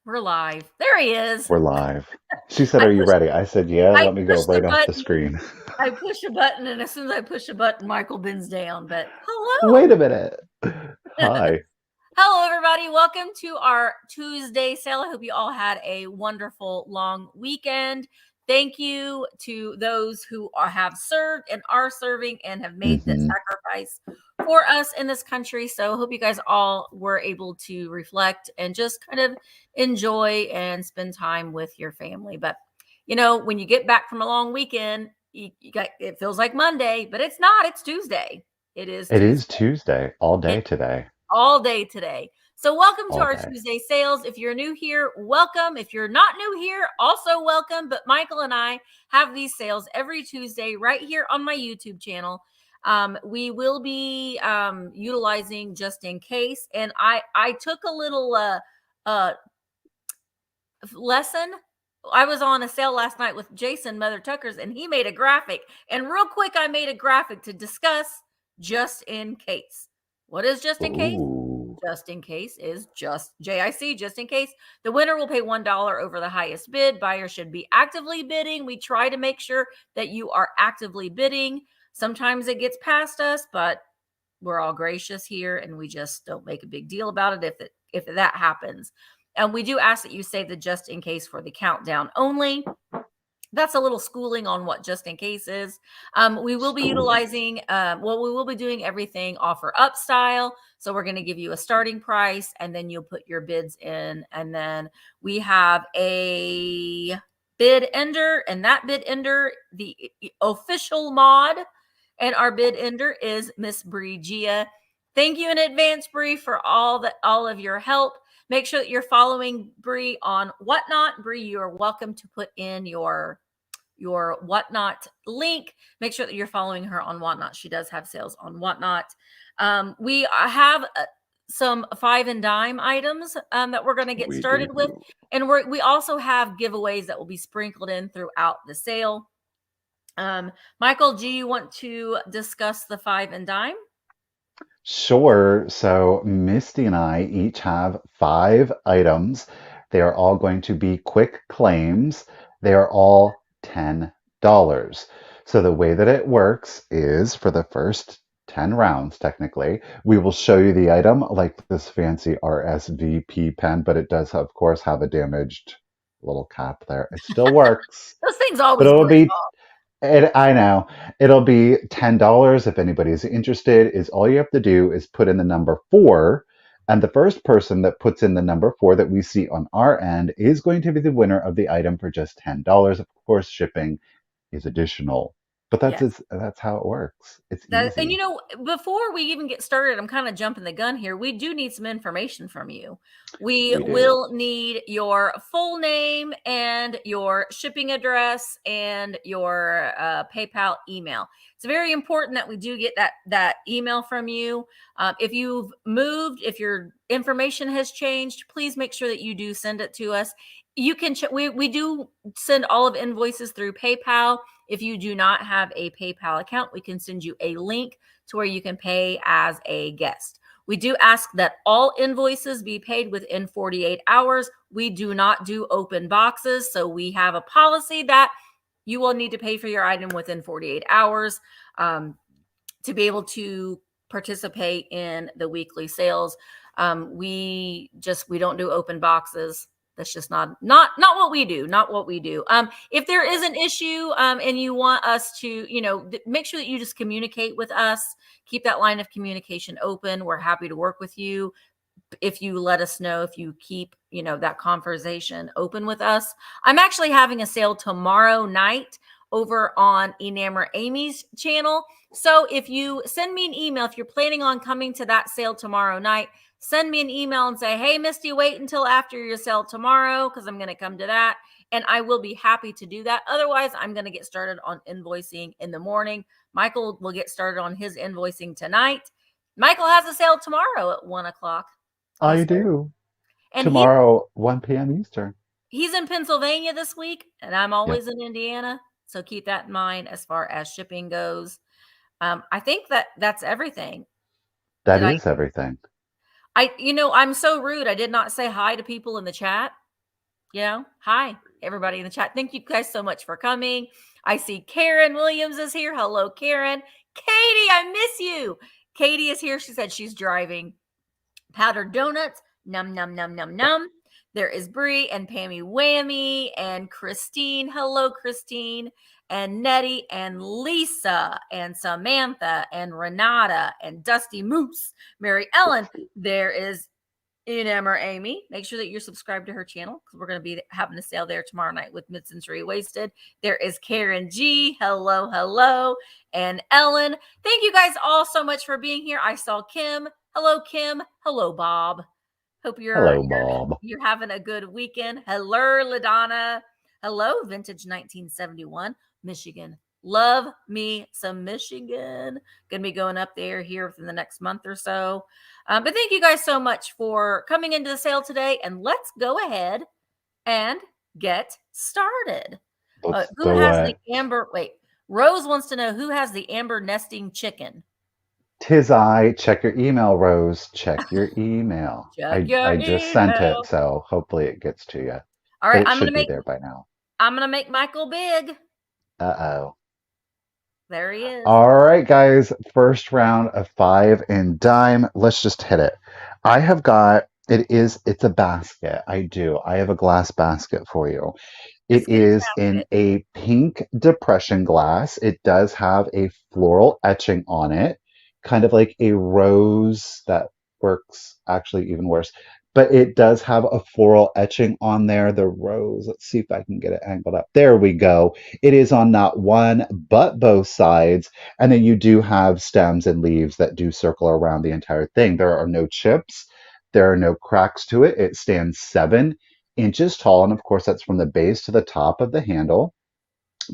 We're live. There he is. We're live. She said, I "Are you push ready?" I said, "Yeah, I let me go push the right off the button. screen." I push a button, and as soon as I push a button, Michael bends down. But Wait a hello. minute. Hi. Hello, everybody. Welcome to our Tuesday sale. I hope you all had a wonderful long weekend. Thank you to those who have served and are serving and have made the hmm sacrifice for us in this country. So I hope you guys all were able to reflect and just kind of enjoy and spend time with your family. But when you get back from a long weekend, it feels like Monday, but it's not. It's Tuesday. It is It Tuesday. is Tuesday, all It day today, all day today. So welcome to all our day. Tuesday sales. If you're new here, welcome. If you're not new here, also welcome. But Michael and I have these sales every Tuesday right here on my YouTube channel. We will be utilizing just in case. And I took a little lesson. I was on a sale last night with Jason Mother Tuckers, and he made a graphic. And real quick, I made a graphic to discuss just in case. What is just in case? Ooh, Just in case is just JIC, just in case. The winner will pay $1 over the highest bid. Buyer should be actively bidding. We try to make sure that you are actively bidding. Sometimes it gets past us, but we're all gracious here and we just don't make a big deal about it if that happens. And we do ask that you save the just in case for the countdown only. That's a little schooling on what just in case is. We will be schooling. utilizing, we will be doing everything offer up style. So we're going to give you a starting price and then you'll put your bids in. And then we have a bid ender, and that bid ender, the official mod, and our bid ender is Miss Bree Gia. Thank you in advance, Bree, for all of your help. Make sure that you're following Bree on Whatnot. Bree, you are welcome to put in your Whatnot link. Make sure that you're following her on Whatnot. She does have sales on Whatnot. We have some five and dime items that we're going to get We started with. do. And we also have giveaways that will be sprinkled in throughout the sale. Michael, do you want to discuss the five and dime? Sure. So Misty and I each have 5 items. They are all going to be quick claims. They are all $10. So the way that it works is for the first 10 rounds, technically, we will show you the item like this fancy RSVP pen, but it does, of course, have a damaged little cap there. It still works, Those things but always it'll break be off. I know. It'll be $10 if anybody's interested. Is all you have to do is put in the number 4, and the first person that puts in the number 4 that we see on our end is going to be the winner of the item for just $10. Of course, shipping is additional, but Yes. that's how it works. It's And easy. before we even get started, I'm kind of jumping the gun here. We do need some information from you. We We do. will need your full name and your shipping address and your PayPal email. It's very important that we do get that email from you. If you've moved, if your information has changed, please make sure that you do send it to us. You can we do send all of invoices through PayPal. If you do not have a PayPal account, we can send you a link to where you can pay as a guest. We do ask that all invoices be paid within 48 hours. We do not do open boxes. So we have a policy that you will need to pay for your item within 48 hours to be able to participate in the weekly sales. We don't do open boxes. That's just not what we do. Not what we do. If there is an issue and you want us to, make sure that you just communicate with us. Keep that line of communication open. We're happy to work with you. If you let us know, if you keep, that conversation open with us. I'm actually having a sale tomorrow night over on Enamor Amy's channel. So if you send me an email, if you're planning on coming to that sale tomorrow night, send me an email and say, hey, Misty, wait until after your sale tomorrow because I'm going to come to that. And I will be happy to do that. Otherwise, I'm going to get started on invoicing in the morning. Michael will get started on his invoicing tonight. Michael has a sale tomorrow at 1 o'clock. He I said, do. and Tomorrow, 1 p.m. Eastern. he's in Pennsylvania this week, and I'm Yep. always in Indiana. So keep that in mind as far as shipping goes. I think that's everything. That Did I? is everything. I'm so rude. I did not say hi to people in the chat. Hi, everybody in the chat. Thank you guys so much for coming. I see Karen Williams is here. Hello, Karen. Katie, I miss you. Katie is here. She said she's driving. Powdered donuts. Num, num, num, num, num. There is Bree and Pammy Whammy and Christine. Hello, Christine. And Nettie and Lisa and Samantha and Renata and Dusty Moose. Mary Ellen. There is Enamer Amy. Make sure that you're subscribed to her channel because we're going to be having a sale there tomorrow night with Mid-Century Wasted. There is Karen G. Hello, hello. And Ellen. Thank you guys all so much for being here. I saw Kim. Hello, Kim. Hello, Bob. Hope Hello, Bob. you're having a good weekend. Hello, LaDonna. Hello, Vintage 1971, Michigan. Love me some Michigan. Gonna be going up there here within the next month or so. But thank you guys so much for coming into the sale today. And let's go ahead and get started. Let's Who do has it. the amber? Wait, Rose wants to know who has the amber nesting chicken. Tis I. Check your email, Rose. Check your email. Check I, your I just sent email. it, so hopefully it gets to you. All But right, it should be there by now. I'm gonna make Michael big. Uh-oh. There he is. All right, guys. First round of 5 and dime. Let's just hit it. I have got it's a basket. I have a glass basket for you. It Biscuit is in basket. a pink depression glass. It does have a floral etching on it, kind of like a rose that works actually even worse. But it does have a floral etching on there, the rose. Let's see if I can get it angled up. There we go. It is on not one, but both sides. And then you do have stems and leaves that do circle around the entire thing. There are no chips. There are no cracks to it. It stands 7 inches tall. And of course, that's from the base to the top of the handle.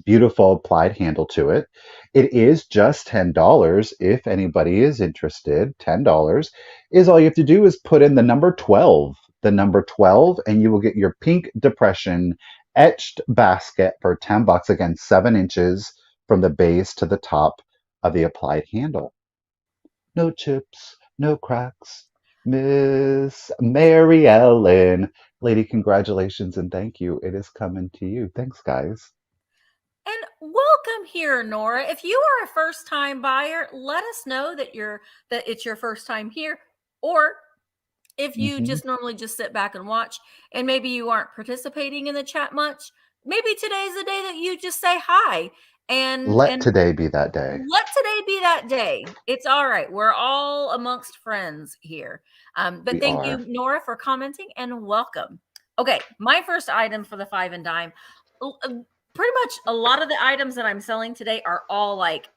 Beautiful applied handle to it. It is just $10 if anybody is interested. $10 is all you have to do is put in the number 12, and you will get your pink depression etched basket for 10 bucks. Again, 7 inches from the base to the top of the applied handle. No chips, no cracks. Miss Mary Ellen. Lady, congratulations and thank you. It is coming to you. Thanks, guys. And welcome here, Nora. If you are a first-time buyer, let us know that it's your first time here, or if you Hmm. just normally just sit back and watch, and maybe you aren't participating in the chat much. Maybe today's the day that you just say hi and Let today be that day. let today be that day. It's all right. We're all amongst friends here. But We thank you, are. Nora, for commenting and welcome. Okay, my first item for the 5 and dime. Pretty much a lot of the items that I'm selling today are all like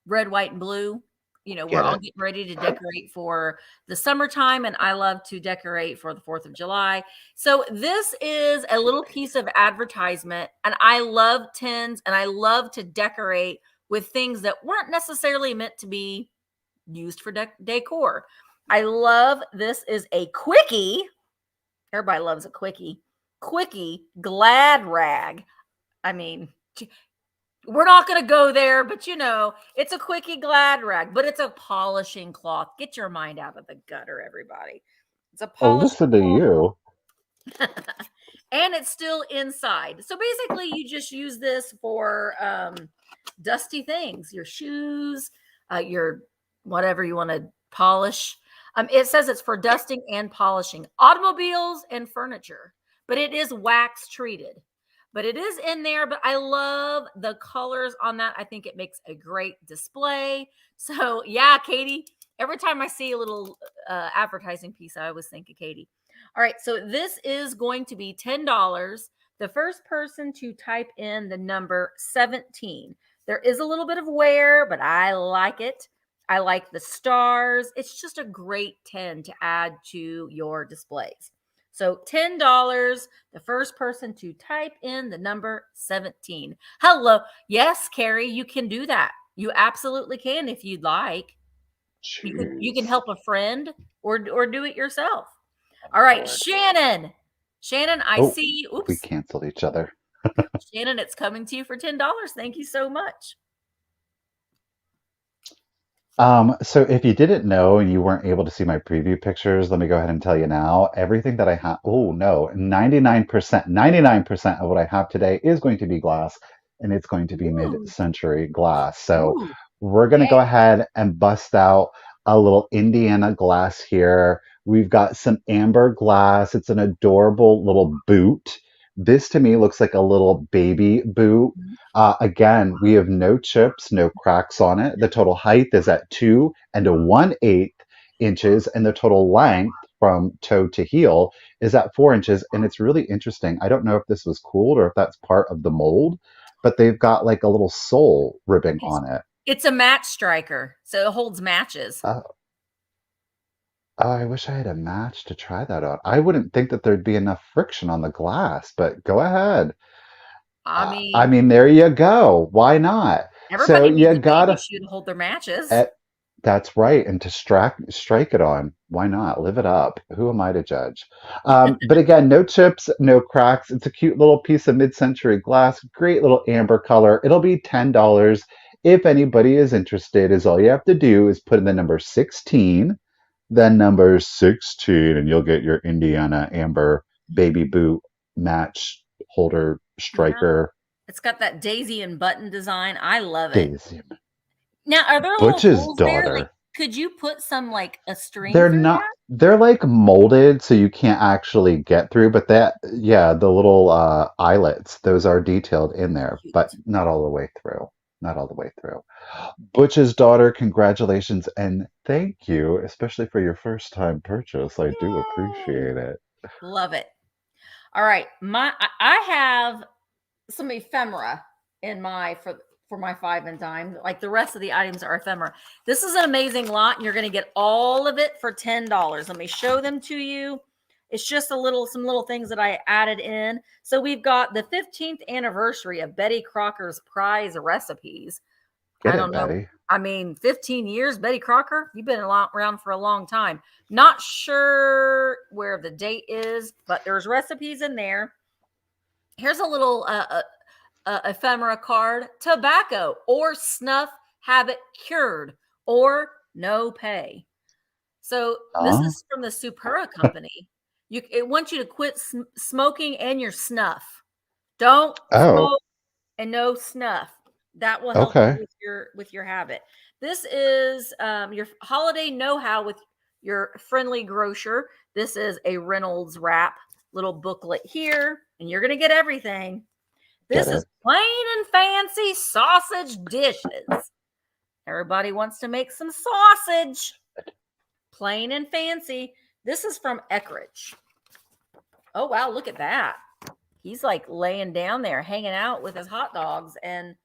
red, white, and blue. We're Get all it. getting ready to decorate for the summertime, and I love to decorate for the 4th of July. So this is a little piece of advertisement, and I love tins, and I love to decorate with things that weren't necessarily meant to be used for decor. I love this is a quickie. Everybody loves a quickie. Quickie glad rag. I mean, we're not going to go there, but it's a quickie glad rag, but it's a polishing cloth. Get your mind out of the gutter, everybody. It's a Oh, polishing listen to cloth. you. And it's still inside. So basically, you just use this for dusty things, your shoes, your whatever you want to polish. It says it's for dusting and polishing automobiles and furniture, but it is wax treated. But it is in there. But I love the colors on that. I think it makes a great display. So yeah, Katie, every time I see a little advertising piece, I always think of Katie. All right, so this is going to be $10. The first person to type in the number 17. There is a little bit of wear, but I like it. I like the stars. It's just a great 10 to add to your displays. So $10, the first person to type in the number 17. Hello. Yes, Carrie, you can do that. You absolutely can if you'd like. You can Jeez. help a friend or do it yourself. Oh All my right, Lord. Shannon. Shannon, I Oh, see. we Oops. canceled each other. Shannon, it's coming to you for $10. Thank you so much. So if you didn't know and you weren't able to see my preview pictures, let me go ahead and tell you now. Everything that I have, oh no, 99% of what I have today is going to be glass, and it's going to be Ooh, mid-century glass. So ooh, we're going to go yay. ahead and bust out a little Indiana glass here. We've got some amber glass. It's an adorable little boot. This to me looks like a little baby boot. Again, we have no chips, no cracks on it. The total height is at 2 1/8 inches, and the total length from toe to heel is at 4 inches. And it's really interesting. I don't know if this was cooled or if that's part of the mold, but they've got like a little sole ribbing It's on it. it's a match striker, so it holds matches. Oh, oh, I wish I had a match to try that on. I wouldn't think that there'd be enough friction on the glass, but go ahead. I I mean, mean, there you go. Why not? So everybody needs you a baby gotta. shoe to hold their matches. eh, That's right. And to strike it on, why not? Live it up. Who am I to judge? But again, no chips, no cracks. It's a cute little piece of mid-century glass. Great little amber color. It'll be $10. If anybody is interested, is all you have to do is put in the number 16, then number 16, and you'll get your Indiana amber baby boot match holder Yeah, striker it's got that daisy and button design. I love it. daisy. Now, are there little Butch's holes there? Like, daughter. could you put some like a string They're through not, that? they're like molded so you can't actually get through, but that, yeah, the little eyelets, those are detailed in there, but Cute. not all the way through. Not all the way through. Butch's daughter, congratulations and thank you, especially for your first time purchase. I do Yay! appreciate it. Love it. All right, I have some ephemera in my for my five and dime. Like the rest of the items are ephemera. This is an amazing lot, and you're going to get all of it for $10. Let me show them to you. It's just some little things that I added in. So we've got the 15th anniversary of Betty Crocker's prize recipes. I Get it, don't know. Betty. I mean, 15 years, Betty Crocker, you've been around for a long time. Not sure where the date is, but there's recipes in there. Here's a little ephemera card: tobacco or snuff habit cured or no pay. So this Huh? is from the Supura company. It wants you to quit smoking and your snuff. Don't Oh, smoke and no snuff. That will help you okay. with your habit. This is your holiday know-how with your friendly grocer. This is a Reynolds wrap little booklet here, and you're gonna get everything. Get This is it. plain and fancy sausage dishes. Everybody wants to make some sausage. Plain and fancy. This is from Eckrich. Oh wow, look at that. He's like laying down there, hanging out with his hot dogs. And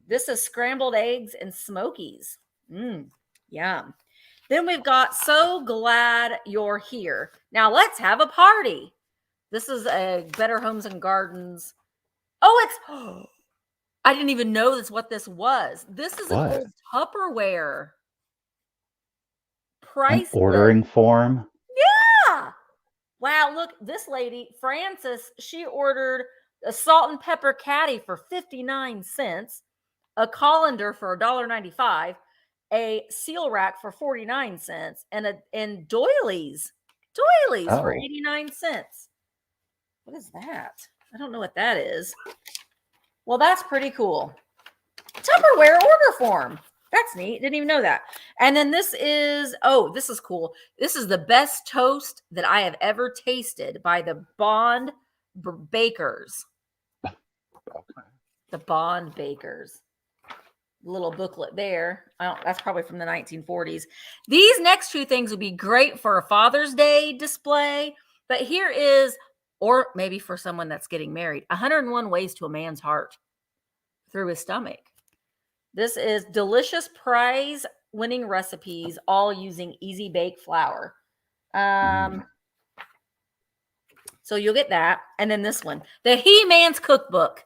this is scrambled eggs and smokies. Yum. Then we've got So Glad You're Here. Now let's have a party. This is a Better Homes and Gardens. Oh, it's I didn't even know this what this was. This is an What? old Tupperware. An Priceless. ordering form? Yeah. Wow, look, this lady, Frances, she ordered a salt and pepper caddy for 59 cents, a colander for $1.95, a seal rack for 49 cents, and doilies for Oh, 89 cents. What is that? I don't know what that is. Well, that's pretty cool. Tupperware order form. That's neat. Didn't even know that. And then this is, oh, this is cool. This is the best toast that I have ever tasted by the Bond Bakers. okay. The Bond Bakers. Little booklet there. That's probably from the 1940s. These next two things would be great for a Father's Day display. But here is, or maybe for someone that's getting married, 101 Ways to a Man's Heart through his stomach. This is delicious prize winning recipes, all using easy bake flour. Mm. So you'll get that. And then this one, the He-Man's Cookbook.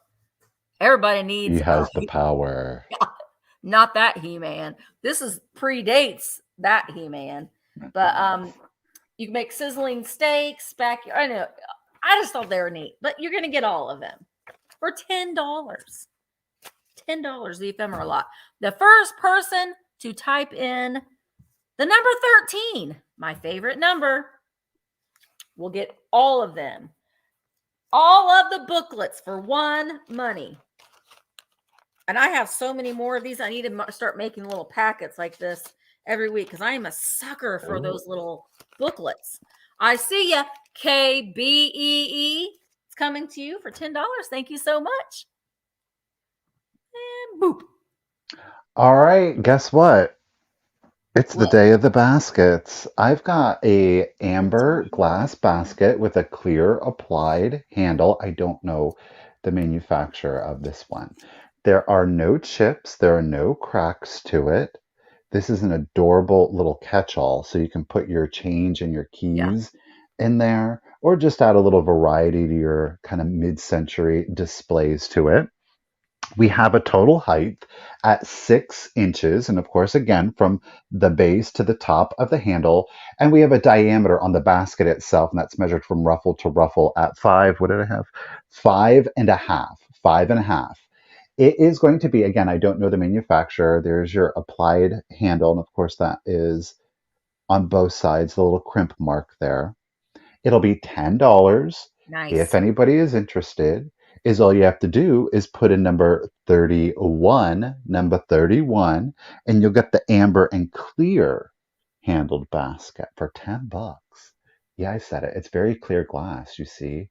Everybody He needs has the power. not that He-Man. This is predates that He-Man. But you can make sizzling steaks back. I know. I just thought they were neat. But you're gonna get all of them for $10. $10, the ephemera lot. The first person to type in the number 13, my favorite number. We'll get all of them. All of the booklets for one money. And I have so many more of these. I need to start making little packets like this every week because I am a sucker for those little booklets. I see ya, KBEE. It's coming to you for $10. Thank you so much. And boop. All right, guess what? It's the What? day of the baskets. I've got a amber glass basket with a clear applied handle. I don't know the manufacturer of this one. There are no chips, there are no cracks to it. This is an adorable little catch-all, so you can put your change and your Yeah. keys in there, or just add a little variety to your kind of mid-century displays to it. We have a total height at 6 inches, and of course, again, from the base to the top of the handle. And we have a diameter on the basket itself, and that's measured from ruffle to ruffle at five. What did I have? 5.5. 5.5. It is going to be, again, I don't know the manufacturer. There's your applied handle, and of course, that is on both sides, the little crimp mark there. It'll be $10. If Nice. anybody is interested, is all you have to do is put in number 31, and you'll get the amber and clear handled basket for $10. Yeah, I said it. It's very clear glass, you see.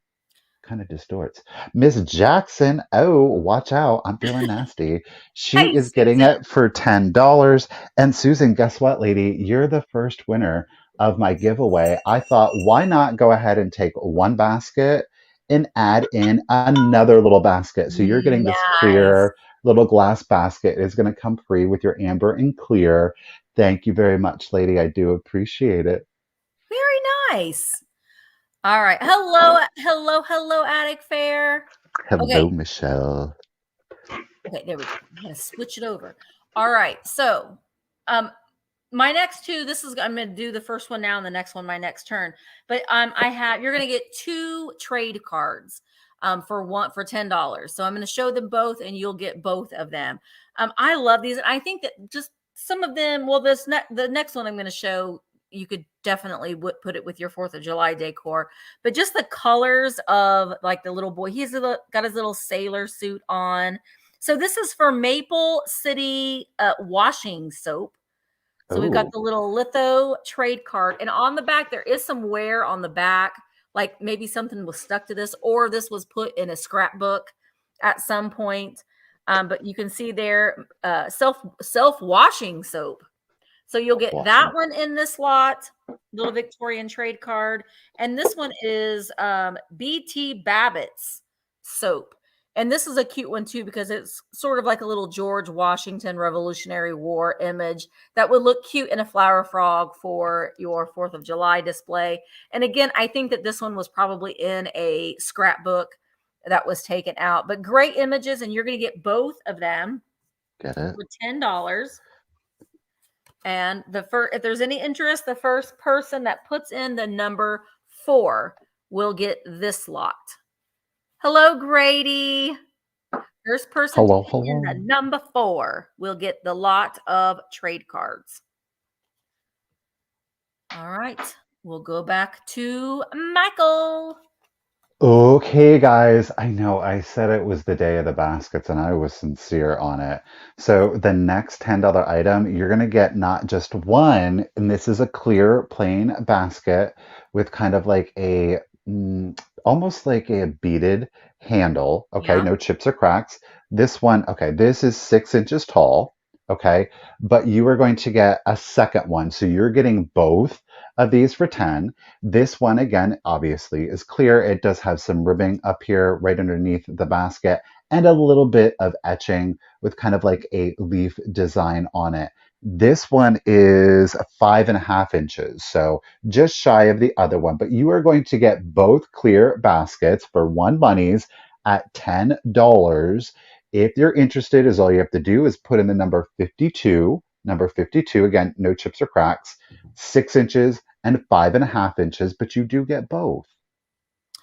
Kind of distorts. Miss Jackson, oh, watch out. I'm feeling nasty. She Hey, is getting Susan. it for $10. And Susan, guess what, lady? You're the first winner of my giveaway. I thought, why not go ahead and take one basket and add in another little basket? So you're getting this Nice. clear little glass basket. It's going to come free with your amber and clear. Thank you very much, lady. I do appreciate it. Very nice. All right. Hello, Attic Fair. Okay. Hello, Michelle. Okay, there we go. I'm gonna switch it over. All right. So my next two, I'm gonna do the first one now and the next one my next turn. But you're gonna get two trade cards for $10. So I'm gonna show them both and you'll get both of them. I love these. I think that just some of them, well, the next one I'm gonna show, you could definitely put it with your 4th of July decor, but just the colors of like the little boy, got his little sailor suit on. So this is for Maple City washing soap. So we've got Oh, the little litho trade card, and on the back there is some wear on the back, like maybe something was stuck to this, or this was put in a scrapbook at some point. But you can see there, self washing soap. So you'll get that washing. one in this lot, little Victorian trade card, and this one is BT Babbitt's soap. And this is a cute one too because it's sort of like a little George Washington Revolutionary War image that would look cute in a flower frog for your 4th of July display. And again, I think that this one was probably in a scrapbook that was taken out, but great images, and you're going to get both of them Get it? for $10. And if there's any interest, the first person that puts in the number 4 will get this lot. Hello, Grady. First person to Hello, put in the hello. number 4 will get the lot of trade cards. All right. We'll go back to Michael. Okay, guys, I know I said it was the day of the baskets and I was sincere on it. So, the next $10 item, you're going to get not just one, and this is a clear plain basket with kind of like almost like a beaded handle. Okay, Yeah. no chips or cracks. This one, okay, this is 6 inches tall. Okay, but you are going to get a second one. So, you're getting both of these for 10. This one, again, obviously is clear. It does have some ribbing up here right underneath the basket and a little bit of etching with kind of like a leaf design on it. This one is 5.5 inches, so just shy of the other one. But you are going to get both clear baskets for one bunnies at $10. If you're interested, is all you have to do is put in the number 52. Number 52, again, no chips or cracks, 6 inches and 5.5 inches, but you do get both.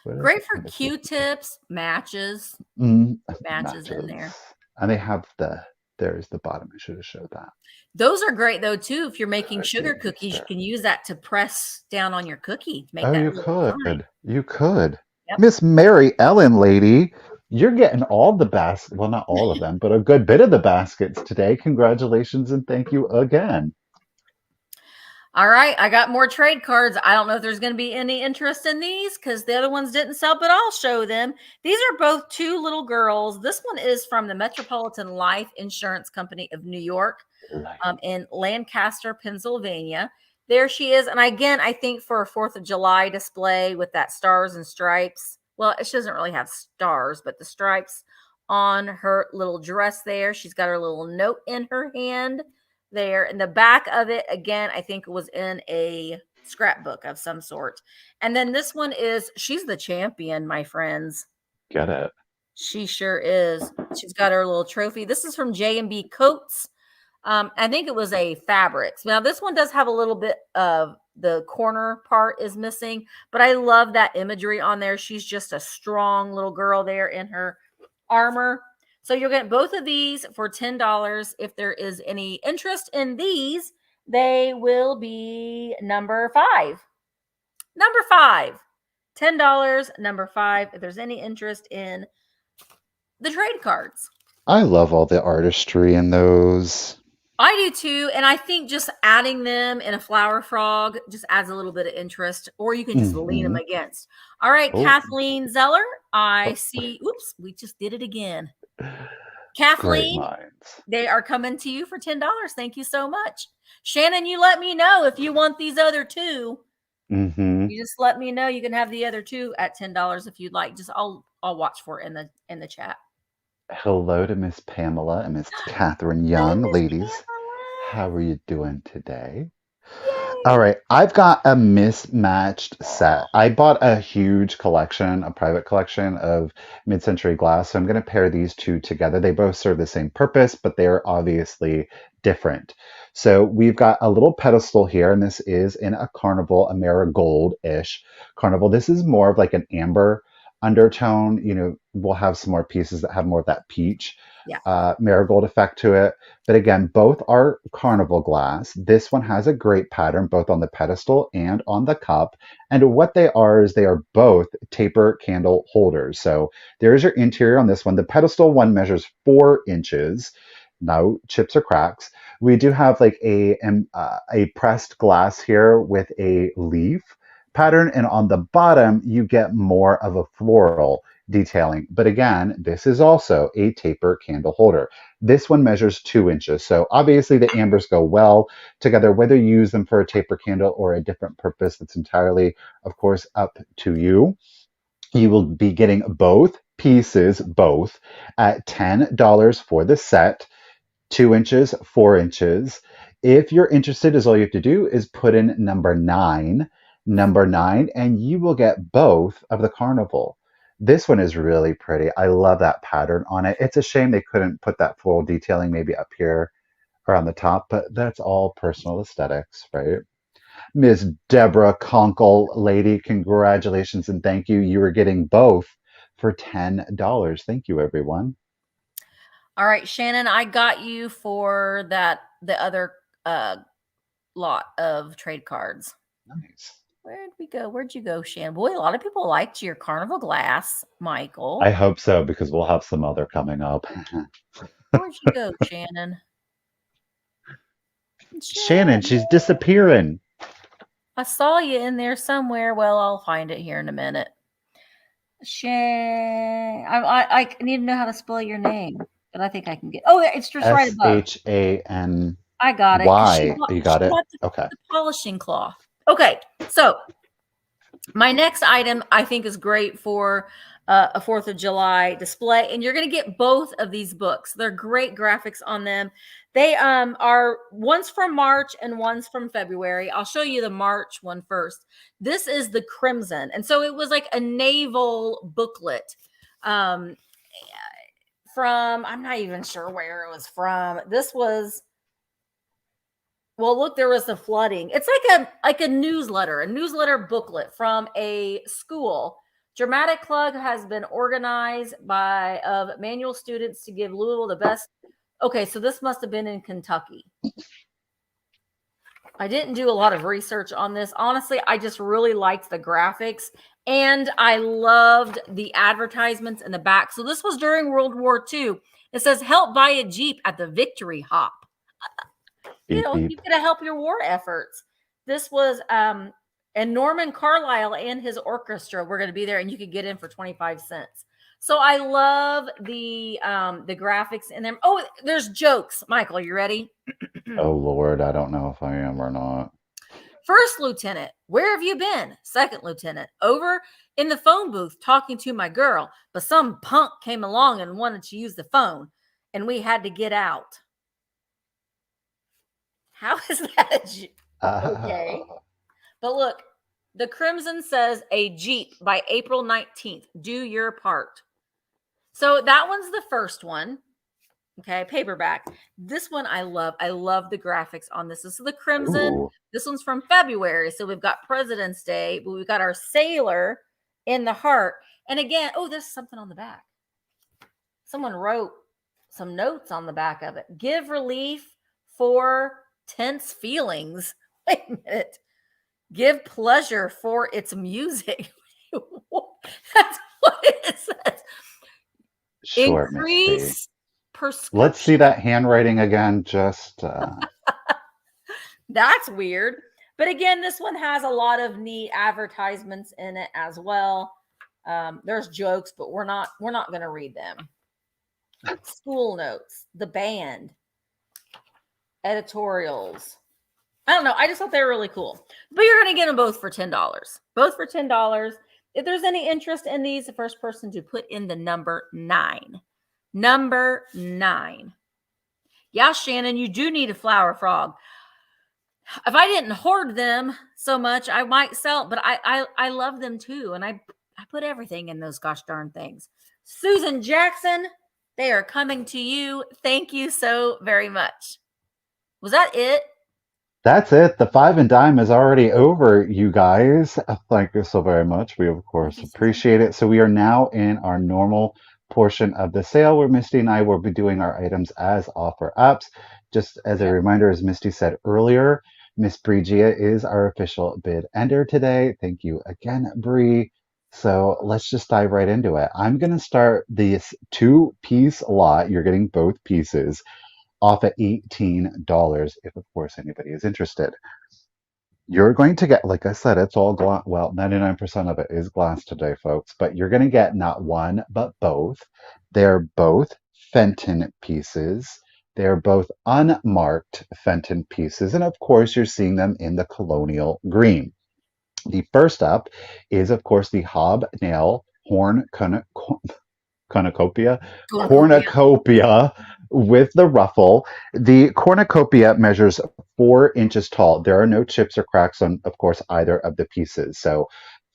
What is Great it? for Number 52. Q-tips, matches. Mm, Matches in matches. there. And they have the There's the bottom. I should have showed that. Those are great though too. If you're making Good, sugar the cookies, you Easter. can use that to press down on your cookie to make Oh, that you little pie. could. You could. Yep. Miss Mary Ellen, lady, you're getting all the baskets. Well, not all of them, but a good bit of the baskets today. Congratulations and thank you again. All right, I got more trade cards. I don't know if there's going to be any interest in these because the other ones didn't sell, but I'll show them. These are both two little girls. This one is from the Metropolitan Life Insurance Company of New York, in Lancaster, Pennsylvania. There she is. And again, I think for a 4th of July display with that stars and stripes. Well, she doesn't really have stars, but the stripes on her little dress there. She's got her little note in her hand there. In the back of it, again, I think it was in a scrapbook of some sort. And then this one is, she's the champion, my friends. Get it. She sure is. She's got her little trophy. This is from J&B Coats. I think it was a fabrics. Now, this one does have a little bit of the corner part is missing, but I love that imagery on there. She's just a strong little girl there in her armor. So you'll get both of these for $10. If there is any interest in these, they will be number 5. Number 5. $10, number 5. If there's any interest in the trade cards. I love all the artistry in those. I do too. And I think just adding them in a flower frog just adds a little bit of interest, or you can just lean them against. All right, Oh, Kathleen Zeller. I oh, see. Oops, we just did it again. great Kathleen, minds. they are coming to you for $10. Thank you so much. Shannon, you let me know if you want these other two. Mm-hmm. You just let me know. You can have the other two at $10 if you'd like. Just I'll watch for it in the chat. Hello to Miss Pamela and Miss Catherine Hi, Young. Miss Ladies, Pamela. how are you doing today? All Yay. right, I've got a mismatched set. I bought a huge collection, a private collection of mid-century glass, so I'm going to pair these two together. They both serve the same purpose, but they're obviously different. So we've got a little pedestal here, and this is in a carnival, a marigold-ish carnival. This is more of like an amber undertone. You know, we'll have some more pieces that have more of that peach Yeah. marigold effect to it. But again, both are carnival glass. This one has a great pattern both on the pedestal and on the cup. And what they are is they are both taper candle holders. So there's your interior on this one. The pedestal one measures 4 inches. No chips or cracks. We do have like a pressed glass here with a leaf pattern, and on the bottom you get more of a floral detailing. But again, this is also a taper candle holder. This one measures 2 inches. So obviously the ambers go well together, whether you use them for a taper candle or a different purpose, that's entirely, of course, up to you. You will be getting both pieces, both at $10 for the set, 2 inches, 4 inches. If you're interested, is all you have to do is put in number nine, and you will get both of the carnival. This one is really pretty. I love that pattern on it. It's a shame they couldn't put that floral detailing maybe up here or on the top, but that's all personal aesthetics, right? Miss Deborah Conkle, lady, congratulations and thank you. You are getting both for $10. Thank you, everyone. All right, Shannon, I got you for the other lot of trade cards. Nice. Where'd we go? Where'd you go, Shannon? Boy, a lot of people liked your carnival glass, I Michael. hope so because we'll have some other coming up. Where'd you go, Shannon? Shannon, she's Shannon. disappearing. I saw you in there somewhere. Well, I'll find it here in a minute. Shan, I need to know how to spell your name, but I think I can get. Oh, it's just right above. Shany. I got it because she You she got it? bought Okay. the polishing cloth. Okay, so my next item I think is great for a 4th of July display, and you're going to get both of these books. They're great graphics on them. They are one's from March and one's from February. I'll show you the March one first. This is the Crimson, and so it was like a naval booklet um, from, I'm not even sure where it was from. This was, well, look, there was the flooding. It's like a newsletter booklet from a school. Dramatic Club has been organized by of manual students to give Louisville the best Okay, so this must have been in Kentucky. I didn't do a lot of research on this. Honestly, I just really liked the graphics and I loved the advertisements in the back. So this was during World War II. It says, help buy a Jeep at the Victory Hop. Beep, You beep. could help your war efforts. This was, and Norman Carlisle and his orchestra were going to be there, and you could get in for 25 cents. So I love the graphics in them. Oh, there's jokes. Michael, you ready? Oh, Lord, I don't know if I am or not. First lieutenant, where have you been? Second lieutenant, over in the phone booth talking to my girl, but some punk came along and wanted to use the phone, and we had to get out. How is that okay? But look, the Crimson says a Jeep by April 19th. Do your part. So that one's the first one. Okay, paperback. This one I love. I love the graphics on this. This is the Crimson. Ooh. This one's from February. So we've got President's Day, but we've got our sailor in the heart. And again, oh, there's something on the back. Someone wrote some notes on the back of it. Give relief for tense feelings. Wait a minute. Give pleasure for its music. That's what it says. Sure, Misty. Increase Let's see prescription. that handwriting again. That's weird. But again, this one has a lot of neat advertisements in it as well. There's jokes, but we're not going to read them. School notes, the band, editorials. I don't know. I just thought they were really cool. But you're going to get them both for $10. Both for $10. If there's any interest in these, the first person to put in the number 9. Number 9. Yeah, Shannon, you do need a flower frog. If I didn't hoard them so much, I might sell, but I love them too. And I put everything in those gosh darn things. Susan Jackson, they are coming to you. Thank you so very much. Was that it? That's it. The five and dime is already over, you guys. Thank you so very much. We, of Thank course, you, Susan. appreciate it. So we are now in our normal portion of the sale where Misty and I will be doing our items as offer ups. Just as a Yep. reminder, as Misty said earlier, Miss Brigia is our official bid ender today. Thank you again, Bree. So let's just dive right into it. I'm going to start this two-piece lot. You're getting both pieces off at $18, if of course anybody is interested. You're going to get, like I said, it's all glass. Well, 99% of it is glass today, folks, but you're going to get not one, but both. They're both Fenton pieces. They're both unmarked Fenton pieces. And of course, you're seeing them in the colonial green. The first up is, of course, the hobnail horn cornucopia, Cornucopia. cornucopia with the ruffle. The cornucopia measures 4 inches tall. There are no chips or cracks on, of course, either of the pieces. So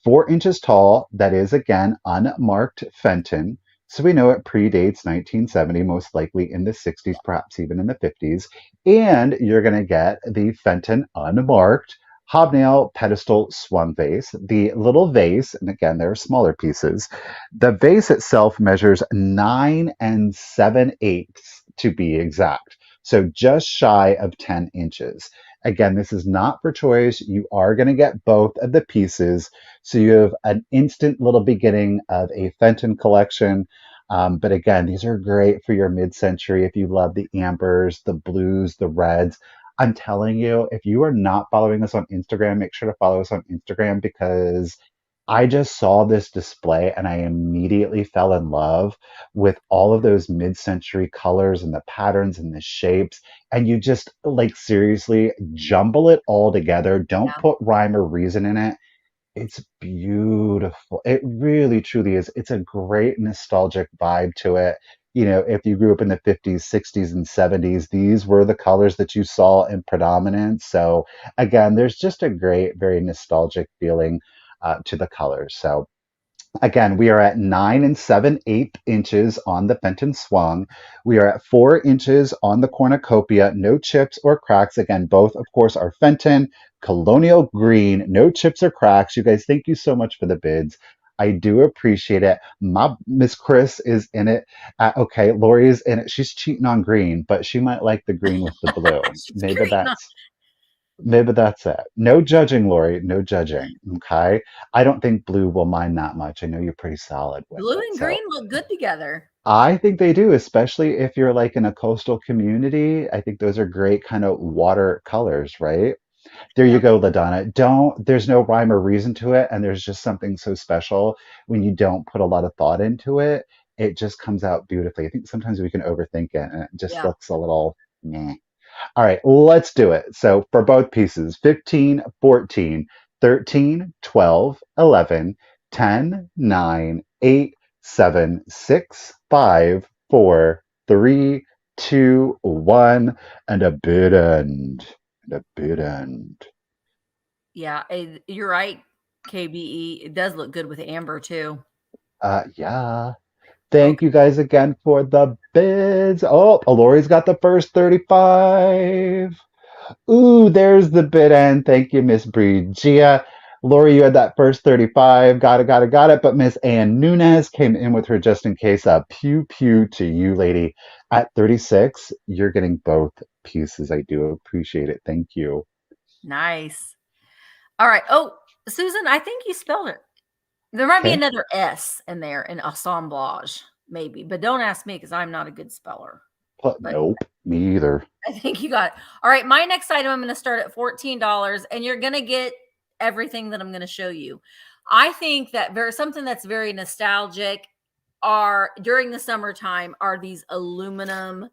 4 inches tall, that is again unmarked Fenton. So we know it predates 1970, most likely in the 60s, perhaps even in the 50s. And you're going to get the Fenton unmarked hobnail pedestal swung vase. The little vase, and again, there are smaller pieces. The vase itself measures 9 7/8 to be exact. So just shy of 10 inches. Again, this is not for choice. You are going to get both of the pieces. So you have an instant little beginning of a Fenton collection. But again, these are great for your mid-century if you love the ambers, the blues, the reds. I'm telling you, if you are not following us on Instagram, make sure to follow us on Instagram because I just saw this display and I immediately fell in love with all of those mid-century colors and the patterns and the shapes. And you just like seriously jumble it all together. Don't Yeah. put rhyme or reason in it. It's beautiful. It really truly is. It's a great nostalgic vibe to it. You know, if you grew up in the 50s, 60s, and 70s, these were the colors that you saw in predominance. So, again, there's just a great, very nostalgic feeling to the colors. So, again, we are at 9 7/8 inches on the Fenton Swung. We are at 4 inches on the Cornucopia. No chips or cracks. Again, both, of course, are Fenton. Colonial green. No chips or cracks. You guys, thank you so much for the bids. I do appreciate it. My Miss Chris is in it. Okay, Lori's in it. She's cheating on green, but she might like the green with the blue. She's great. No, Maybe that's it. No judging, Lori. No judging. Okay. I don't think blue will mind that much. I know you're pretty solid with blue it. and So green look good together. I think they do, especially if you're like in a coastal community. I think those are great kind of water colors, right? There you Yep. go, LaDonna. There's no rhyme or reason to it. And there's just something so special when you don't put a lot of thought into it. It just comes out beautifully. I think sometimes we can overthink it and it just Yeah. looks a little meh. All right, let's do it. So for both pieces, 15, 14, 13, 12, 11, 10, 9, 8, 7, 6, 5, 4, 3, 2, 1, and a bid end. And a bid end. Yeah. You're right, KBE. It does look good with amber too. Yeah. Thank Okay. you guys again for the bids. Oh, Lori's got the first 35. Ooh, there's the bid end. Thank you, Miss Brigia. Lori, you had that first 35. Got it, got it, got it. But Miss Ann Nunez came in with her just in case. Pew pew to you, lady. At 36, you're getting both pieces. I do appreciate it. Thank you. Nice. All right. Oh, Susan, I think you spelled it. There might be Okay. another S in there in assemblage, maybe, but don't ask me because I'm not a good speller. But But nope, me either. I think you got it. All right. My next item, I'm going to start at $14, and you're going to get everything that I'm going to show you. I think that something that's very nostalgic are during the summertime are these aluminum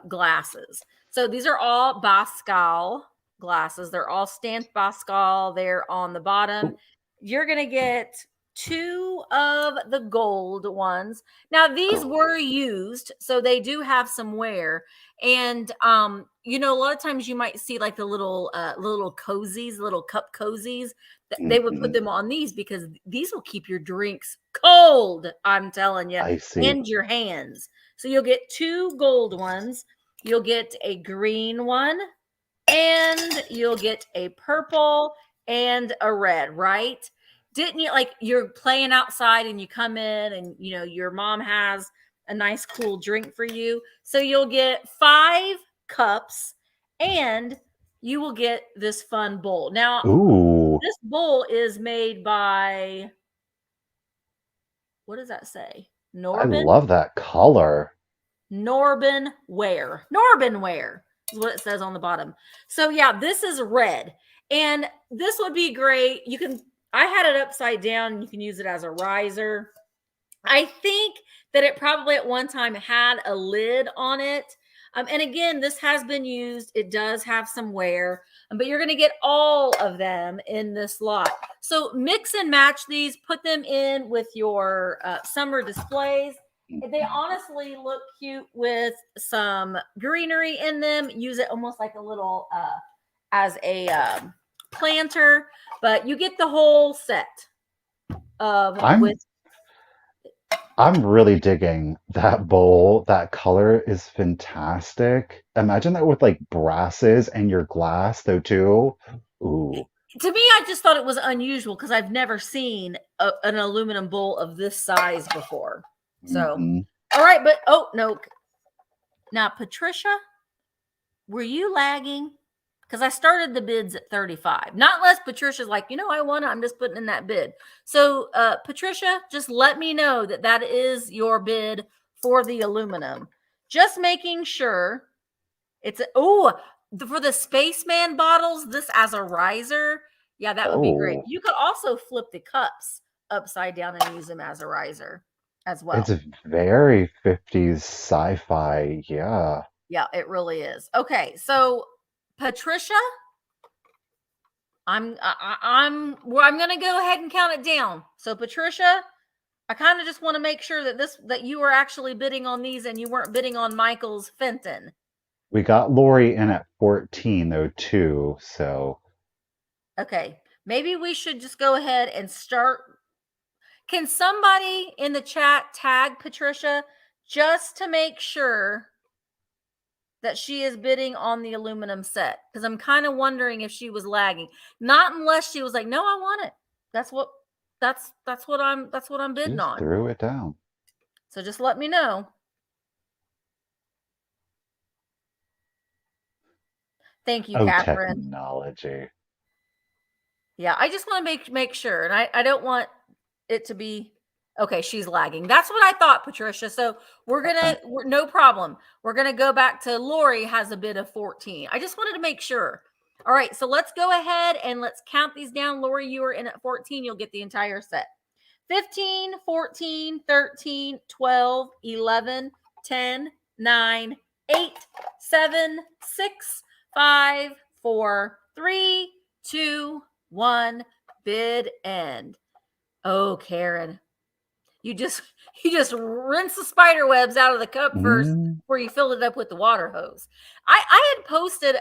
glasses. So these are all Bascal glasses. They're all stamped Bascal. They're on the bottom. Ooh, You're going to get two of the gold ones. Now these gold. were used, so they do have some wear. And you know, a lot of times you might see like the little cozies, little cup cozies. They would put Hmm. them on these because these will keep your drinks cold. I'm telling you, I see. and your hands. So you'll get two gold ones. You'll get a green one, and you'll get a purple and a red. Right? Didn't you like you're playing outside and you come in and you know your mom has a nice cool drink for you. So you'll get 5 cups and you will get this fun bowl. Now, Ooh, this bowl is made by what does that say? I Norbin? love that color. Norbinware is what it says on the bottom. So yeah, this is red. And this would be great. I had it upside down. You can use it as a riser. I think that it probably at one time had a lid on it. And again, this has been used. It does have some wear, but you're going to get all of them in this lot. So mix and match these, put them in with your summer displays. They Mhm. honestly look cute with some greenery in them. Use it almost like a little as a planter, but you get the whole set of with. I'm I'm really digging that bowl. That color is fantastic. Imagine that with like brasses and your glass though too. Ooh. To me, I just thought it was unusual because I've never seen an aluminum bowl of this size before. So, Hmm. all right, but oh no. Now, Patricia, were you lagging? Because I started the bids at 35. Not unless Patricia's like, you know, I want it. I'm just putting in that bid. So, Patricia, just let me know that that is your bid for the aluminum. Just making sure for the spaceman bottles, this as a riser. Yeah, that would be great. Oh, You could also flip the cups upside down and use them as a riser as it's well. very 50s sci-fi. Yeah. Yeah, it really is. Okay, so Patricia, I'm going to go ahead and count it down. So Patricia, I kind of just want to make sure that you were actually bidding on these and you weren't bidding on Michael's Fenton. We got Lori in at 14 though too, so Okay, maybe we should just go ahead and start. Can somebody in the chat tag Patricia just to make sure that she is bidding on the aluminum set? Because I'm kind of wondering if she was lagging. Not unless she was like, no, I want it. That's what. That's what I'm bidding Just on. threw it down. So just let me know. Thank you, Oh, Catherine. technology. Yeah, I just want to make sure, and I don't want it to be okay. She's lagging. That's what I thought, Patricia. So Okay. no problem. We're gonna go back to Lori has a bid of 14. I just wanted to make sure. All right, so let's go ahead and let's count these down. Lori, you are in at 14. You'll get the entire set. 15, 14, 13, 12, 11, 10, 9, 8, 7, 6, 5, 4, 3, 2, 1. Bid end. Oh, Karen, you just you just rinse the spider webs out of the cup first Mm. before you filled it up with the water hose. I had posted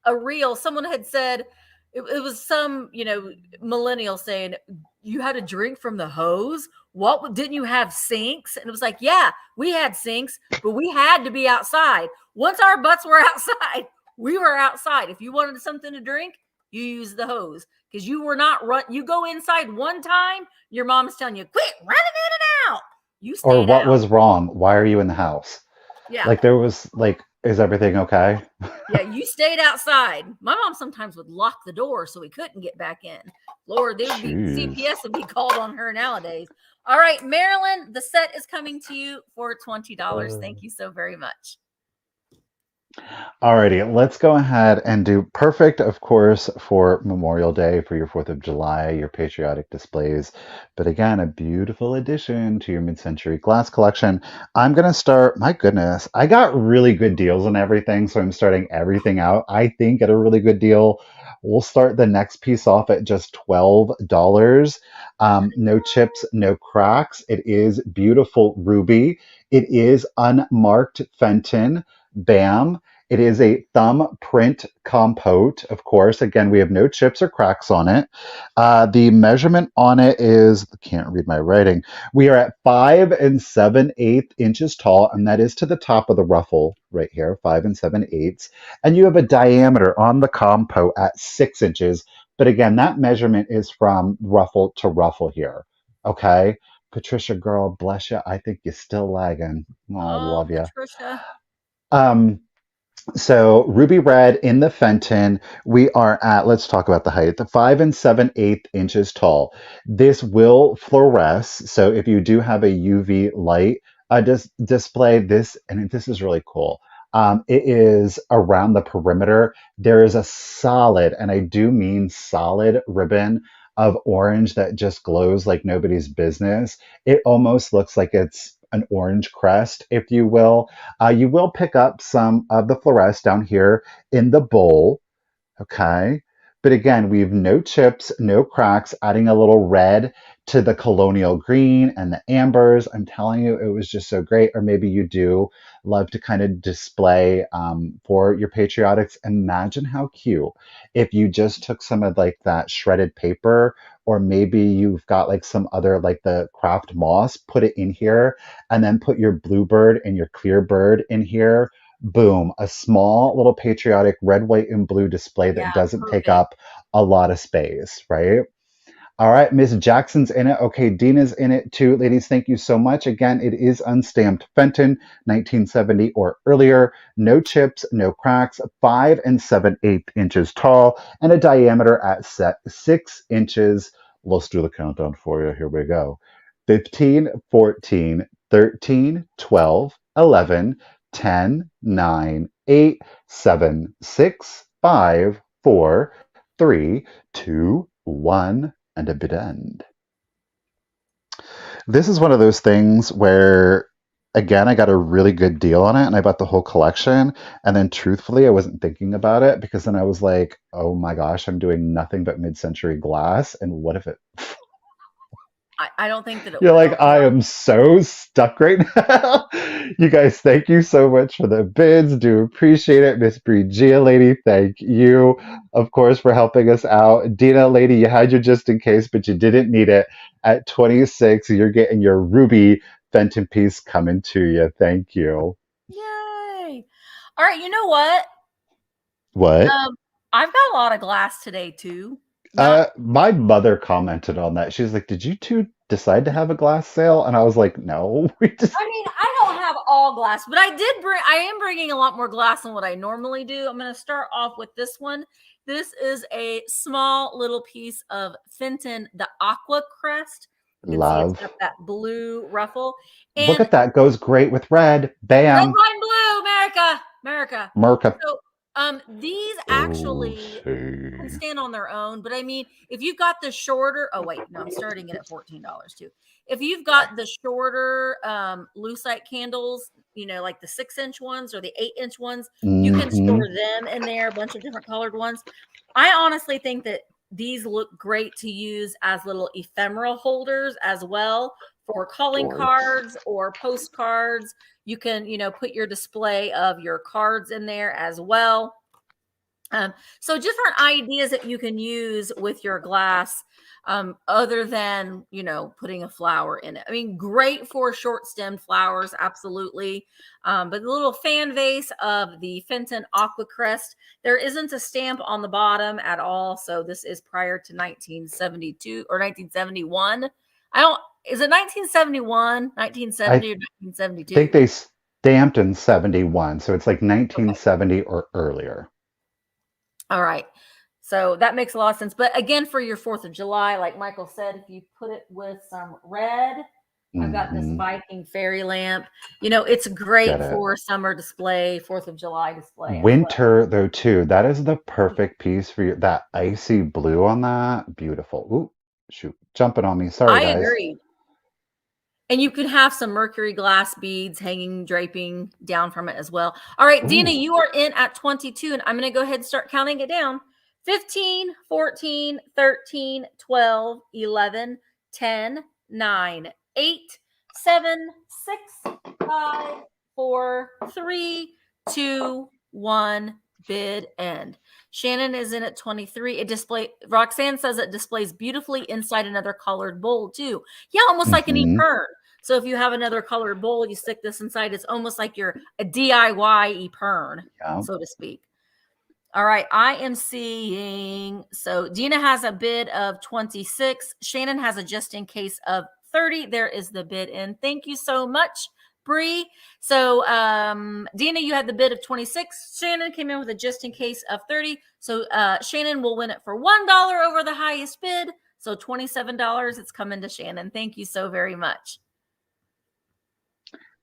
a reel. Someone had said it was some millennial saying you had to drink from the hose. What, didn't you have sinks? And it was like, yeah, we had sinks, but we had to be outside. Once our butts were outside, we were outside. If you wanted something to drink, you use the hose because you were not run. You go inside one time, your mom's telling you, quit running in and out. You Or stayed what out. was wrong? Why are you in the house? Yeah. Like there was like, is everything okay? Yeah, you stayed outside. My mom sometimes would lock the door so we couldn't get back in. Lord, they would be Jeez. CPS would be called on her nowadays. All right, Marilyn, the set is coming to you for $20. Thank you so very much. Alrighty, let's go ahead and do perfect, of course, for Memorial Day, for your 4th of July, your patriotic displays. But again, a beautiful addition to your mid-century glass collection. I'm going to start, my goodness, I got really good deals on everything, so I'm starting everything out, I think, at a really good deal. We'll start the next piece off at just $12. No chips, no cracks. It is beautiful ruby. It is unmarked Fenton. Bam. It is a thumbprint compote, of course. Again, we have no chips or cracks on it. The measurement on it is, I can't read my writing. We are at 5 7/8 inches tall, and that is to the top of the ruffle right here, 5 7/8. And you have a diameter on the compote at 6 inches. But again, that measurement is from ruffle to ruffle here. Okay. Patricia, girl, bless you. I think you're still lagging. Oh, Oh, love you. Patricia. Um, so ruby red in the Fenton, we are at, let's talk about the height, the 5 7/8 inches tall. This will fluoresce. So if you do have a UV light display this, and this is really cool. It is around the perimeter. There is a solid, and I do mean solid ribbon of orange that just glows like nobody's business. It almost looks like it's an orange crest, if you will. You will pick up some of the fluoresce down here in the bowl, okay? But again, we have no chips, no cracks, adding a little red to the colonial green and the ambers. I'm telling you, it was just so great. Or maybe you do love to kind of display for your patriotics. Imagine how cute if you just took some of like that shredded paper, or maybe you've got like some other like the craft moss, put it in here, and then put your bluebird and your clear bird in here. Boom, a small little patriotic red, white, and blue display Yeah, that doesn't take perfect. up a lot of space, right? All right, Miss Jackson's in it. Okay, Dina's in it too. Ladies, thank you so much. Again, it is unstamped Fenton, 1970 or earlier. No chips, no cracks, 5 7/8 inches tall, and a diameter at set 6 inches. Let's do the countdown for you. Here we go. 15, 14, 13, 12, 11, 10, 9, 8, 7, 6, 5, 4, 3, 2, 1 and a bid end. This is one of those things where, again, I got a really good deal on it and I bought the whole collection. And then, truthfully, I wasn't thinking about it because then I was like, oh my gosh, I'm doing nothing but mid century glass. And what if it I don't think that it You're will. like, I am so stuck right now. You guys, thank you so much for the bids. Do appreciate it. Miss Gia lady, thank you, of course, for helping us out. Dina lady, you had your just in case, but you didn't need it. At 26, you're getting your ruby Fenton piece coming to you. Thank you. Yay. All right, you know what? What? Um, I've got a lot of glass today too. Not, My mother commented on that. She was like, "Did you two decide to have a glass sale?" And I was like, "No, we just I mean, I don't have all glass, but I am bringing a lot more glass than what I normally do. I'm going to start off with this one. This is a small little piece of Fenton, the Aqua Crest. You can see it's got love." that blue ruffle. Look And at that, goes great with red. red, Bam, white, and blue, America, America. Merca. So, these Oh, actually can see. stand on their own. But I mean, if you've got the shorter, oh wait, no, I'm starting it at $14 too. If you've got the shorter lucite candles, like the 6-inch ones or the 8-inch ones, you can Mm-hmm. store them in there, a bunch of different colored ones. I honestly think that these look great to use as little ephemeral holders as well for calling Dorks. cards or postcards. You can, put your display of your cards in there as well. So different ideas that you can use with your glass, other than putting a flower in it. I mean, great for short stemmed flowers, absolutely. But the little fan vase of the Fenton Aqua Crest, there isn't a stamp on the bottom at all. So this is prior to 1972 or 1971. I don't. Is it 1971, I 1970, or 1972? think they stamped in 71, so it's like Okay. 1970 or earlier. All right. So that makes a lot of sense. But again, for your 4th of July, like Michael said, if you put it with some red, I've got this Mm-hmm. Viking fairy lamp. It's Get great it. for summer display, 4th of July display as well. Winter, though, too. That is the perfect piece for you. That icy blue on that. Beautiful. Ooh, shoot. Jumping on me. Sorry, I guys. agree. And you could have some mercury glass beads hanging, draping down from it as well. All right, Dina, Ooh. you are in at 22, and I'm going to go ahead and start counting it down. 15, 14, 13, 12, 11, 10, 9, 8, 7, 6, 5, 4, 3, 2, 1. Bid end. Shannon is in at 23. Roxanne says it displays beautifully inside another colored bowl too. Yeah, almost like an Mm-hmm. Epern. So if you have another colored bowl, you stick this inside. It's almost like you're a DIY Epern, Yeah. so to speak. All right, I am seeing. So Dina has a bid of 26. Shannon has a just in case of 30. There is the bid in. Thank you so much, Bree. So Dina, you had the bid of 26. Shannon came in with a just in case of 30. So Shannon will win it for $1 over the highest bid. So $27. It's coming to Shannon. Thank you so very much.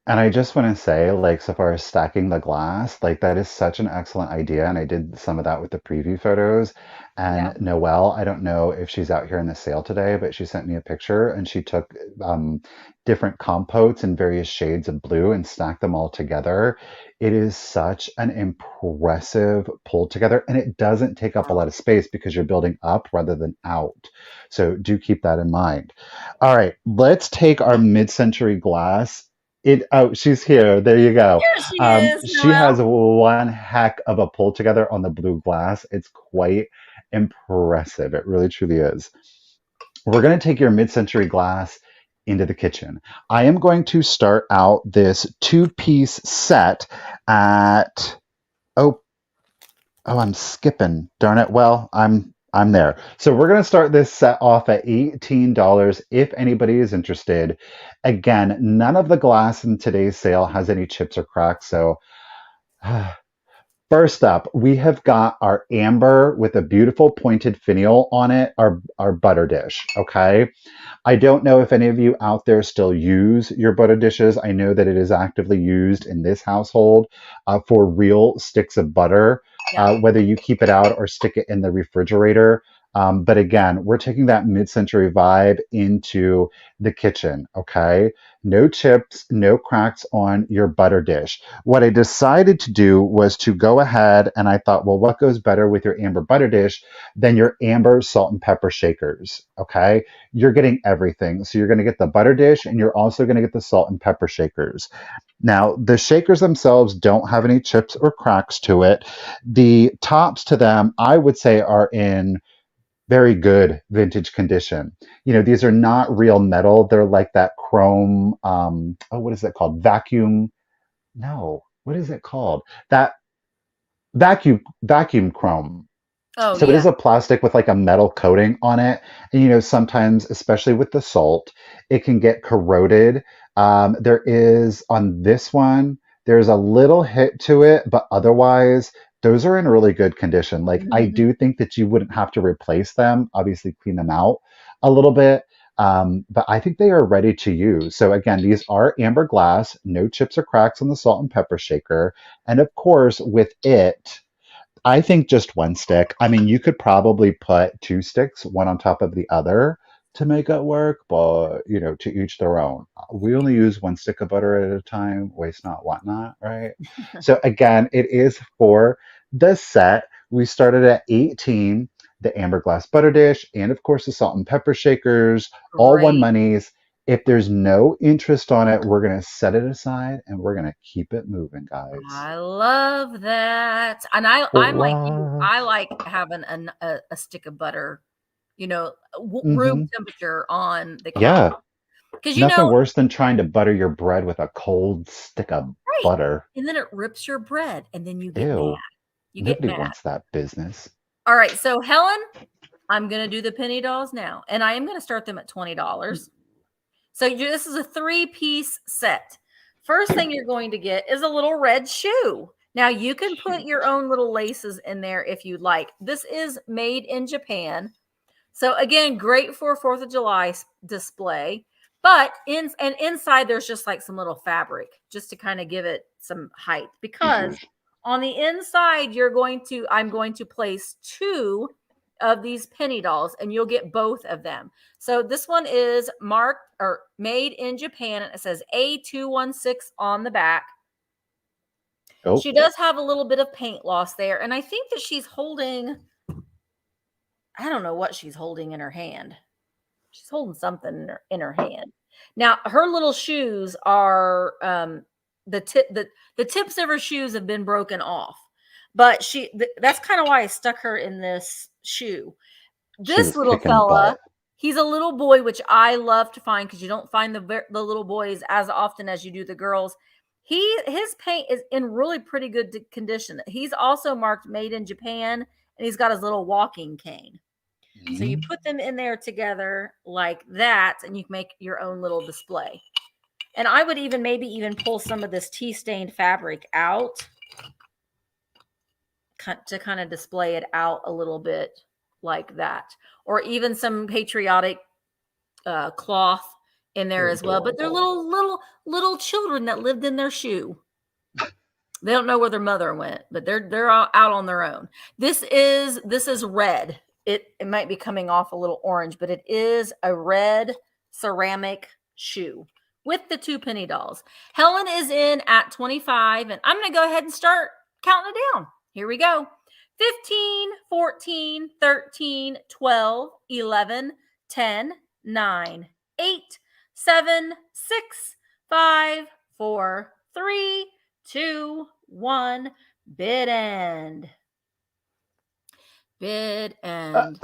And I just want to say, like, so far as stacking the glass, like, that is such an excellent idea. And I did some of that with the preview photos. Yeah. And Noelle, I don't know if she's out here in the sale today, but she sent me a picture and she took different compotes in various shades of blue and stacked them all together. It is such an impressive pull together. And it doesn't take up a lot of space because you're building up rather than out. So do keep that in mind. All right, let's take our mid-century glass. She's here. There you go. Here she is, She has Noelle. one heck of a pull together on the blue glass. It's quite impressive. It really truly is. We're going to take your mid-century glass into the kitchen. I am going to start out this two-piece set at oh I'm skipping. Darn it. Well, I'm there. So we're going to start this set off at $18 if anybody is interested. Again, none of the glass in today's sale has any chips or cracks. So first up, we have got our amber with a beautiful pointed finial on it, our butter dish. Okay. I don't know if any of you out there still use your butter dishes. I know that it is actively used in this household for real sticks of butter, Yeah. whether you keep it out or stick it in the refrigerator. But again, we're taking that mid century vibe into the kitchen, okay? No chips, no cracks on your butter dish. What I decided to do was to go ahead and I thought, well, what goes better with your amber butter dish than your amber salt and pepper shakers, okay? You're getting everything. So you're going to get the butter dish and you're also going to get the salt and pepper shakers. Now, the shakers themselves don't have any chips or cracks to it. The tops to them, I would say, are in very good vintage condition. You know, these are not real metal. They're like that chrome, what is it called? Vacuum. No, what is it called? That vacuum chrome. Oh So it yeah. is a plastic with like a metal coating on it. And sometimes, especially with the salt, it can get corroded. There is on this one, there's a little hit to it, but otherwise, those are in really good condition. Like I Mhm. do think that you wouldn't have to replace them, obviously clean them out a little bit. But I think they are ready to use. So again, these are amber glass, no chips or cracks on the salt and pepper shaker. And of course, with it, I think just one stick. I mean, you could probably put two sticks, one on top of the other to make it work, but to each their own. We only use one stick of butter at a time, waste not, want not, right? So again, it is for the set. We started at 18, the amber glass butter dish, and of course the salt and pepper shakers, all one Great. monies. If there's no interest on it, we're gonna set it aside and we're gonna keep it moving, guys. I love that. And I'm like you. What? I like having a stick of butter, room Hmm. temperature on the counter. Yeah. Because Nothing worse than trying to butter your bread with a cold stick of right. butter. And then it rips your bread and then you get mad. Ew. You get Nobody mad. wants that business. All right. So Helen, I'm gonna do the penny dolls now. And I am gonna start them at $20. So this is a 3-piece set. First thing you're going to get is a little red shoe. Now you can put Shoot. your own little laces in there if you'd like. This is made in Japan. So again, great for 4th of July display. But inside there's just like some little fabric just to kind of give it some height, because Zhuzh. on the inside I'm going to place 2 of these penny dolls and you'll get both of them. So this one is marked or made in Japan and it says A216 on the back. Oh, She does have a little bit of paint loss there, and I think that she's holding, I don't know what she's holding in her hand. She's holding something in her hand. Now, her little shoes are the tips of her shoes have been broken off. But that's kind of why I stuck her in this shoe. she This was little kicking fella, butt. he's a little boy, which I love to find because you don't find the little boys as often as you do the girls. His paint is in really pretty good condition. He's also marked made in Japan, and he's got his little walking cane. So you Mhm. put them in there together like that, and you can make your own little display. And I would maybe even pull some of this tea stained fabric out to kind of display it out a little bit like that, or even some patriotic cloth in there You're as well. But they're adorable. little children that lived in their shoe. They don't know where their mother went, but they're all out on their own. This is red. It might be coming off a little orange, but it is a red ceramic shoe with the 2 penny dolls. Helen is in at 25, and I'm going to go ahead and start counting it down. Here we go. 15, 14, 13, 12, 11, 10, 9, 8, 7, 6, 5, 4, 3, 2, 1. Bid end. Bid end.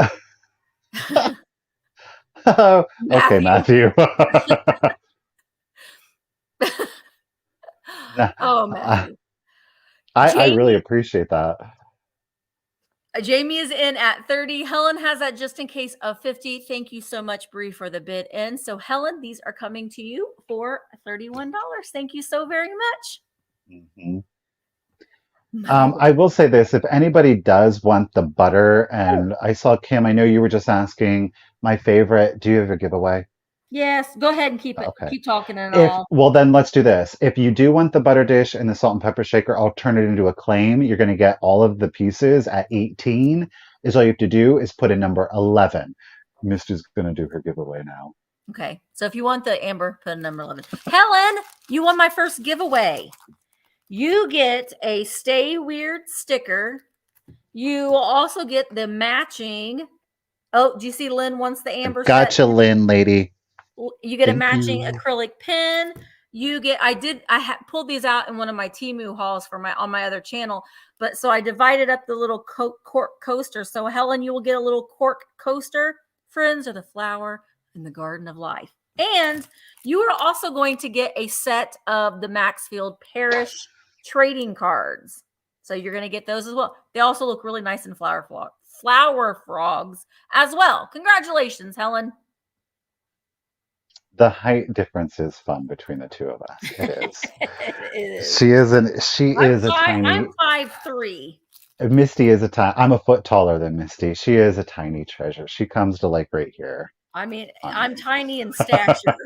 Okay, Matthew. Matthew. Oh, I, Matthew. I really Jamie. appreciate that. Jamie is in at 30. Helen has that just in case of 50. Thank you so much, Bree, for the bid in. So, Helen, these are coming to you for $31. Thank you so very much. Mhm. My I will say this, if anybody does want the butter, oh, and I saw Kim, I know you were just asking my favorite, do you have a giveaway? yes. Go ahead and Okay. keep talking and If all. well, then let's do this. If you do want the butter dish and the salt and pepper shaker, I'll turn it into a claim. You're going to get all of the pieces at 18. Is all you have to do is put in number 11. Misty's going to do her giveaway now. Okay. So if you want the amber, put in number 11. Helen, you won my first giveaway. You get a Stay Weird sticker. You will also get the matching. Oh, do you see Lynn wants the amber set? Gotcha, Lynn, lady. You get a Thank matching you. acrylic pen. Pulled these out in one of my Temu hauls on my other channel. But so I divided up the little cork coaster. So Helen, you will get a little cork coaster. Friends are the flower in the garden of life. And you are also going to get a set of the Maxfield Parish trading cards. So you're going to get those as well. They also look really nice in flower flower frogs as well. Congratulations, Helen. The height difference is fun between the two of us. It is. It is. She is a I'm tiny 5'3". Misty is a tiny. I'm a foot taller than Misty. She is a tiny treasure. She comes to like right here I mean, on I'm me. tiny in stature.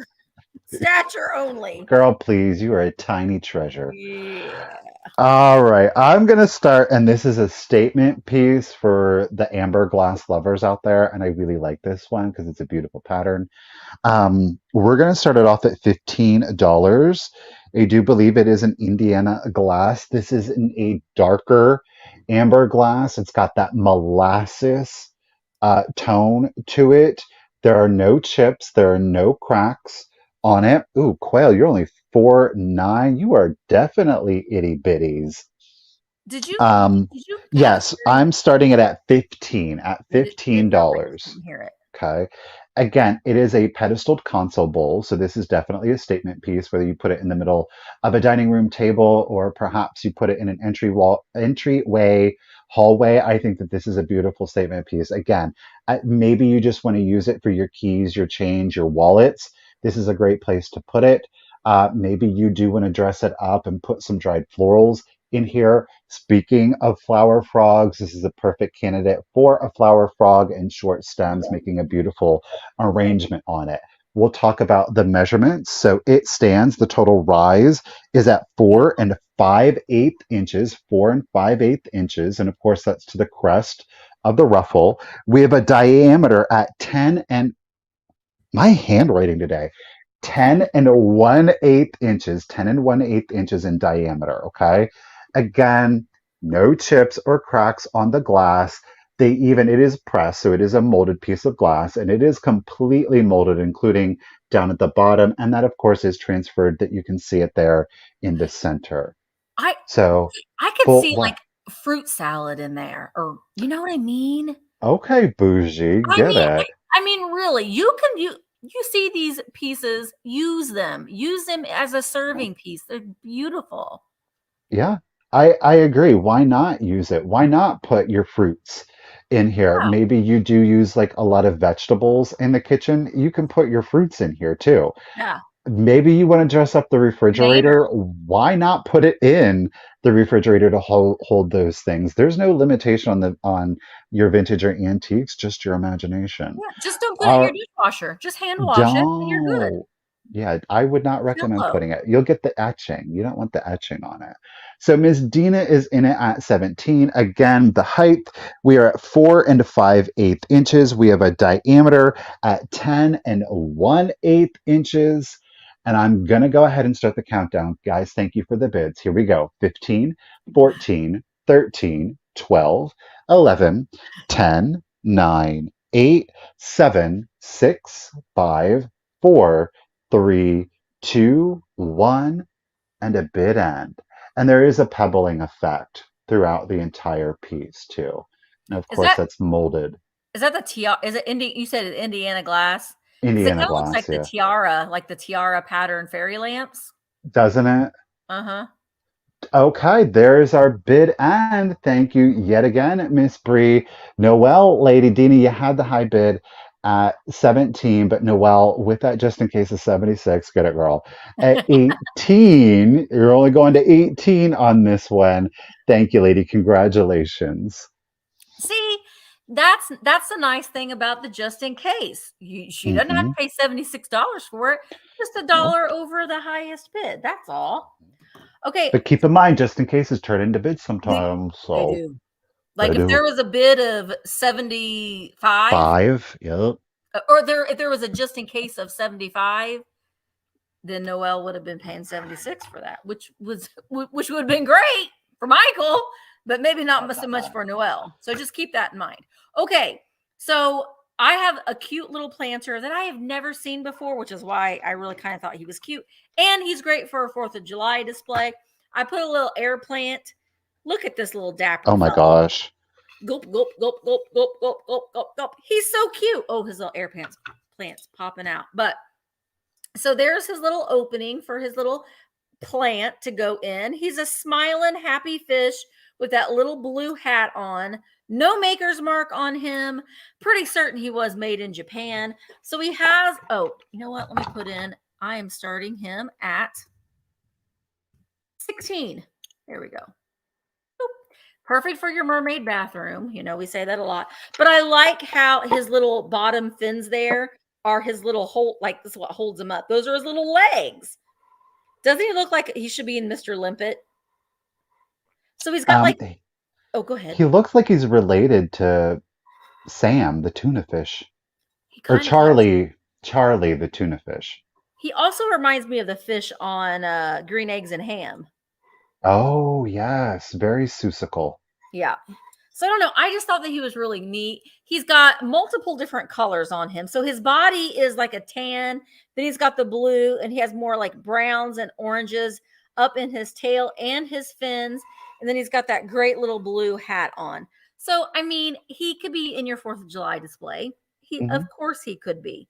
Stature only. Girl, please, you are a tiny treasure. Yeah. All right, I'm gonna start, and this is a statement piece for the amber glass lovers out there, and I really like this one because it's a beautiful pattern. We're going to start it off at $15. I do believe it is an Indiana glass. This is in a darker amber glass. It's got that molasses tone to it. There are no chips. There are no cracks on it. Ooh, Quail, you're only 4'9". You are definitely itty bitties. Did you Um, did you have a yes, I'm starting it at 15, at did not I just $15. didn't hear it. Okay. Again, it is a pedestaled console bowl, so this is definitely a statement piece, whether you put it in the middle of a dining room table or perhaps you put it in an entryway, hallway. I think that this is a beautiful statement piece. Again, maybe you just want to use it for your keys, your change, your wallets. This is a great place to put it. Maybe you do want to dress it up and put some dried florals in here. Speaking of flower frogs, this is a perfect candidate for a flower frog and short stems, making a beautiful arrangement on it. We'll talk about the measurements. So it stands, the total rise is at 4 5/8 inches, 4 5/8 inches. And of course, that's to the crest of the ruffle. We have a diameter at 10 and my handwriting today. 10 1/8 inches, 10 1/8 inches in diameter. Okay. Again, no chips or cracks on the glass. It is pressed, so it is a molded piece of glass and it is completely molded, including down at the bottom. And that, of course, is transferred that you can see it there in the center. I So, I could well, see what? like fruit salad in there, or you know what I mean? Okay, bougie, I get mean, it. really, you see these pieces, use them. Use them as a serving piece. They're beautiful. Yeah, I agree. Why not use it? Why not put your fruits in here? Yeah, Maybe you do use like a lot of vegetables in the kitchen. You can put your fruits in here too. yeah. Maybe you want to dress up the Container. refrigerator. Why not put it in the refrigerator to hold those things? There's no limitation on your vintage or antiques, just your imagination. Yeah, just don't put it in your Our dishwasher. Just hand wash it and you're good. don't. Yeah, I would not recommend Hello. putting it. You'll get the etching. You don't want the etching on it. So Miss Dina is in it at 17. Again, the height, we are at 4 5/8 inches. We have a diameter at 10 1/8 inches. And I'm going to go ahead and start the countdown. Guys, thank you for the bids. Here we go. 15, 14, 13, 12, 11, 10, 9, 8, 7, 6, 5, 4, 3, 2, 1, and a bid end. And there is a pebbling effect throughout the entire piece too. And of Is course, that that's molded is that the tiara? Is it You said it's Indiana glass? Because it Indiana kind of looks glass, yeah. like the tiara pattern fairy lamps. Doesn't it? Uh-huh. Okay, there's our bid end. Thank you yet again, Miss Bree. Noelle, Lady Dina, you had the high bid at 17, but Noelle, with that just in case of 76, get it, girl. At 18, you're only going to 18 on this one. Thank you, lady. Congratulations. See, that's the nice thing about the just in case. She doesn't have to Mm-hmm. pay $76 for it. Just a Nope. dollar over the highest bid. That's all. Okay, But keep in mind, just in case, it's turned into bids they sometimes. they So do. they Like if do. there was a bid of 75, 5. Yep. or if there was a just in case of 75, then Noel would have been paying 76 for that, which would have been great for Michael, but maybe not so much for Noel. So just keep that in mind. Okay, so I have a cute little planter that I have never seen before, which is why I really kind of thought he was cute. And he's great for a 4th of July display. I put a little air plant. Look at this little dapper Oh my fellow. gosh. Gulp, gulp, gulp, gulp, gulp, gulp, gulp, gulp, gulp. He's so cute. Oh, his little air plants popping out. But so there's his little opening for his little plant to go in. He's a smiling, happy fish with that little blue hat on. No maker's mark on him. Pretty certain he was made in Japan. So he has, oh, you know what? Let me put in, I am starting him at 16. There we go. Perfect for your mermaid bathroom. You know, we say that a lot. But I like how his little bottom fins there are his little hold, like this is what holds him up. Those are his little legs. Doesn't he look like he should be in Mr. Limpet? So he's got like, oh, go ahead. He looks like he's related to Sam, the tuna fish, He or kind of does. Charlie, the tuna fish. He also reminds me of the fish on Green Eggs and Ham. Oh, yes, very susical. Yeah. So I don't know. I just thought that he was really neat. He's got multiple different colors on him. So his body is like a tan. Then he's got the blue, and he has more like browns and oranges up in his tail and his fins. And then he's got that great little blue hat on. So, I mean, he could be in your 4th of July display. Of Hmm. course, he could be.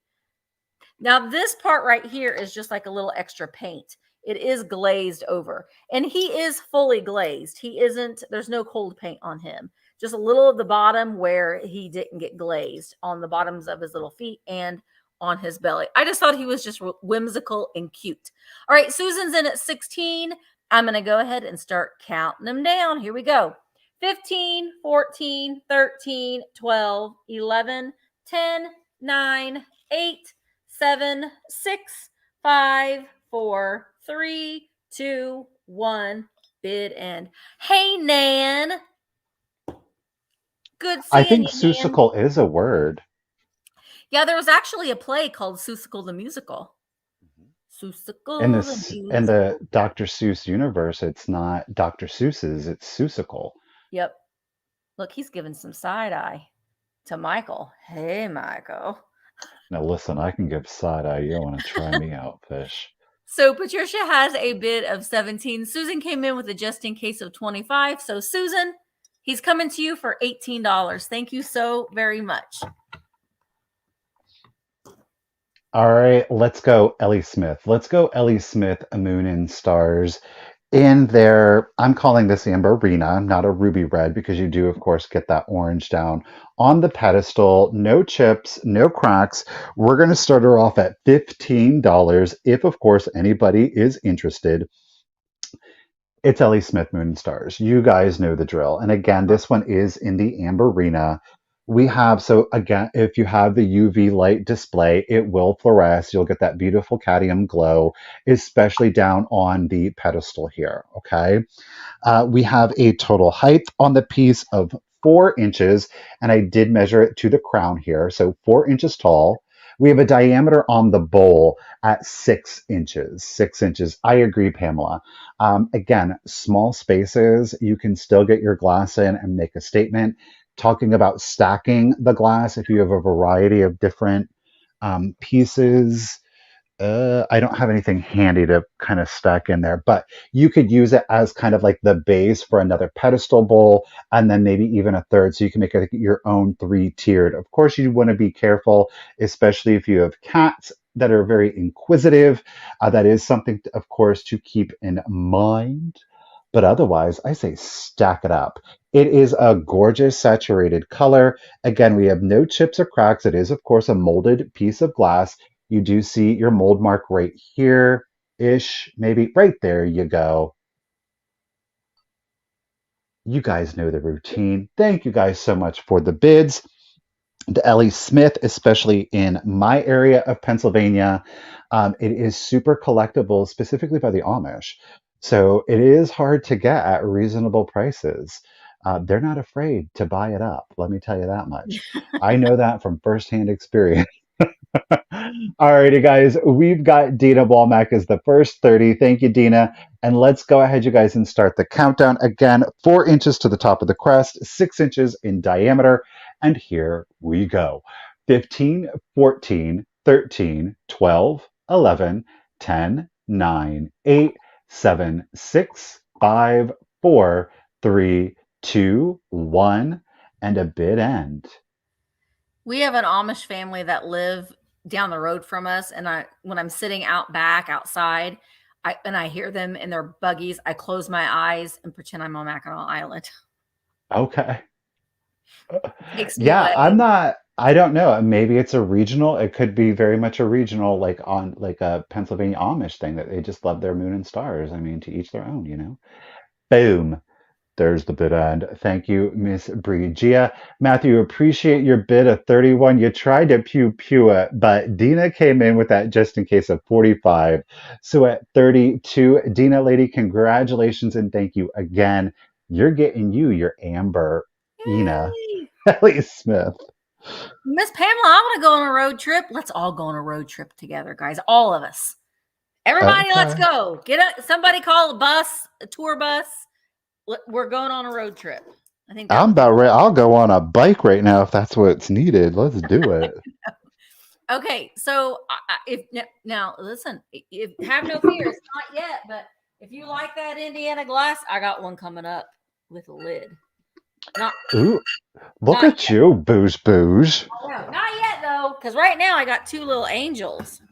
Now, this part right here is just like a little extra paint. It is glazed over, and he is fully glazed. He isn't, there's no cold paint on him. Just a little of the bottom where he didn't get glazed on the bottoms of his little feet and on his belly. I just thought he was just whimsical and cute. All right, Susan's in at 16. I'm going to go ahead and start counting them down. Here we go. 15, 14, 13, 12, 11, 10, 9, 8, 7, 6, 5, 4, 3, 2, 1. Bid end. Hey, Nan. Good I seeing think you, Nan. susical is a word. Yeah, there was actually a play called Seussical the Musical. In Seussical the this in the Musical. Dr. Seuss universe, it's not Dr. Seuss's, it's susical. Yep. Look, he's giving some side eye to Michael. Hey, Michael. Now listen, I can give side eye. You don't want to try me out, fish. So Patricia has a bid of 17. Susan came in with a just in case of 25. So Susan, he's coming to you for $18. Thank you so very much. All right, let's go Ellie Smith. Let's go Ellie Smith, Moon and Stars. In there, I'm calling this Amberina, not a ruby red, because you do, of course, get that orange down on the pedestal. No chips, no cracks. We're going to start her off at $15 if, of course, anybody is interested. It's Ellie Smith, Moon and Stars. You guys know the drill. And again, this one is in the Amberina. We have, so again, if you have the UV light display, it will fluoresce. You'll get that beautiful cadmium glow, especially down on the pedestal here, okay? We have a total height on the piece of 4 inches, and I did measure it to the crown here, so 4 inches tall. We have a diameter on the bowl at 6 inches. 6 inches. I agree, Pamela. Again, small spaces, you can still get your glass in and make a statement. Talking about stacking the glass, if you have a variety of different pieces, I don't have anything handy to kind of stack in there, but you could use it as kind of like the base for another pedestal bowl, and then maybe even a third, so you can make it your own three-tiered. Of course, you want to be careful, especially if you have cats that are very inquisitive. That is something, of course, to keep in mind. But otherwise, I say stack it up. It is a gorgeous saturated color. Again, we have no chips or cracks. It is, of course, a molded piece of glass. You do see your mold mark right here ish, maybe right there you go. You guys know the routine. Thank you guys so much for the bids. The Ellie Smith, especially in my area of Pennsylvania, it is super collectible, specifically by the Amish. So it is hard to get at reasonable prices. They're not afraid to buy it up. Let me tell you that much. I know that from firsthand experience. Alrighty, guys, we've got Dina Walmack as the first 30. Thank you, Dina. And let's go ahead, you guys, and start the countdown. Again, 4 inches to the top of the crest, 6 inches in diameter. And here we go. 15, 14, 13, 12, 11, 10, 9, 8, 7, 6, 5, 4, 3, 2, 1, and a bid end. We have an Amish family that live down the road from us, and when I'm sitting out back outside, I hear them in their buggies, I close my eyes and pretend I'm on Mackinac Island. Okay. Takes me Yeah, I'm away. not, I don't know. Maybe it's a regional, it could be very much a regional, like on like a Pennsylvania Amish thing that they just love their moon and stars. I mean, to each their own, you know? Boom. There's the bid end. Thank you, Miss Brigia. Matthew, appreciate your bid of 31. You tried to pew pew it, but Dina came in with that just in case of 45. So at 32, Dina lady, congratulations and thank you again. You're getting your Amber Ina Yay! Ellie Smith. Miss Pamela, I want to go on a road trip. Let's all go on a road trip together, guys. All of us. Everybody, let's Okay. go. Somebody call a bus, a tour bus. We're going on a road trip. I think that I'm would be about ready. I'll go on a bike right now if that's what's needed. Let's do it. okay. So if now listen, if have no fear, it's not yet, but if you like that Indiana glass, I got one coming up with a lid. Not Ooh, look not at you, booze booze. no, not yet though, because right now I got two little angels.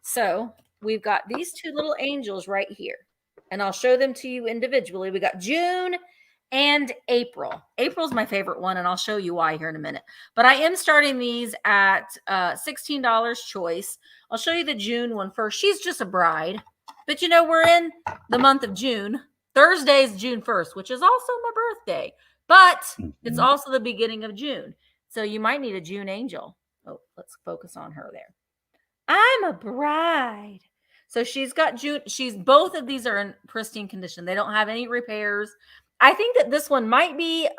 So we've got these two little angels right here, and I'll show them to you individually. We got June and April. April's my favorite one, and I'll show you why here in a minute. But I am starting these at $16 choice. I'll show you the June one first. She's just a bride, but you know, we're in the month of June. Thursday is June 1st, which is also my birthday, but it's Mhm. also the beginning of June. So you might need a June angel. Oh, let's focus on her there. I'm a bride. So she's got June. She's both of these are in pristine condition. They don't have any repairs. I think that this one might be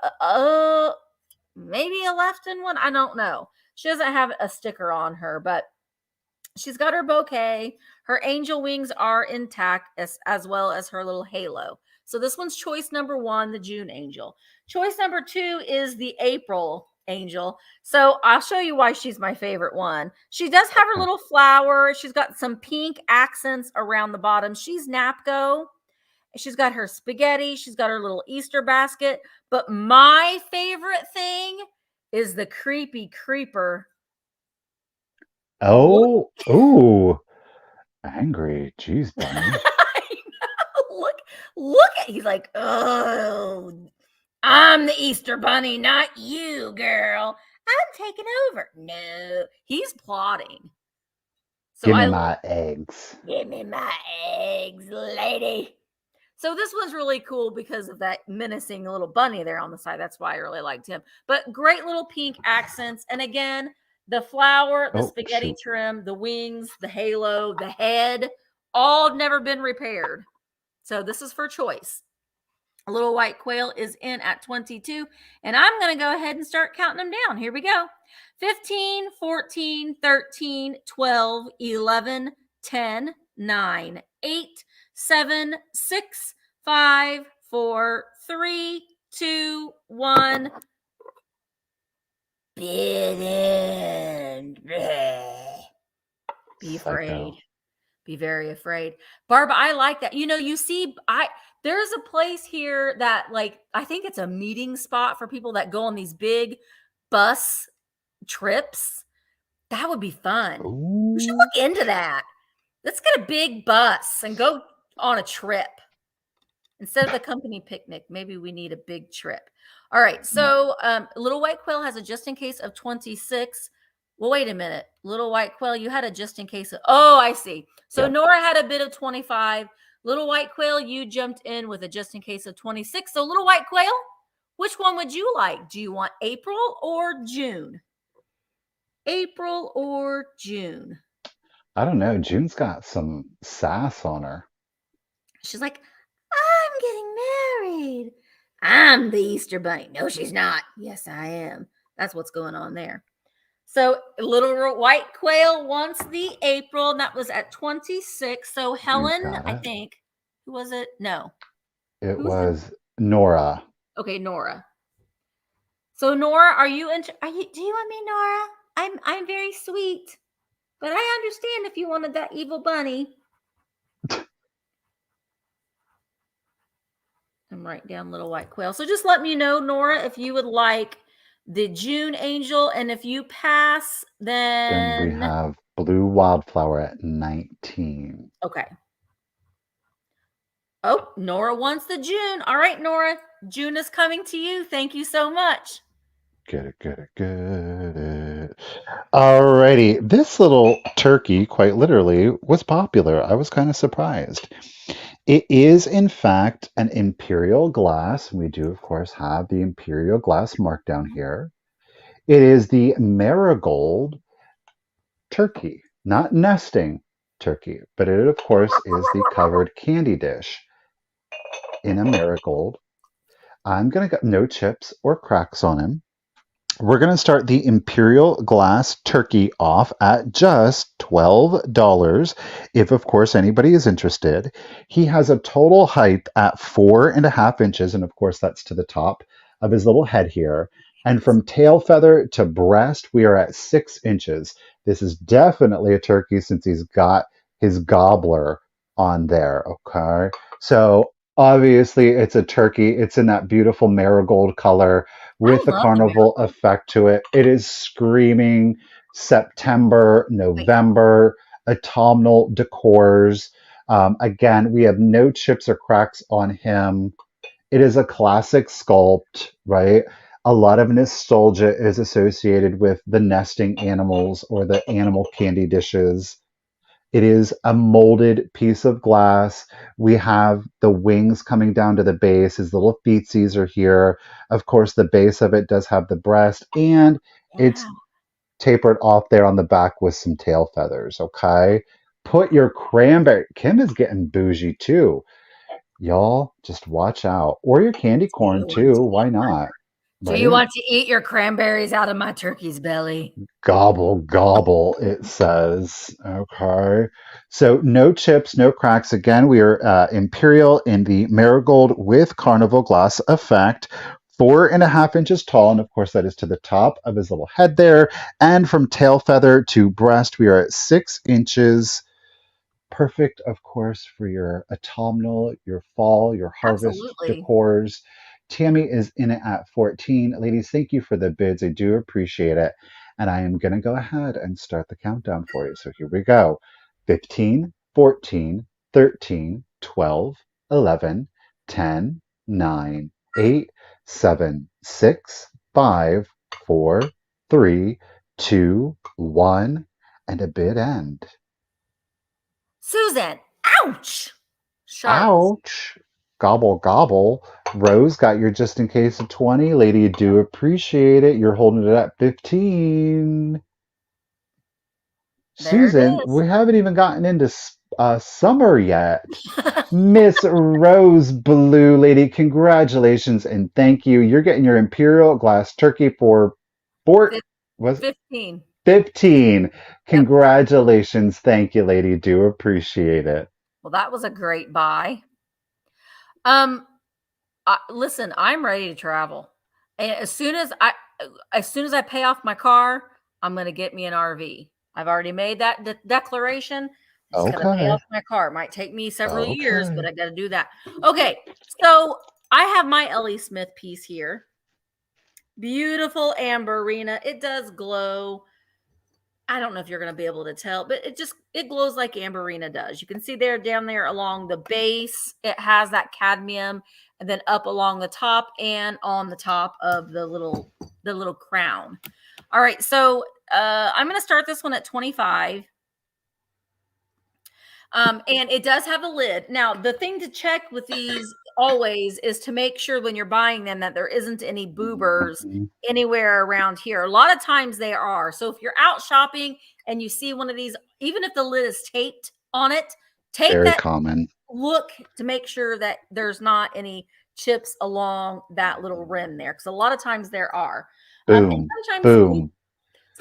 maybe a left in one. I don't know. She doesn't have a sticker on her, but she's got her bouquet. Her angel wings are intact as well as her little halo. So this one's choice number one, the June angel. Choice number two is the April angel. So I'll show you why she's my favorite one. She does have her Okay. little flower. She's got some pink accents around the bottom. She's Napco. She's got her spaghetti. She's got her little Easter basket. But my favorite thing is the creepy creeper. Look Oh, ooh, angry. Jeez, bunny. look, look at he's like, oh, I'm the Easter bunny, not you, girl. I'm taking over. No, he's plotting. So Give me I my eggs. give me my eggs, lady. So this one's really cool because of that menacing little bunny there on the side. That's why I really liked him. But great little pink accents. And again, the flower, the Oh, spaghetti shoot. trim, the wings, the halo, the head, all never been repaired. So this is for choice. A little white quail is in at 22. And I'm going to go ahead and start counting them down. Here we go. 15, 14, 13, 12, 11, 10, 9, 8, 7, 6, 5, 4, 3, 2, 1. Bid end. Be afraid. Psycho. Be very afraid. Barb, I like that. You know, you see, there's a place here that like I think it's a meeting spot for people that go on these big bus trips. That would be fun. We should Ooh. look into that. Let's get a big bus and go on a trip. Instead of the company picnic, maybe we need a big trip. All right. So Little White Quail has a just in case of 26. Well, wait a minute. Little White Quail, you had a just in case of, oh, I see. So Yep. Nora had a bid of 25. Little White Quail, you jumped in with a just in case of 26. So Little White Quail, which one would you like? Do you want April or June? April or June? I don't know. June's got some sass on her. She's like, I'm getting married. I'm the Easter Bunny. No, she's not. Yes, I am. That's what's going on there. So Little White Quail wants the April, and that was at 26. So You Helen, got I it. think, who was it? No. It Who's the was Nora. okay, Nora. So Nora, are you do you want me, Nora? I'm very sweet. But I understand if you wanted that evil bunny. I'm writing down Little White Quail. So just let me know, Nora, if you would like the June Angel. And if you pass, Then we then have Blue Wildflower at 19. okay. Oh, Nora wants the June. All right, Nora, June is coming to you. Thank you so much. Get it, get it, get it. Alrighty, this little turkey, quite literally, was popular. I was kind of surprised. It is, in fact, an imperial glass. We do, of course, have the imperial glass mark down here. It is the marigold turkey, not nesting turkey, but it, of course, is the covered candy dish in a marigold. I'm going to get no chips or cracks on him. We're going to start the Imperial Glass Turkey off at just $12, if of course anybody is interested. He has a total height at 4.5 inches, and of course that's to the top of his little head here. And from tail feather to breast, we are at 6 inches. This is definitely a turkey since he's got his gobbler on there, okay? So obviously it's a turkey. It's in that beautiful marigold color I with a love the carnival marigold. effect to it. It is screaming September, Wait, November, autumnal decors. Again, we have no chips or cracks on him. It is a classic sculpt, right? A lot of nostalgia is associated with the nesting animals or the animal candy dishes. It is a molded piece of glass. We have the wings coming down to the base. His little feetsies are here. Of course, the base of it does have the breast, and yeah. it's tapered off there on the back with some tail feathers. Okay. Put your cranberry. Kim is getting bougie too. Y'all, just watch out. Or your candy Do you corn want too. to Why eat not? Do you Right? want to eat your cranberries out of my turkey's belly? Gobble, gobble, it says. Okay. So no chips, no cracks. Again, we are Imperial in the Marigold with Carnival glass effect. 4.5 inches tall. And of course, that is to the top of his little head there. And from tail feather to breast, we are at 6 inches. Perfect, of course, for your autumnal, your fall, your harvest Absolutely. decors. Tammy is in it at 14. Ladies, thank you for the bids. I do appreciate it. And I am going to go ahead and start the countdown for you. So here we go: 15, 14, 13, 12, 11, 10, 9, 8, 7, 6, 5, 4, 3, 2, 1, and a bid end. Susan, ouch! Sharps. Ouch. Gobble, gobble. Rose got your just in case of 20. Lady, you do appreciate it. You're holding it at 15. There it Susan, is. we haven't even gotten into summer yet. Miss Rose Blue Lady, congratulations and thank you. You're getting your Imperial Glass Turkey for Fif- was 15. 15. Yep. Congratulations. Thank you, lady. Do appreciate it. Well, that was a great buy. Um, listen, I'm ready to travel. And as soon as I pay off my car, I'm going to get me an RV. I've already made that declaration. I just got to pay Okay. off my car. It might take me several years, but Okay. I got to do that. Okay. So I have my Ellie Smith piece here. Beautiful amber arena. It does glow. I don't know if you're going to be able to tell, but it glows like amberina does. You can see there down there along the base, it has that cadmium, and then up along the top and on the top of the little crown. All right, so I'm going to start this one at 25. And it does have a lid. Now, the thing to check with these always is to make sure when you're buying them that there isn't any boobers Mhm. anywhere around here. A lot of times there are. So if you're out shopping and you see one of these, even if the lid is taped on it, take Very that common. look to make sure that there's not any chips along that little rim there. Because a lot of times there are. And Boom. Boom.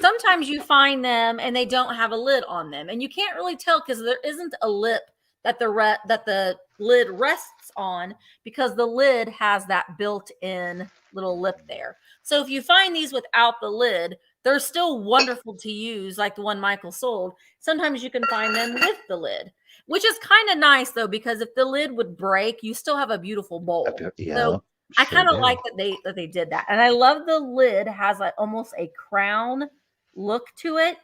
sometimes you find them and they don't have a lid on them, and you can't really tell because there isn't a lip that the lid rests on, because the lid has that built-in little lip there. So if you find these without the lid, they're still wonderful to use, like the one Michael sold. Sometimes you can find them with the lid, which is kind of nice though, because if the lid would break, you still have a beautiful bowl. Yeah, So I sure kind of like do. that they did that, and I love the lid has like almost a crown look to it.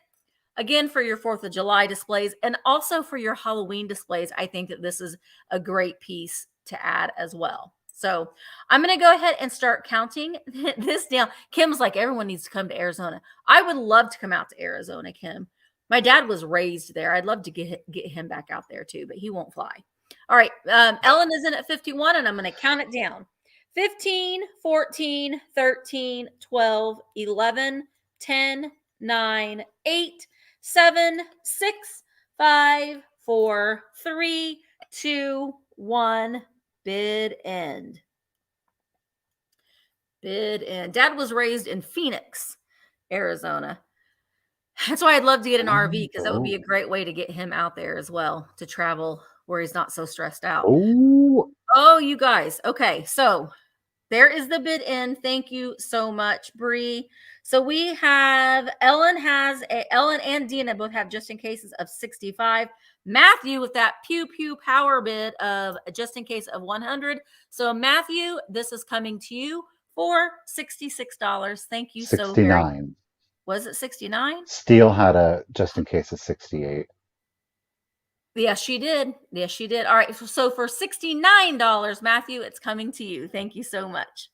Again, for your 4th of July displays and also for your Halloween displays, I think that this is a great piece to add as well. So I'm going to go ahead and start counting this down. Kim's like, everyone needs to come to Arizona. I would love to come out to Arizona, Kim. My dad was raised there. I'd love to get him back out there too, but he won't fly. All right. Ellen is in at 51, and I'm going to count it down. 15, 14, 13, 12, 11, 10, 9, 8, 7, 6, 5, 4, 3, 2, 1. Bid end. Bid end. Dad was raised in Phoenix, Arizona. That's why I'd love to get an RV, because that would be a great way to get him out there as well, to travel where he's not so stressed out. Oh, you guys. Okay, so there is the bid end. Thank you so much, Bree. So we have Ellen and Dina both have just in cases of 65. Matthew with that pew pew power bid of just in case of 100. So Matthew, this is coming to you for $66. Thank you so very much. 69. Was it 69? Steele had a just in case of 68. Yes, she did. Yes, she did. All right. So for $69, Matthew, it's coming to you. Thank you so much.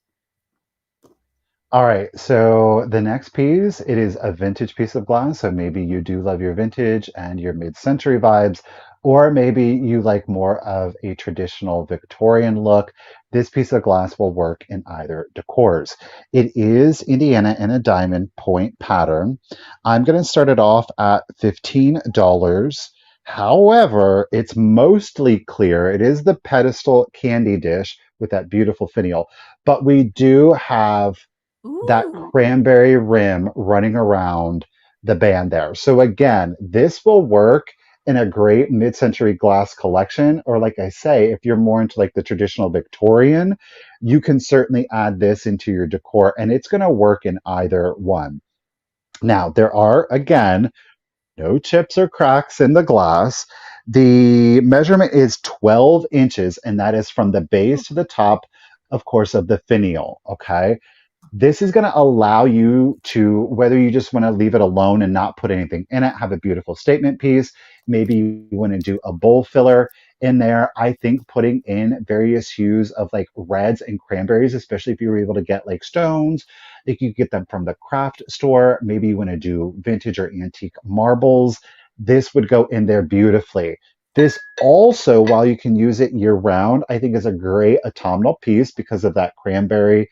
All right, so the next piece, it is a vintage piece of glass. So maybe you do love your vintage and your mid-century vibes, or maybe you like more of a traditional Victorian look. This piece of glass will work in either decors. It is Indiana in a diamond point pattern. I'm going to start it off at $15. However, it's mostly clear. It is the pedestal candy dish with that beautiful finial, but we do have that Ooh. cranberry rim running around the band there. So again, this will work in a great mid-century glass collection, or like I say, if you're more into like the traditional Victorian, you can certainly add this into your decor, and it's going to work in either one. Now, there are, again, no chips or cracks in the glass. The measurement is 12 inches, and that is from the base to the top, of course, of the finial. Okay. This is going to allow you to, whether you just want to leave it alone and not put anything in it, have a beautiful statement piece. Maybe you want to do a bowl filler in there. I think putting in various hues of like reds and cranberries, especially if you were able to get like stones, like you get them from the craft store. Maybe you want to do vintage or antique marbles. This would go in there beautifully. This also, while you can use it year round, I think is a great autumnal piece because of that cranberry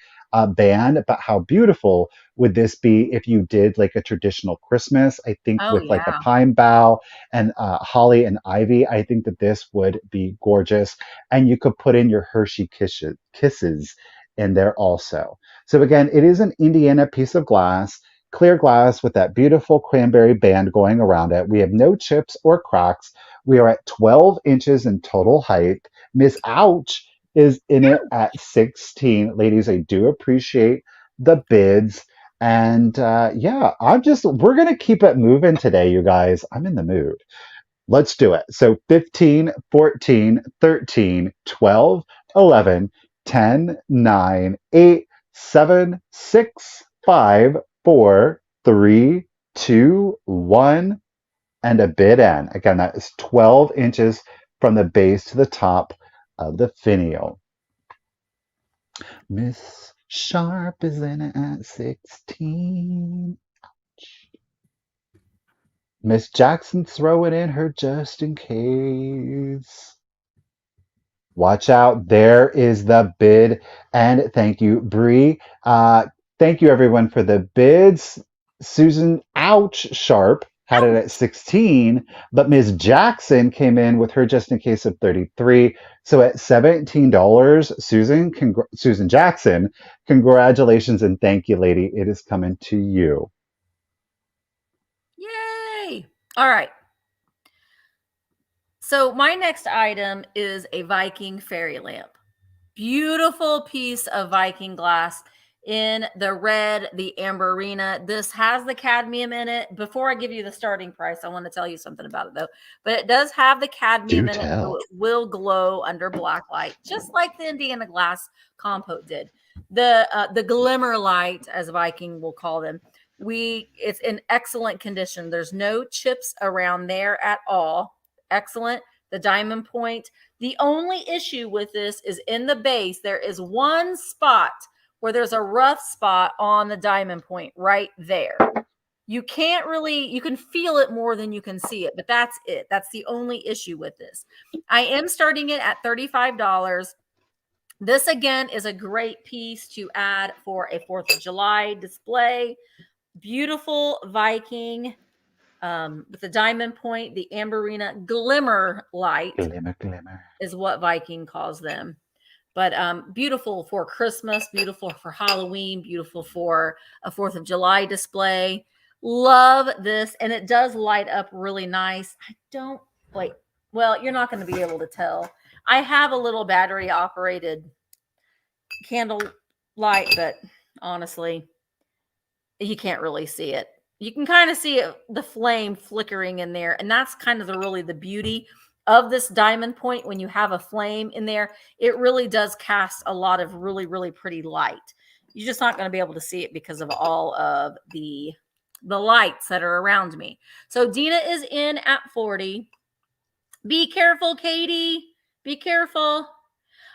band. But how beautiful would this be if you did like a traditional Christmas? I think Oh, with like a yeah. pine bough and holly and ivy, I think that this would be gorgeous. And you could put in your Hershey kisses in there also. So again, it is an Indiana piece of glass, clear glass with that beautiful cranberry band going around it. We have no chips or cracks. We are at 12 inches in total height. Miss Ouch is in it at 16. Ladies, I do appreciate the bids. And yeah, we're going to keep it moving today, you guys. I'm in the mood. Let's do it. So 15, 14, 13, 12, 11, 10, 9, 8, 7, 6, 5, 4, 3, 2, 1, and a bid end. Again, that is 12 inches from the base to the top of the finial. Miss Sharp is in it at 16. Miss Jackson throwing in her just in case. Watch out. There is the bid. And thank you, Bree. Thank you, everyone, for the bids. Susan Ouch Sharp had it at 16, but Ms. Jackson came in with her just in case of 33. So at $17, Susan Jackson, congratulations and thank you, lady. It is coming to you. Yay. All right. So my next item is a Viking fairy lamp. Beautiful piece of Viking glass in the red, the amberina. This has the cadmium in it. Before I give you the starting price, I want to tell you something about it though. But it does have the cadmium Do in it, so tell. it will glow under black light, just like the Indiana glass compote did. The glimmer light, as Viking will call them, it's in excellent condition. There's no chips around there at all. Excellent. the diamond point. The only issue with this is in the base, there is one spot where there's a rough spot on the diamond point right there. You can't really, you can feel it more than you can see it, but that's it. That's the only issue with this. I am starting it at $35. This again is a great piece to add for a 4th of July display. Beautiful Viking with the diamond point, the Amberina glimmer light Glimmer, glimmer. is what Viking calls them. But beautiful for Christmas, beautiful for Halloween, beautiful for a 4th of July display. Love this. And it does light up really nice. I don't like, well, you're not going to be able to tell. I have a little battery operated candle light, but honestly, you can't really see it. You can kind of see it, the flame flickering in there. And that's kind of really the beauty of this diamond point. When you have a flame in there, it really does cast a lot of really, really pretty light. You're just not going to be able to see it because of all of the lights that are around me. So Dina is in at 40. Be careful, Katie. Be careful.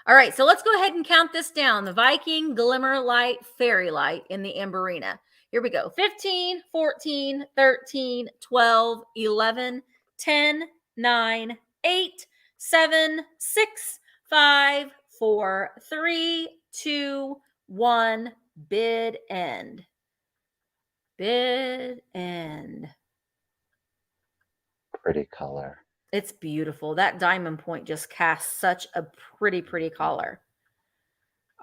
All right, so let's go ahead and count this down. The Viking Glimmer Light Fairy Light in the Amberina. Here we go. 15, 14, 13, 12, 11, 10, 9, 8, 7, 6, 5, 4, 3, 2, 1. Bid end. Bid end. Pretty color. It's beautiful. That diamond point just casts such a pretty, pretty color.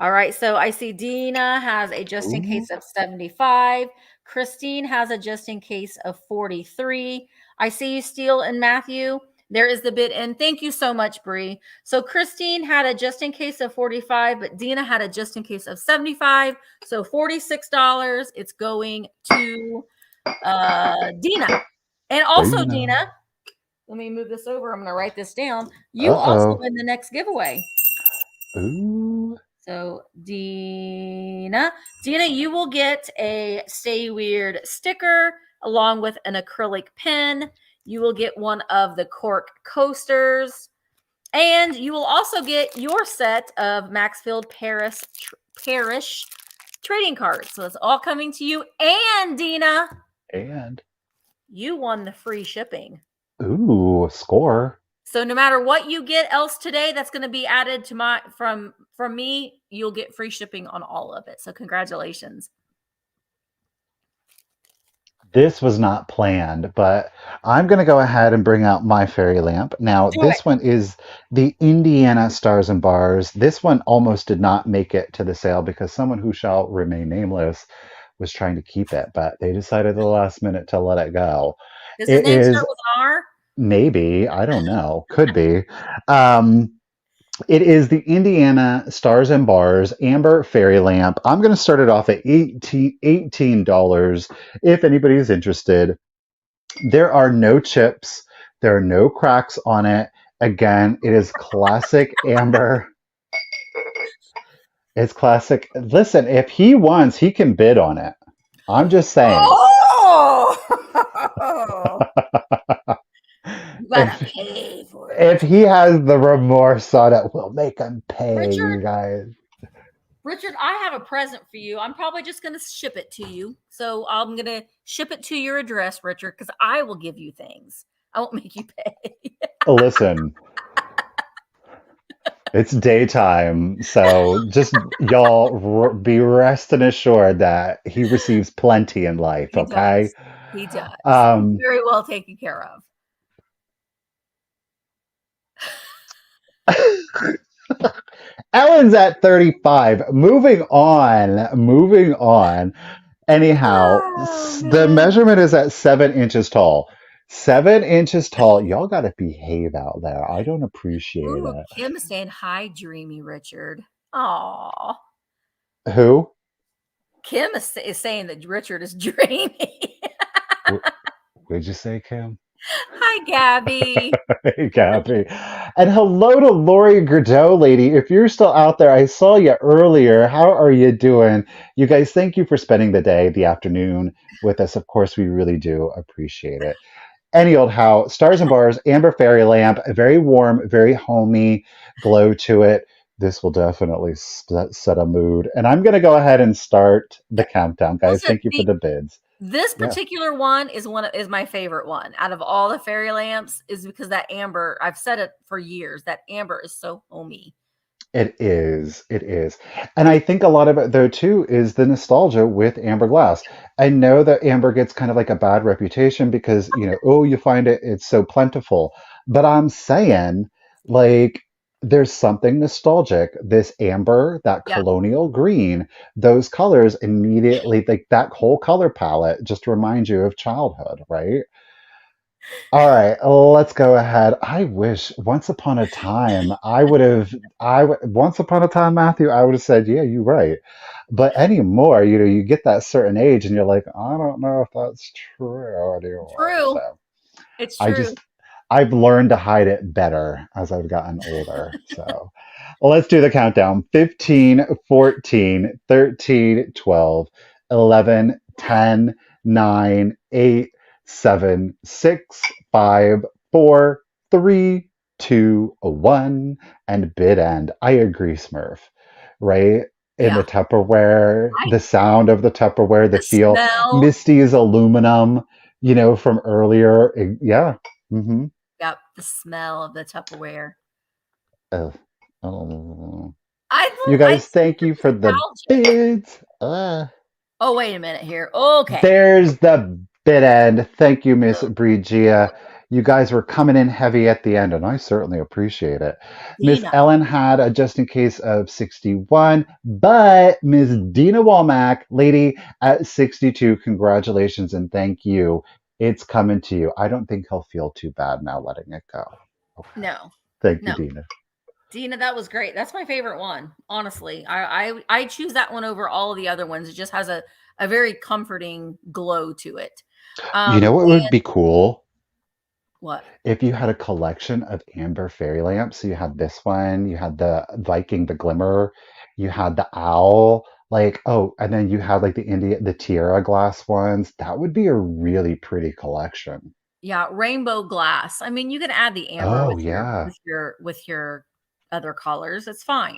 All right, so I see Dina has a just in case of 75. Christine has a just in case of 43. I see you, Steele and Matthew. There is the bid end. Thank you so much, Bree. So Christine had a just in case of 45, but Dina had a just in case of 75. So $46. It's going to Dina. And also, Dina, let me move this over. I'm going to write this down. You also win the next giveaway. Ooh. So Dina, you will get a Stay Weird sticker along with an acrylic pen. You will get one of the cork coasters, and you will also get your set of Maxfield Parish trading cards. So it's all coming to you. And Dina, and you won the free shipping. Ooh, score. So no matter what you get else today, that's going to be added to my from me. You'll get free shipping on all of it. So congratulations. This was not planned, but I'm going to go ahead and bring out my fairy lamp. Now, this one is the Indiana Stars and Bars. This one almost did not make it to the sale because someone who shall remain nameless was trying to keep it, but they decided at the last minute to let it go. Does the name start with an R? Maybe. I don't know. Could be. It is the Indiana Stars and Bars Amber Fairy Lamp. I'm going to start it off at $18 if anybody's interested. There are no chips. There are no cracks on it. Again, it is classic amber. It's classic. Listen, if he wants, he can bid on it. I'm just saying. Oh! You gotta pay for it. If he has the remorse on it, we'll make him pay, you guys. Richard, I have a present for you. I'm probably just going to ship it to you. So I'm going to ship it to your address, Richard, because I will give you things. I won't make you pay. Listen, it's daytime, so just y'all be rest and assured that he receives plenty in life, okay? He does. He's very well taken care of. Ellen's at 35. Moving on. Anyhow, the measurement is at 7 inches tall. 7 inches tall. Y'all got to behave out there. I don't appreciate it. Kim is saying hi, dreamy Richard. Aw. Who? Kim is saying that Richard is dreamy. What'd you say, Kim? Hi, Gabby. Hey, Gabby. And hello to Lori Gerdeau, lady. If you're still out there, I saw you earlier. How are you doing? You guys, thank you for spending the day, the afternoon with us. Of course, we really do appreciate it. Any old how. Stars and bars, amber fairy lamp, a very warm, very homey glow to it. This will definitely set a mood. And I'm going to go ahead and start the countdown, guys. Listen, Thank you for the bids. this Yeah. particular one is my favorite one out of all the fairy lamps, is because that amber. I've said it for years. That amber is so homey. It is. It is. And I think a lot of it, though, too, is the nostalgia with amber glass. I know that amber gets kind of like a bad reputation because, oh, you find it's so plentiful. But I'm saying, like, there's something nostalgic. This amber, that Yeah, colonial green, those colors immediately, like that whole color palette just reminds you of childhood, right? All right, let's go ahead. I wish once upon a time I would have once upon a time, Matthew, I would have said, yeah, you're right. But anymore, you get that certain age and you're like, I don't know if that's true anymore. true. So It's I true. just I've learned to hide it better as I've gotten older. So let's do the countdown. 15, 14, 13, 12, 11, 10, 9, 8, 7, 6, 5, 4, 3, 2, 1, and bid end. I agree, Smurf. Right? In the Yeah, Tupperware, I the sound of the Tupperware, the the feel. smell. Misty's aluminum, from earlier. Yeah. Hmm. Yep, the smell of the Tupperware. Oh, oh. I You I guys, think thank you it's for the nostalgic. bids. Oh, wait a minute here. Okay, There's the bid end. Thank you, Miss so Brigia. You guys were coming in heavy at the end, and I certainly appreciate it. Miss Dina. Ellen had a just in case of 61, but Miss Dina Walmack, lady at 62, congratulations and thank you. It's coming to you. I don't think he'll feel too bad now letting it go. Okay. No, Thank you, no. Dina. Dina, that was great. That's my favorite one. Honestly, I choose that one over all of the other ones. It just has a very comforting glow to it. You know what would And be cool? what? If you had a collection of amber fairy lamps, so you had this one, you had the Viking, the Glimmer, you had the owl, and then you had like the tiara glass ones. That would be a really pretty collection. Yeah, rainbow glass. I mean, you can add the amber Oh with your yeah. with your other colors. It's fine.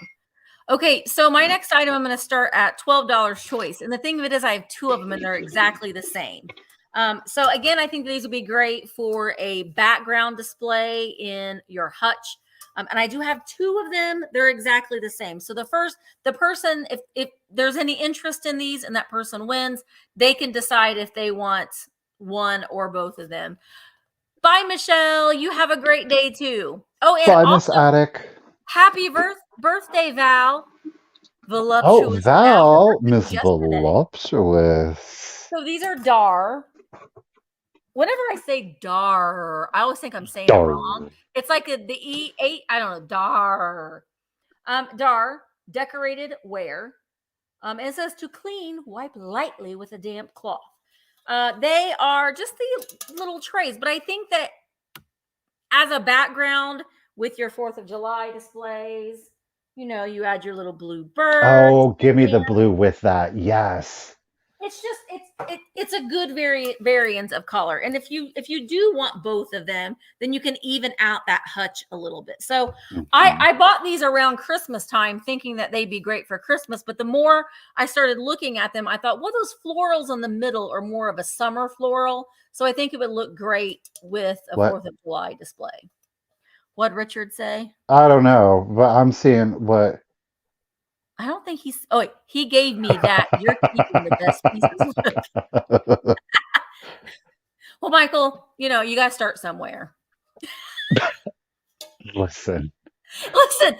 Okay, so my next item, I'm going to start at $12 choice. And the thing of it is, I have two of them and they're exactly the same. So again, I think these would be great for a background display in your hutch. And I do have two of them. They're exactly the same. So the person, if there's any interest in these and that person wins, they can decide if they want one or both of them. Bye, Michelle. You have a great day too. Oh, and Bye, Miss also Attic. happy birthday, Val. Oh, Voluptuous Val. Her Val, birthday was Miss yesterday. Voluptuous. So these are dar. Whenever I say dar, I always think I'm saying it wrong. Dar. It's like the E8, I don't know, dar. Dar, decorated wear. And it says to clean, wipe lightly with a damp cloth. They are just the little trays, but I think that as a background with your 4th of July displays, you add your little blue birds Oh, in give me the there. blue with that. Yes. It's just it's a good variance of color. And if you do want both of them, then you can even out that hutch a little bit. So Mhm. I bought these around Christmas time thinking that they'd be great for Christmas, but the more I started looking at them, I thought, well, those florals in the middle are more of a summer floral, so I think it would look great with a What? 4th of July display. What'd Richard say? I don't know, but I'm seeing what. I don't think he's. Oh, wait, he gave me that. You're keeping the best pieces. Well, Michael, you got to start somewhere. Listen. Listen,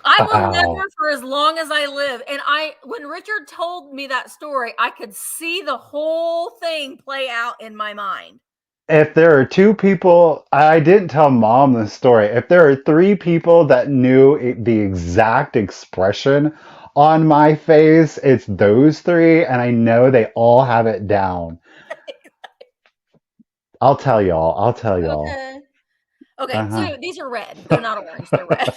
I will Wow. never, for as long as I live. And when Richard told me that story, I could see the whole thing play out in my mind. If there are two people, I didn't tell mom the story. If there are three people that knew the exact expression on my face, it's those three, and I know they all have it down. I'll tell y'all. I'll tell y'all. Okay. Okay. Uh-huh. So these are red. They're not orange. They're red.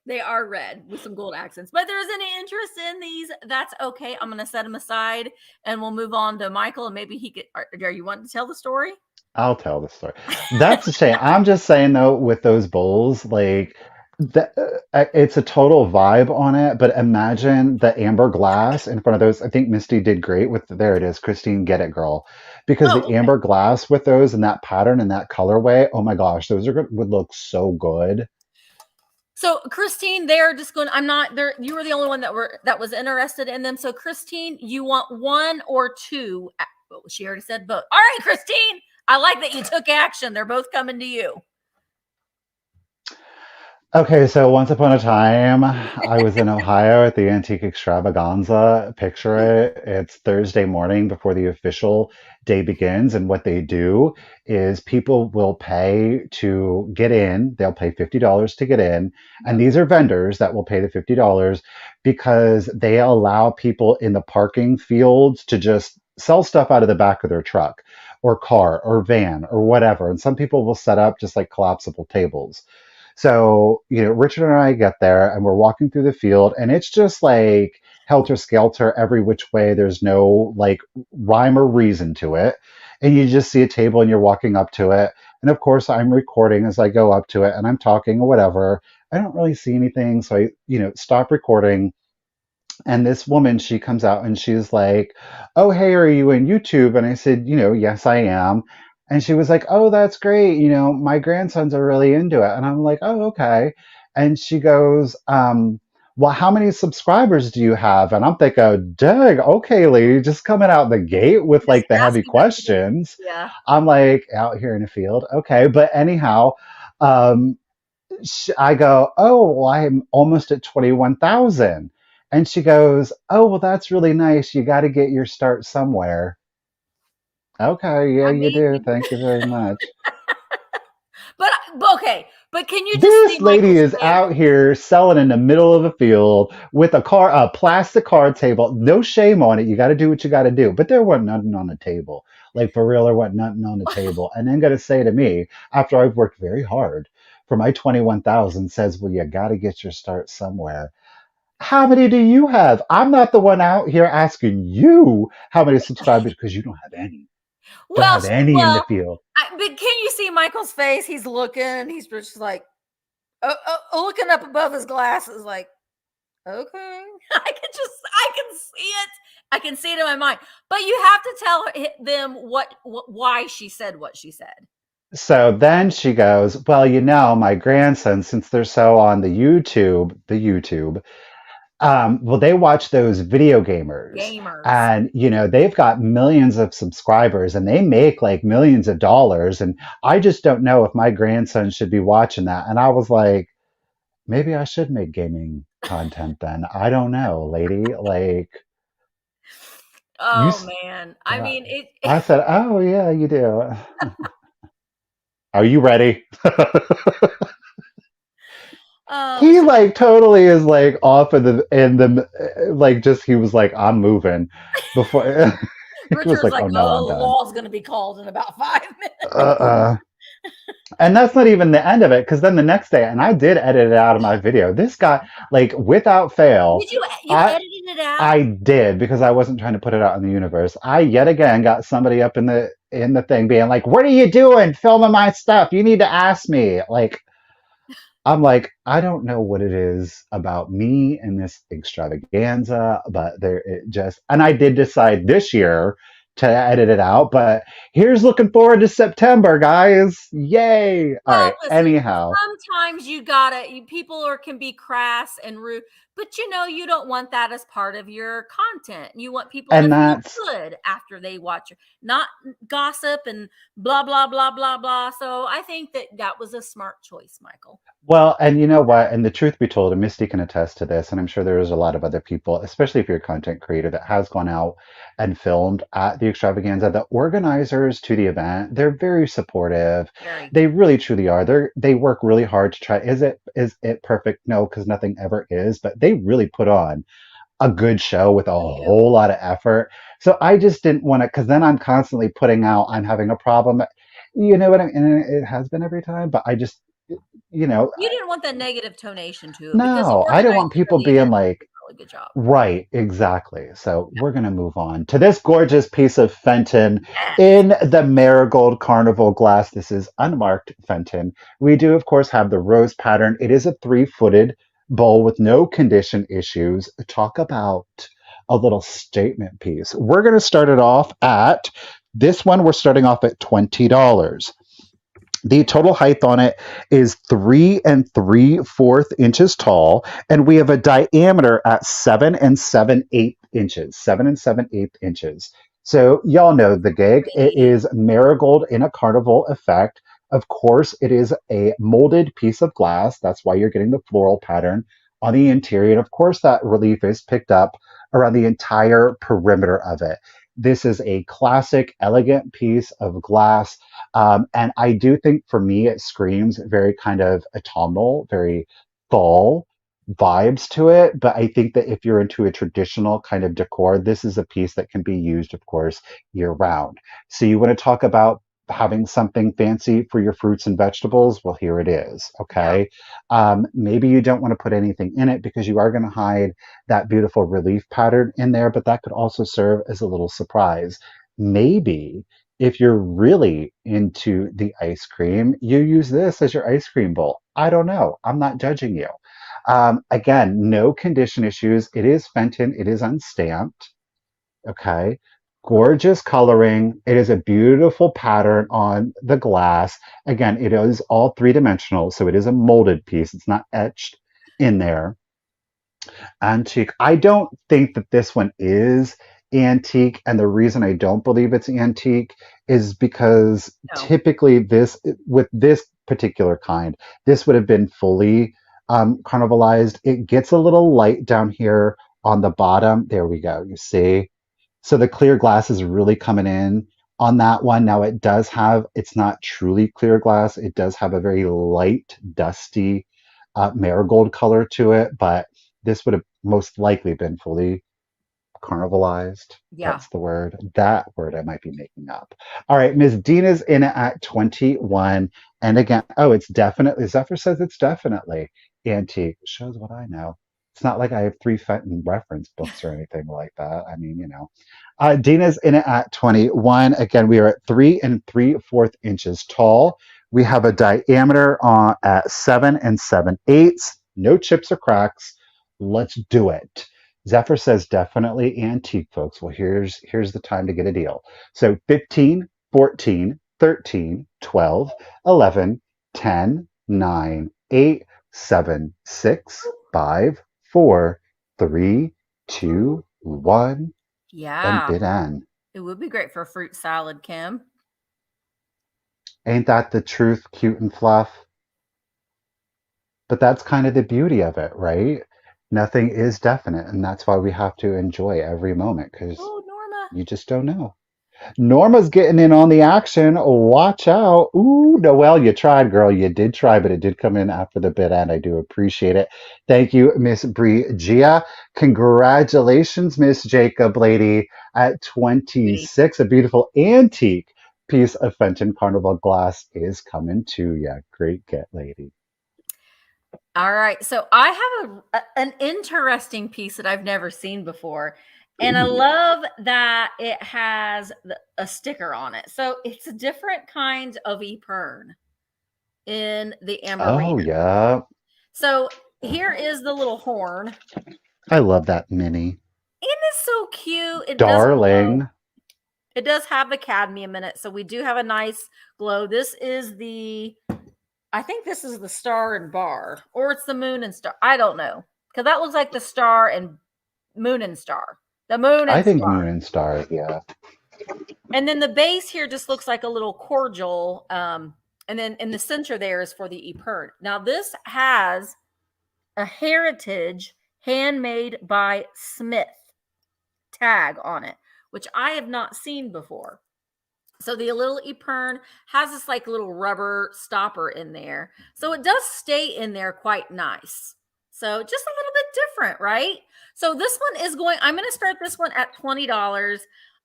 They are red with some gold accents. But if there's any interest in these, that's okay. I'm going to set them aside and we'll move on to Michael and maybe he could. Are you wanting to tell the story? I'll tell the story. That's a shame. I'm just saying though, with those bowls, like it's a total vibe on it. But imagine the amber glass in front of those. I think Misty did great with. There it is, Christine, get it, girl. Because Oh, the okay. amber glass with those and that pattern and that colorway, oh my gosh, those are would look so good. So Christine, they're just going. I'm not there. You were the only one that was interested in them. So Christine, you want one or two? Well, she already said both. All right, Christine. I like that you took action. They're both coming to you. Okay, so once upon a time, I was in Ohio at the Antique Extravaganza. Picture it. It's Thursday morning before the official day begins. And what they do is people will pay to get in. They'll pay $50 to get in. And Yep. these are vendors that will pay the $50 because they allow people in the parking fields to just sell stuff out of the back of their truck or car or van or whatever. And some people will set up just like collapsible tables. So, Richard and I get there and we're walking through the field and it's just like helter skelter every which way. There's no like rhyme or reason to it. And you just see a table and you're walking up to it. And of course, I'm recording as I go up to it and I'm talking or whatever. I don't really see anything. So stop recording and this woman, she comes out and she's like, "Oh, hey, are you in YouTube?" And I said, "Yes, I am." And she was like, "Oh, that's great. My grandsons are really into it." And I'm like, "Oh, okay." And she goes, "Well, how many subscribers do you have?" And I'm thinking, "Dang, okay, lady, just coming out the gate with Just like the heavy asking them to get. questions." Yeah. I'm like, out here in the field. Okay. But anyhow, um, I go, "Oh, well, I'm almost at 21,000." And she goes, "Oh, well, that's really nice. You got to get your start somewhere." Okay, yeah, I you do. mean, Thank you very much. but okay. But can you just see This lady Michael's is face? out here selling in the middle of a field with a plastic card table. No shame on it. You got to do what you got to do. But there wasn't nothing on the table. Like for real, there wasn't nothing on the table. And then going to say to me, after I've worked very hard for my 21,000, says, "Well, you got to get your start somewhere." How many do you have? I'm not the one out here asking you how many subscribers because you don't have any. Don't Well, have any in the field. but can you see Michael's face? He's looking. He's just like looking up above his glasses, like, okay. I can see it. I can see it in my mind. But you have to tell them why she said what she said. So then she goes, "Well, my grandson, since they're so on the YouTube, well, they watch those video gamers Gamers. and, they've got millions of subscribers and they make like millions of dollars. And I just don't know if my grandson should be watching that." And I was like, maybe I should make gaming content then. I don't know, lady. Like, you, Oh man. I uh, mean it. I said, "Oh, yeah, you do." Are you ready? Oh, He like totally is like off in the like just he was like, "I'm moving," before he was Richard's like, like, "Oh no, I'm oh, the done." law's gonna be called in about 5 minutes. Uh-uh. And that's not even the end of it, because then the next day, and I did edit it out of my video. This guy, like without fail, Did you I edited it out? I did because I wasn't trying to put it out in the universe. I yet again got somebody up in the thing being like, "What are you doing filming my stuff? You need to ask me." Like I'm like, I don't know what it is about me and this extravaganza, but there it just, and I did decide this year to edit it out, but here's looking forward to September, guys. Yay. All Well, right. listen, Anyhow, sometimes you gotta people are can be crass and rude, but you don't want that as part of your content. You want people to and feel that's good after they watch your not gossip and blah blah blah blah blah. So I think that was a smart choice, Michael. Well, and you know what? And the truth be told, and Misty can attest to this, and I'm sure there's a lot of other people, especially if you're a content creator that has gone out and filmed at the extravaganza. The organizers to the event, they're very supportive. Very. They really truly are. They work really hard to try. Is it perfect? No, because nothing ever is, but they really put on a good show with a They do. whole lot of effort. So I just didn't want to, because then I'm constantly putting out, I'm having a problem. You know what I mean? And it has been every time, but I just you know, You didn't want that negative tonation to it because the no, I don't organizer want people for the event being like, did a really good job. right, exactly. So we're going to move on to this gorgeous piece of Fenton Yes. in the Marigold Carnival glass. This is unmarked Fenton. We do, of course, have the rose pattern. It is a three-footed bowl with no condition issues. Talk about a little statement piece. We're going to start it off at this one, we're starting off at $20. The total height on it is 3 3/4 inches tall, and we have a diameter at 7 7/8 inches. 7 7/8 inches. So y'all know the gig. It Pretty. is marigold in a carnival effect. Of course, it is a molded piece of glass. That's why you're getting the floral pattern on the interior. And of course, that relief is picked up around the entire perimeter of it. This is a classic, elegant piece of glass, and I do think for me, it screams very kind of autumnal, very fall vibes to it. But I think that if you're into a traditional kind of decor, this is a piece that can be used, of course, year round. So you want to talk about having something fancy for your fruits and vegetables? Well, here it is. Yeah. Okay. Maybe you don't want to put anything in it because you are going to hide that beautiful relief pattern in there, but that could also serve as a little surprise. Maybe if you're really into the ice cream, you use this as your ice cream bowl. I don't know. I'm not judging you. Again, no condition issues. It is Fenton, it is unstamped. Okay. Gorgeous coloring. It is a beautiful pattern on the glass. Again, it is all three-dimensional, so it is a molded piece. It's not etched in there. Antique. I don't think that this one is antique, and the reason I don't believe it's antique is because No. typically this with this particular kind, this would have been fully carnivalized. It gets a little light down here on the bottom. There we go. You see? So the clear glass is really coming in on that one. Now it does have, it's not truly clear glass. It does have a very light, dusty marigold color to it, but this would have most likely been fully carnivalized. Yeah. That's the word. That word I might be making up. All right, Miss Dina's in it at 21. And again, oh, it's definitely, Zephyr says it's definitely antique. Shows what I know. It's not like I have three Fenton reference books or anything like that. I mean, you know. Dina's in it at 21. Again, we are at 3 3/4 inches tall. We have a diameter at 7 7/8. No chips or cracks. Let's do it. Zephyr says definitely antique, folks. Well, here's the time to get a deal. So 15, 14, 13, 12, 11, 10, 9, 8, 7, 6, 5, 4, 3, 2, 1, and Yeah. bid end. It would be great for a fruit salad, Kim. Ain't that the truth, cute and fluff? But that's kind of the beauty of it, right? Nothing is definite, and that's why we have to enjoy every moment because Oh, Norma. you just don't know. Norma's getting in on the action. Watch out. Ooh, Noelle, you tried, girl. You did try, but it did come in after the bid end. I do appreciate it. Thank you, Miss Brigia. Congratulations, Miss Jacob lady, at Beauty. 26. A beautiful antique piece of Fenton Carnival glass is coming to you. Great get, lady. All right. So I have an interesting piece that I've never seen before. And I Ooh. love that it has a sticker on it. So it's a different kind of e-pern in the Oh, Amberina. yeah. So here is the little horn. I love that mini. It is so cute. It does glow. Darling. It does have the cadmium in it. So we do have a nice glow. This is I think this is the star and bar, or it's the moon and star. I don't know. Because that looks like the star and moon and star. The moon I and think star. Moon and Star, yeah. And then the base here just looks like a little cordial. And then in the center there is for the e-pern. Now this has a heritage handmade by Smith tag on it, which I have not seen before. So the little e-pern has this like little rubber stopper in there. So it does stay in there quite nice. So just a little bit different, right? So this one is I'm going to start this one at $20.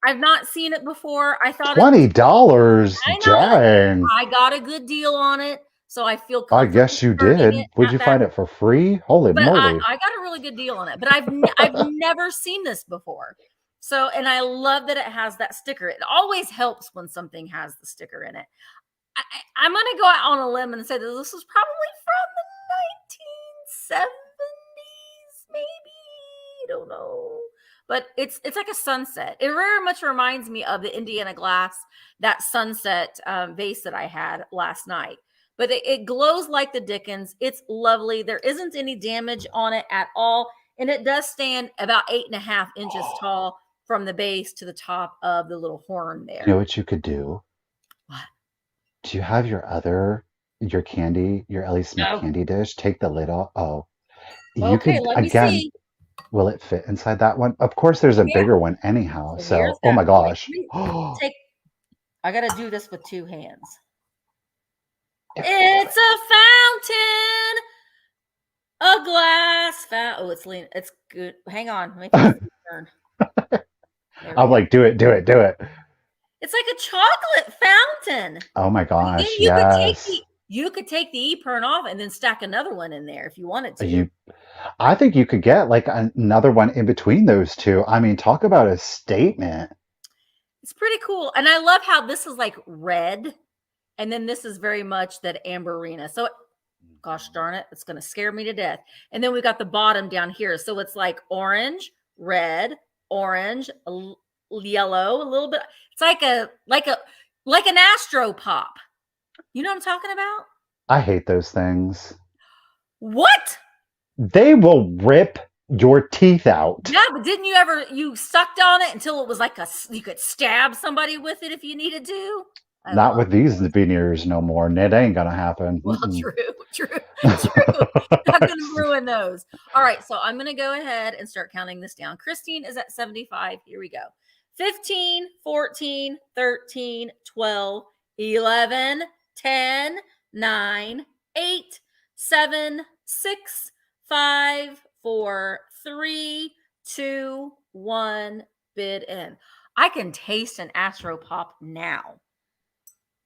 I've not seen it before. I thought it was, $20. I know, Dang. I got a good deal on it. So I feel I comfortable guess you turning it did. Would at you that. find it for free? Holy But moly. I got a really good deal on it. But I've never seen this before. So, and I love that it has that sticker. It always helps when something has the sticker in it. I'm going to go out on a limb and say that this was probably from the 1970s, maybe. I don't know. But it's like a sunset. It very much reminds me of the Indiana glass, that sunset vase that I had last night. But it glows like the Dickens. It's lovely. There isn't any damage on it at all. And it does stand about 8.5 inches tall from the base to the top of the little horn You know there. what you could do? What? Do you have your candy, your Ellie Smith No. candy dish? Take the lid off. Oh, you Okay, could, let me again, see. will it fit inside that one? Of course, there's a Yeah. bigger one anyhow. So here's So, oh that. my Wait, gosh. take. I gotta do this with two hands. It's a fountain, a glass fountain. Oh, it's lean. It's good. Hang on, make it turn. There we I'm go. like, do it, do it, do it. It's like a chocolate fountain. Oh my And then gosh, you yes. could take the e-pern off and then stack another one in there if you wanted to. You, I think you could get like another one in between those two. I mean, talk about a statement. It's pretty cool, and I love how this is like red, and then this is very much that amberina. So gosh darn it, it's going to scare me to death. And then we got the bottom down here. So it's like orange, red, orange, yellow, a little bit. It's like an astro pop. You know what I'm talking about? I hate those things. What? They will rip your teeth out. Yeah, but didn't you sucked on it until it was like you could stab somebody with it if you needed to? I Not love with these veneers no more. And it ain't gonna happen. Well, true. Not going to ruin those. All right, so I'm going to go ahead and start counting this down. Christine is at 75. Here we go. 15, 14, 13, 12, 11, 10, 9, 8, 7, 6, 5, 4, 3, 2, 1. Bid in. I can taste an Astro Pop now.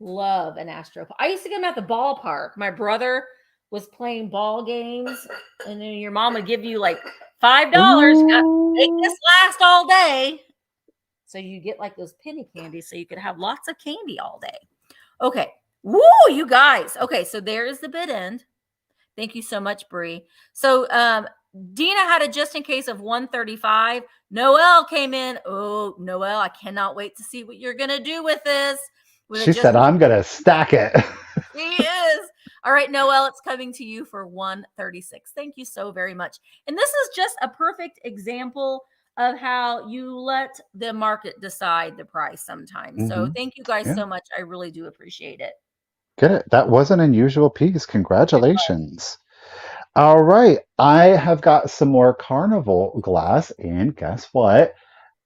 Love an Astro Pop. I used to get them at the ballpark. My brother was playing ball games, and then your mom would give you like $5. Make this last all day. So you get like those penny candies, so you could have lots of candy all day. Okay. Woo, you guys. Okay, so there is the bid end. Thank you so much, Bree. So Dina had a just in case of 135. Noelle came in. Oh, Noelle, I cannot wait to see what you're gonna do with this. She said, I'm gonna stack it. She is. All right, Noelle, it's coming to you for 136. Thank you so very much. And this is just a perfect example of how you let the market decide the price sometimes. So thank you guys Yeah. so much. I really do appreciate it. Get it. That was an unusual piece. Congratulations. All right. I have got some more carnival glass, and guess what?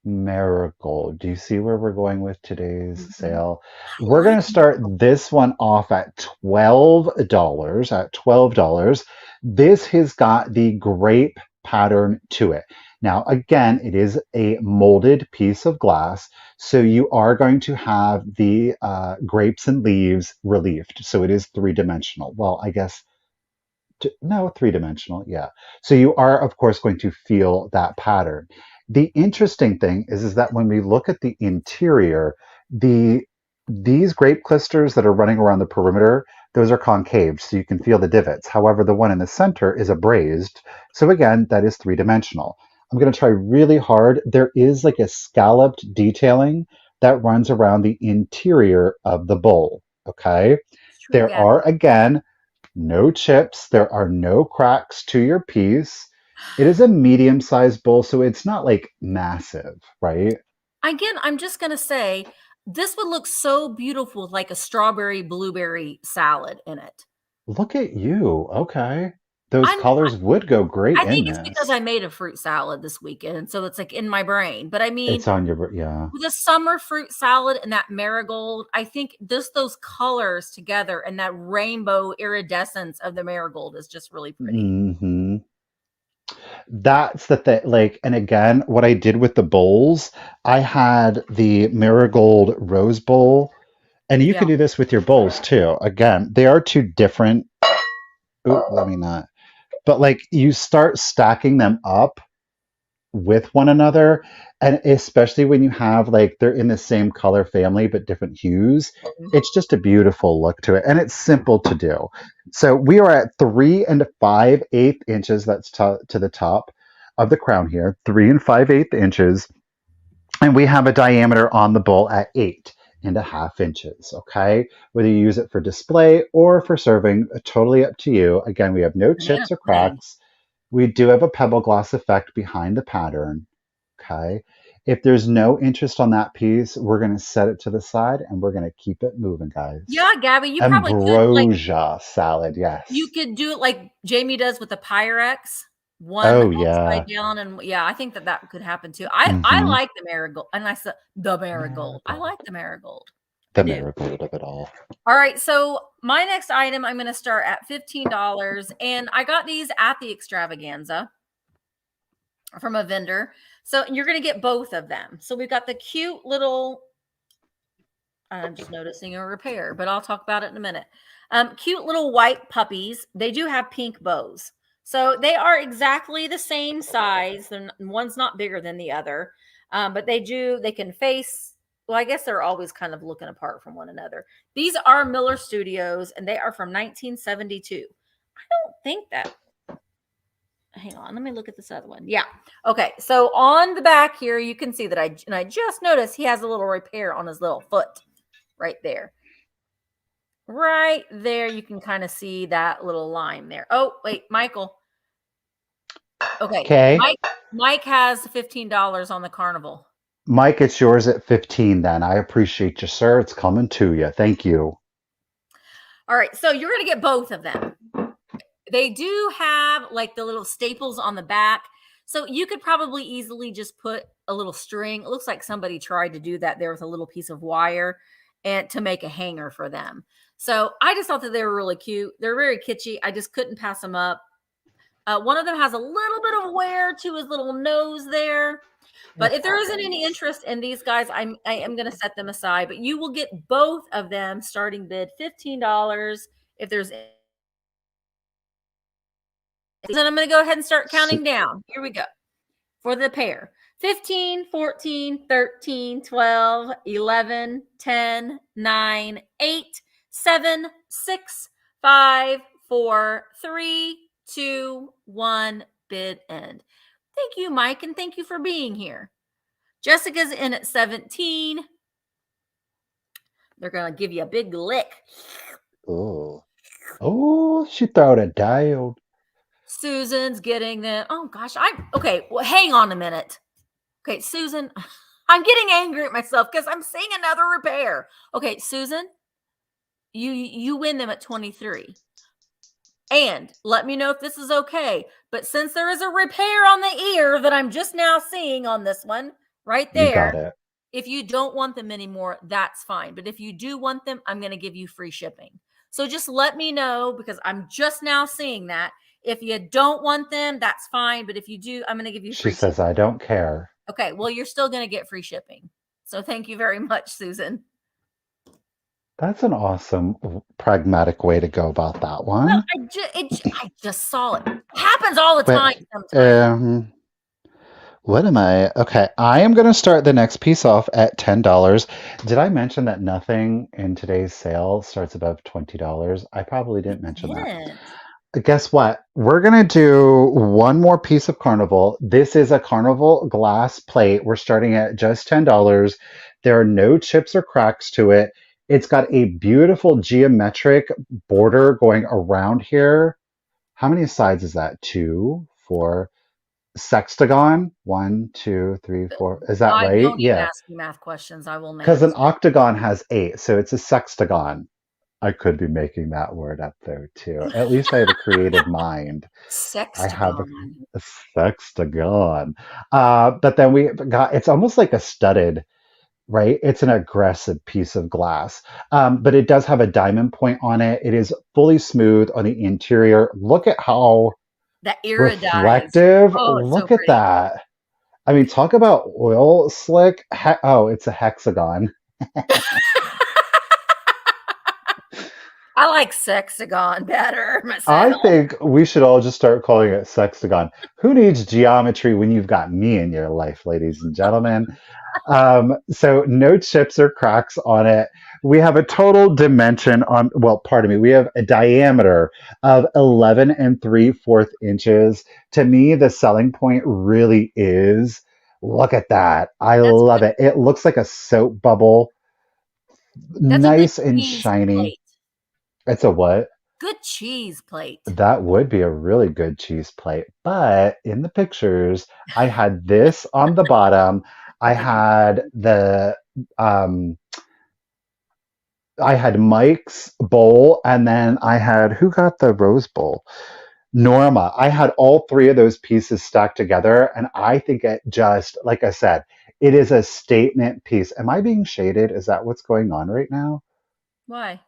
Marigold. Do you see where we're going with today's sale? We're going to start this one off at $12. At $12. This has got the grape pattern to it. Now, again, it is a molded piece of glass, so you are going to have the grapes and leaves relieved. So it is three-dimensional. Well, I guess no, three-dimensional, yeah. So you are, of course, going to feel that pattern. The interesting thing is that when we look at the interior, these grape clusters that are running around the perimeter, those are concave, so you can feel the divots. However, the one in the center is abrased. So again, that is three-dimensional. I'm going to try really hard. There is like a scalloped detailing that runs around the interior of the bowl, okay? There are, again, no chips. There are no cracks to your piece. It is a medium-sized bowl, so it's not like massive, right? Again, I'm just going to say this would look so beautiful with like a strawberry blueberry salad in it. Look at you. Okay. Those colors would go great I in think it's because this. I made a fruit salad this weekend, so it's like in my brain. But I mean, It's on your, yeah. with a summer fruit salad and that marigold, I think just those colors together and that rainbow iridescence of the marigold is just really pretty. hmm That's the thing. Like, and again, what I did with the bowls, I had the marigold rose bowl And you Yeah. can do this with your bowls too. Again, they are two different. Ooh, let me not. But like you start stacking them up with one another, and especially when you have like they're in the same color family but different hues, it's just a beautiful look to it, and it's simple to do. So we are at 3 and 5/8 inches. That's to the top of the crown here, 3 and 5/8 inches, and we have a diameter on the bowl at 8.5 inches. Okay, whether you use it for display or for serving, totally up to you. Again, we have no Banana chips or pudding. cracks. We do have a pebble gloss effect behind the pattern. Okay. If there's no interest on that piece, we're going to set it to the side and we're going to keep it moving, guys. Yeah, Gabby, you probably could like Ambrosia salad, you yes. could do it like Jamie does with the Pyrex, one Oh, upside yeah. down, and yeah, I think that that could happen too. I Mm-hmm. like the marigold, and I said the marigold. I Marigold. like the marigold. I The do. marigold of it all. All right, so my next item, I'm going to start at $15, and I got these at the extravaganza from a vendor. So you're going to get both of them. So we've got the cute little, I'm just noticing a repair, but I'll talk about it in a minute. Cute little white puppies. They do have pink bows. So they are exactly the same size. One's not bigger than the other, but they can face, well, I guess they're always kind of looking apart from one another. These are Miller Studios, and they are from 1972. I don't think that, hang on, let me look at this other one. Yeah. Okay. So on the back here, you can see that I just noticed he has a little repair on his little foot right there. Right there, you can kind of see that little line there. Oh, wait, Michael. Okay, Okay. Mike has $15 on the carnival. Mike, it's yours at 15 then. I appreciate you, sir. It's coming to you. Thank you. All right, so you're going to get both of them. They do have like the little staples on the back. So you could probably easily just put a little string. It looks like somebody tried to do that there with a little piece of wire and to make a hanger for them. So I just thought that they were really cute. They're very kitschy. I just couldn't pass them up. One of them has a little bit of wear to his little nose there. But if there isn't any interest in these guys, I am going to set them aside. But you will get both of them starting bid $15. If there's, then I'm going to go ahead and start counting down. Here we go for the pair. 15, 14, 13, 12, 11, 10, 9, 8, 7, 6, 5, 4, 3, 2, 1, bid end. Thank you, Mike, and thank you for being here. Jessica's in at 17. They're going to give you a big lick. Oh. Oh, she throwed it down. Susan's getting them. Oh, gosh. Okay. Well, hang on a minute. Okay, Susan, I'm getting angry at myself because I'm seeing another repair. Okay, Susan, you win them at 23. And let me know if this is okay. But since there is a repair on the ear that I'm just now seeing on this one, right there. You got it. If you don't want them anymore, that's fine. But if you do want them, I'm going to give you free shipping. So just let me know because I'm just now seeing that. If you don't want them, that's fine. But if you do, I'm going to give you free She says, shipping. I don't care. Okay, well, you're still going to get free shipping. So thank you very much, Susan. That's an awesome, pragmatic way to go about that Well, one. I just saw it. It happens all the time But, sometimes. what am I? Okay, I am going to start the next piece off at $10. Did I mention that nothing in today's sale starts above $20? I probably didn't mention that. Guess what? We're going to do one more piece of Carnival. This is a Carnival glass plate. We're starting at just $10. There are no chips or cracks to it. It's got a beautiful geometric border going around here. How many sides is that? 2, 4, sextagon? 1, 2, 3, 4. Is that right? Don't even Yeah. ask me math questions. I will Because not. an octagon has 8, so it's a sextagon. I could be making that word up though too. At least I have a creative mind. I have Sextagon. a sextagon. But then we got, it's almost like a studded, right? It's an aggressive piece of glass. But it does have a diamond point on it. It is fully smooth on the interior. Look at how That iridized. reflective. Oh, it's so Look at pretty. that. I mean, talk about oil slick. Oh, it's a hexagon. I like sexagon better I myself. think we should all just start calling it sextagon. Who needs geometry when you've got me in your life, ladies and gentlemen? So no chips or cracks on it. We have a total dimension on, well, pardon me, we have a diameter of 11 and 3/4 inches. To me, the selling point really is look at that. I That's love good. it. It looks like a soap bubble, That's a good nice and cheese shiny. plate. It's a what? Good cheese plate. That would be a really good cheese plate. But in the pictures, I had this on the bottom. I had um I had Mike's bowl, and then I had who got the rose bowl? Norma. I had all three of those pieces stacked together, and I think it just, like I said, it is a statement piece. Am I being shaded? Is that what's going on right now? Why?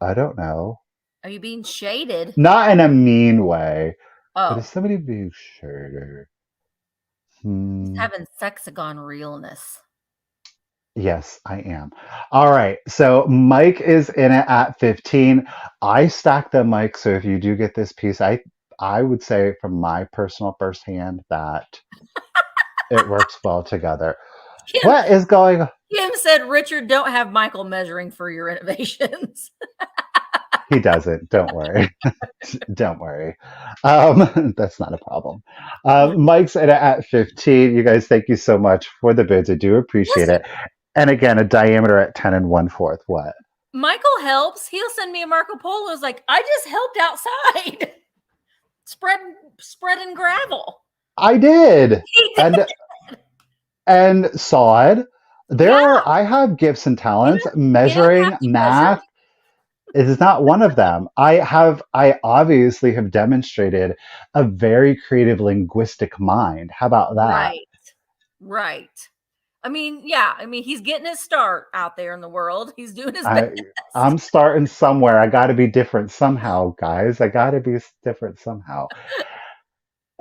I don't know. Are you being shaded? Not in a mean way, but is Oh, somebody being shaded? he's Hmm. having sexagon realness. Yes, I am. All right. So Mike is in it at 15. I stacked the Mike, so if you do get this piece, I would say from my personal firsthand that it works well together. Kim, What is going on? Kim said, Richard, don't have Michael measuring for your renovations. He doesn't. Don't worry. Don't worry. That's not a problem. Mike's in it at 15. You guys, thank you so much for the bids. I do appreciate Listen, it. And again, a diameter at 10 and 1/4. What? Michael helps. He'll send me a Marco Polo. It's like, I just helped outside spreading gravel. I did. He did. And saw it. Yeah. I have gifts and talents. You don't have Measuring to measure. math is not one of them. I obviously have demonstrated a very creative linguistic mind. How about that? Right. Right. I mean, yeah. I mean, he's getting his start out there in the world. He's doing his best. I I'm starting somewhere. I got to be different somehow, guys. I got to be different somehow.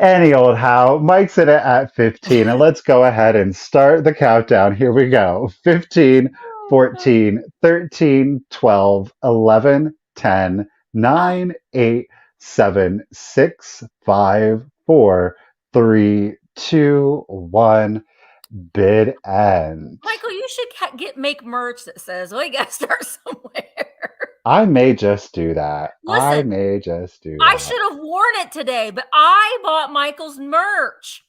Any old how. Mike's in it at 15. And let's go ahead and start the countdown. Here we go. 15, 14, 13, 12, 11, 10, 9, 8, 7, 6, 5, 4, 3, 2, 1. Bid end. Michael, you should make merch that says, "Well, you got to start somewhere." I may just do that. I Listen, may just do I that. should have worn it today, but I bought Michael's merch.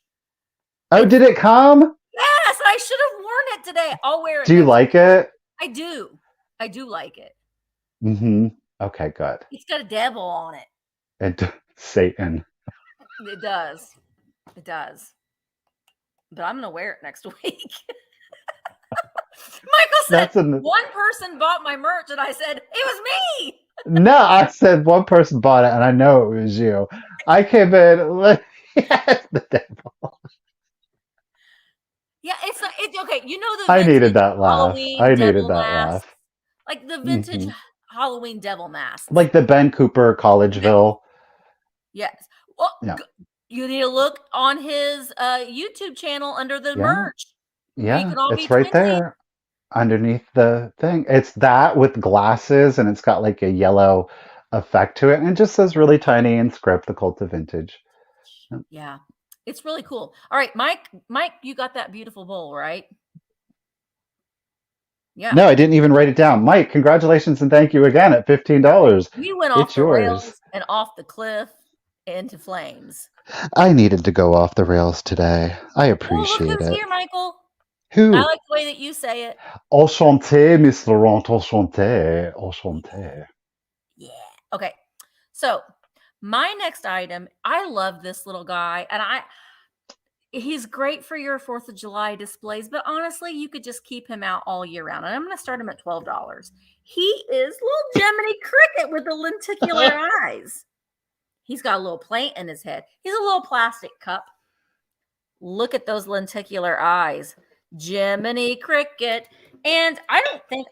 Oh, did it come? Yes, I should have worn it today. I'll wear it Do you next. like it? I do. I do like it. Mm-hmm. Okay, good. It's got a devil on it. And Satan. It does. It does. But I'm gonna wear it next week. Michael said That's an one person bought my merch, and I said it was me. no. I said one person bought it, and I know it was you. I came in. Yes, the devil. Yeah, it's okay. You know the I needed vintage that laugh. Halloween I needed devil that masks, laugh. like the vintage Hmm. Halloween devil masks. Like the Ben Cooper Collegeville. Yes. Well, Yeah, you need to look on his YouTube channel under the yeah, merch. We yeah. can all be It's right twinsies. there underneath the thing. It's that with glasses, and it's got like a yellow effect to it, and it just says really tiny in script, "The Cult of Vintage." Yeah, it's really cool. All right, Mike, you got that beautiful bowl, right? Yeah, No, I didn't even write it down. Mike, congratulations and thank you again at $15. we went off It's the yours. rails and off the cliff into flames. I needed to go off the rails today. I Oh, look appreciate who's it. here, Michael. I Who? like the way that you say it. Enchanté, Miss Laurent, enchanté, enchanté. Yeah. Okay. So my next item, I love this little guy, and he's great for your 4th of July displays, but honestly, you could just keep him out all year round. And I'm going to start him at $12. He is little Jiminy Cricket with the lenticular eyes. He's got a little plant in his head. He's a little plastic cup. Look at those lenticular eyes. Jiminy Cricket. And I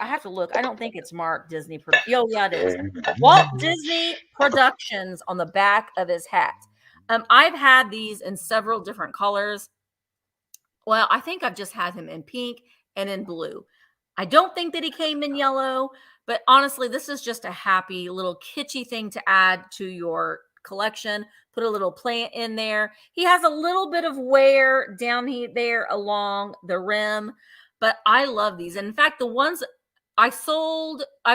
have to look. I don't think it's marked Disney. Oh, yeah, it is. Walt Disney Productions on the back of his hat. I've had these in several different colors. Well, I think I've just had him in pink and in blue. I don't think that he came in yellow, But honestly, this is just a happy little kitschy thing to add to your collection. Put a little plant in there. He has a little bit of wear down there along the rim, but I love these. And in fact, the ones I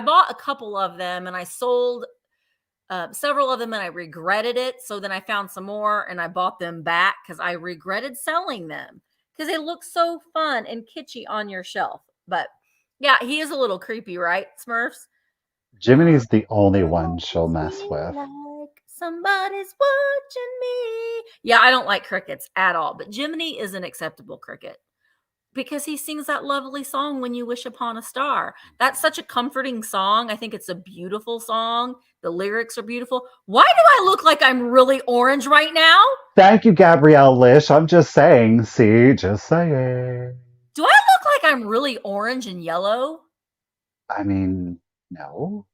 bought a couple of them and I sold several of them and I regretted it. So then I found some more and I bought them back because I regretted selling them because they look so fun and kitschy on your shelf. But yeah, he is a little creepy, right, Smurfs? I Jiminy's the only one she'll mess feel with. like somebody's watching me. Yeah, I don't like crickets at all, but Jiminy is an acceptable cricket because he sings that lovely song When You Wish Upon a Star. That's such a comforting song. I think it's a beautiful song. The lyrics are beautiful. Why do I look like I'm really orange right now? Thank you, Gabrielle Lish. I'm just saying. See, just saying. Do I look like I'm really orange and yellow? I mean, no.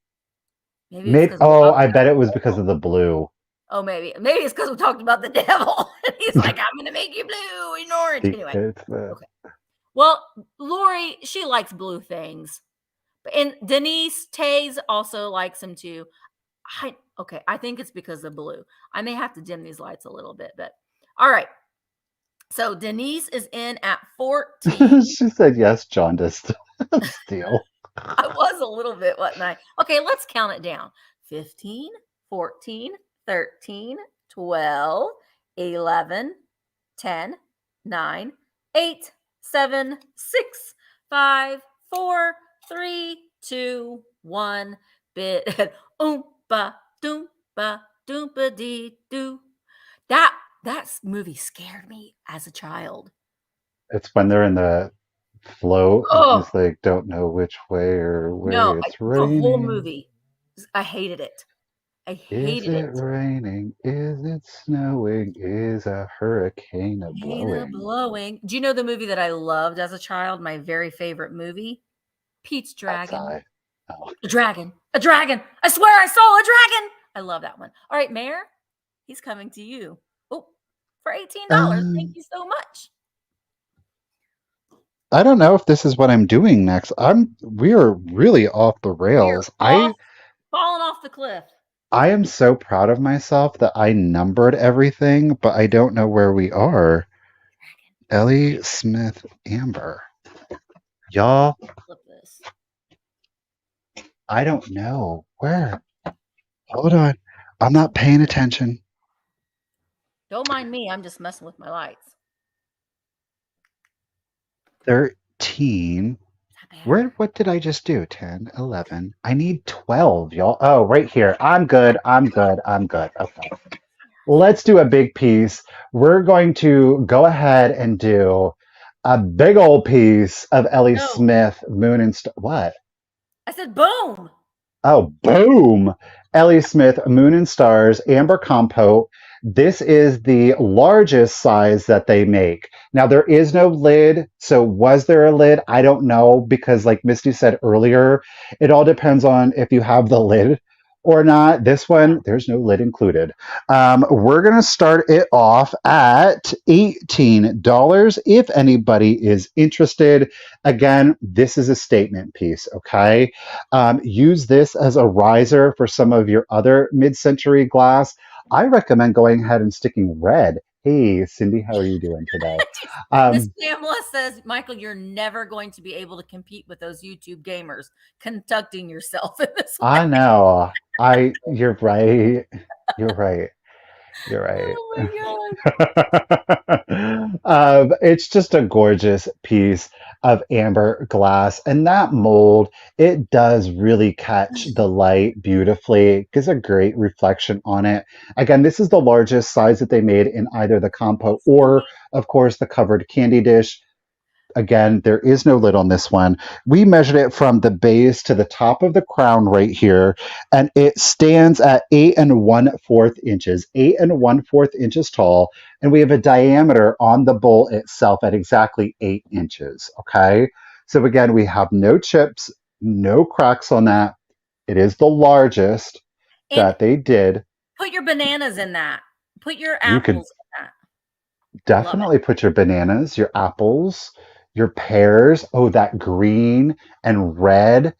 Maybe it's Maybe. because we Oh, talked I bet it about was the because devil. of the blue. Oh, maybe it's because we talked about the devil. And he's like, I'm going to make you blue and orange. Anyway, It's the. okay. Well, Lori, she likes blue things. And Denise Tays also likes them too. I think it's because of blue. I may have to dim these lights a little bit, but all right. So Denise is in at 14. She said yes, jaundice. Steal. I was a little bit, wasn't I? Okay, let's count it down. 15, 14, 13, 12, 11, 10, 9, 8, 7, 6, 5, 4, 3, 2, 1. Bit oompa doompa doompa dee doo. That movie scared me as a child. It's when they're in the float and Oh he's like, don't know which way or way no, it's the whole raining. movie. I hated it. I Is hated it it. raining? Is it snowing? Is a hurricane a Hannah blowing? blowing. Do you know the movie that I loved as a child? My very favorite movie? Pete's Dragon. Outside. Oh. A dragon. A dragon. I swear I saw a dragon. I love that one. All right, Mayor, he's coming to you. Oh, for $18. Thank Um, you so much. I don't know if this is what I'm doing next. We are really off the We are rails. off, falling off the cliff. I am so proud of myself that I numbered everything, but I don't know where we are. Ellie Smith Amber. Y'all, Flip this. I don't know. Where? Hold on. I'm not paying attention. Don't mind me. I'm just messing with my lights. 13. Is that Where? better? What did I just do? 10, 11. I need 12, y'all. Oh, right here. I'm good. I'm good. I'm good. Okay. Let's do a big piece. We're going to go ahead and do a big old piece of Ellie No, Smith, Moon and Star. What? I said boom. Oh, boom! Ellie Smith, Moon and Stars, Amber Compote. This is the largest size that they make. Now, there is no lid. So, was there a lid? I don't know because, like Misty said earlier, it all depends on if you have the lid or not. This Yeah. one, there's no lid included. We're going to start it off at $18 if anybody is interested. Again, this is a statement piece, okay? Use this as a riser for some of your other mid-century glass. I recommend going ahead and sticking red. Hey, Cindy, how are you doing today? Miss Um, Pamela says, Michael, you're never going to be able to compete with those YouTube gamers conducting yourself in this I way. know. You're right. You're right. You're right. Oh my God. It's just a gorgeous piece of amber glass, and that mold, it does really catch the light beautifully. Gives a great reflection on it. Again, this is the largest size that they made in either the compo or, of course, the covered candy dish. Again, there is no lid on this one. We measured it from the base to the top of the crown right here, and it stands at 8 1/4 inches, 8 1/4 inches tall, and we have a diameter on the bowl itself at exactly 8 inches. Okay, so again, we have no chips, no cracks on that. It is the largest And that they did. put your bananas in that. Put your You could apples in that. Love it. definitely put your bananas, your apples, your pears. Oh, that green and red.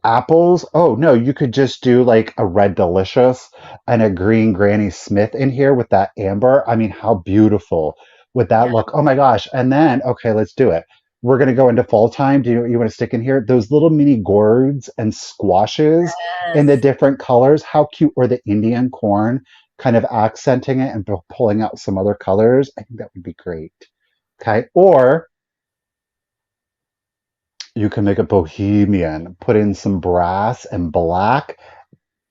apples. Oh no, you could just do like a red delicious and a green Granny Smith in here with that amber. I mean, how beautiful would that Yeah. look? Oh my gosh. And then, okay, let's do it. We're gonna go into fall time. Do you want to stick in here? Those little mini gourds and squashes in the Yes. different colors. How cute, or the Indian corn kind of accenting it and pulling out some other colors. I think that would be great. Okay. Or you can make it bohemian, put in some brass and black.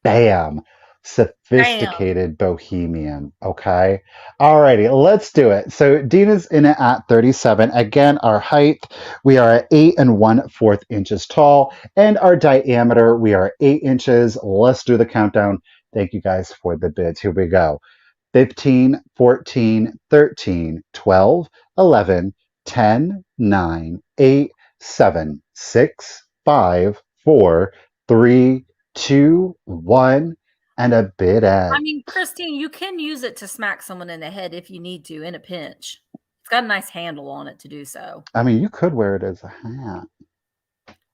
Bam. Bam. Sophisticated bohemian. Okay. Alrighty, let's do it. So Dina's in it at 37. Again, our height, we are at 8 and 1/4 inches tall, and our diameter, we are 8 inches. Let's do the countdown. Thank you guys for the bids. Here we go. 15, 14, 13, 12, 11, 10, 9, 8, 7, 6, 5, 4, 3, 2, 1, and a bid I end. mean, Christine, you can use it to smack someone in the head if you need to in a pinch. It's got a nice handle on it to do so. I mean, you could wear it as a hat.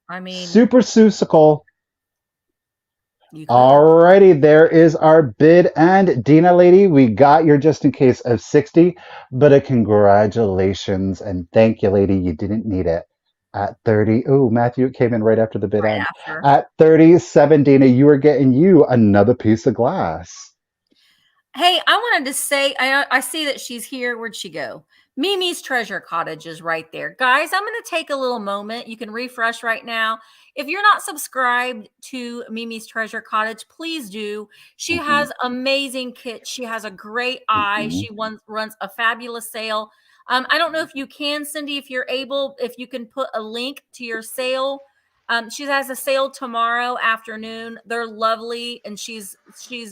I mean, Super Susical. you could. Alrighty, there is our bid. And Dina, lady, we got your just in case of 60, but a congratulations and thank you, lady. You didn't need it. At 30, oh, Matthew, it came in right after the bid Right end. after. At 37, Dina, you are getting you another piece of glass. Hey, I wanted to say, I see that she's here. Where'd she go? Mimi's Treasure Cottage is right there. Guys, I'm going to take a little moment. You can refresh right now. If you're not subscribed to Mimi's Treasure Cottage, please do. She Hmm. has amazing kits. She has a great eye. Hmm. She runs a fabulous sale. I don't know if you can, Cindy, if you're able, if you can put a link to your sale. She has a sale tomorrow afternoon. They're lovely, and she's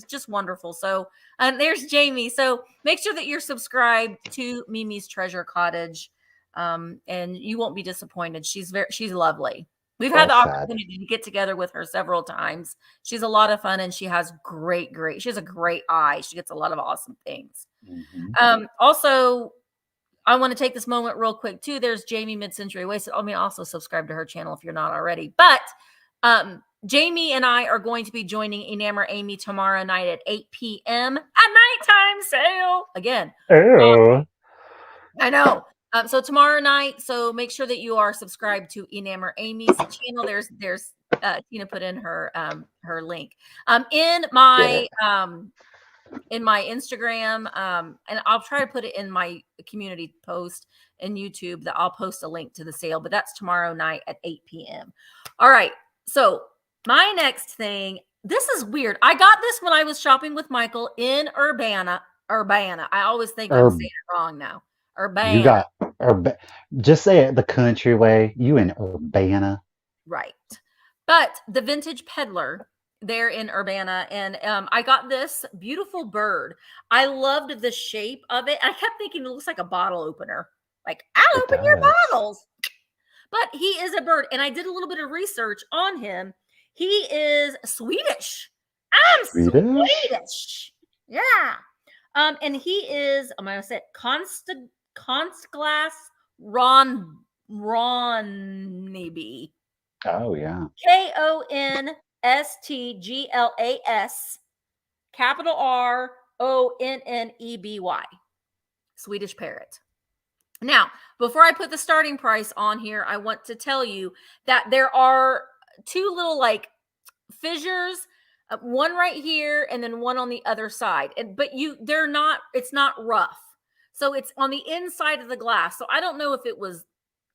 just wonderful. So there's Jamie. So make sure that you're subscribed to Mimi's Treasure Cottage, and you won't be disappointed. She's lovely. We've had Well the said. opportunity to get together with her several times. She's a lot of fun, and she has she has a great eye. She gets a lot of awesome things. Hmm. Also, I want to take this moment real quick too. There's Jamie Mid-Century Wasted. I mean, also subscribe to her channel if you're not already. But Jamie and I are going to be joining Enamor Amy tomorrow night at 8 p.m. at nighttime sale. Again, Oh. I know. So tomorrow night, so make sure that you are subscribed to Enamor Amy's channel. There's Tina put in her link. In Get it. my Instagram, and I'll try to put it in my community post in YouTube that I'll post a link to the sale, but that's tomorrow night at 8 p.m. All right. So my next thing, this is weird. I got this when I was shopping with Michael in Urbana. I always think I'm Or saying it wrong now. you Urbana. got, just say it the country way. You in Urbana. Right. But the Vintage Peddler there in Urbana, and I got this beautiful bird. I loved the shape of it. I kept thinking it looks like a bottle opener. Like, I'll It open your does. bottles. But he is a bird, and I did a little bit of research on him. He is Swedish. I'm Swedish? Swedish. Yeah. And he is, I'm gonna say it, Konstglas Ronneby. Oh, yeah. Konstglas, capital Ronneby. Swedish parrot. Now, before I put the starting price on here, I want to tell you that there are two little like fissures, one right here and then one on the other side. But it's not rough. So it's on the inside of the glass. So I don't know if it was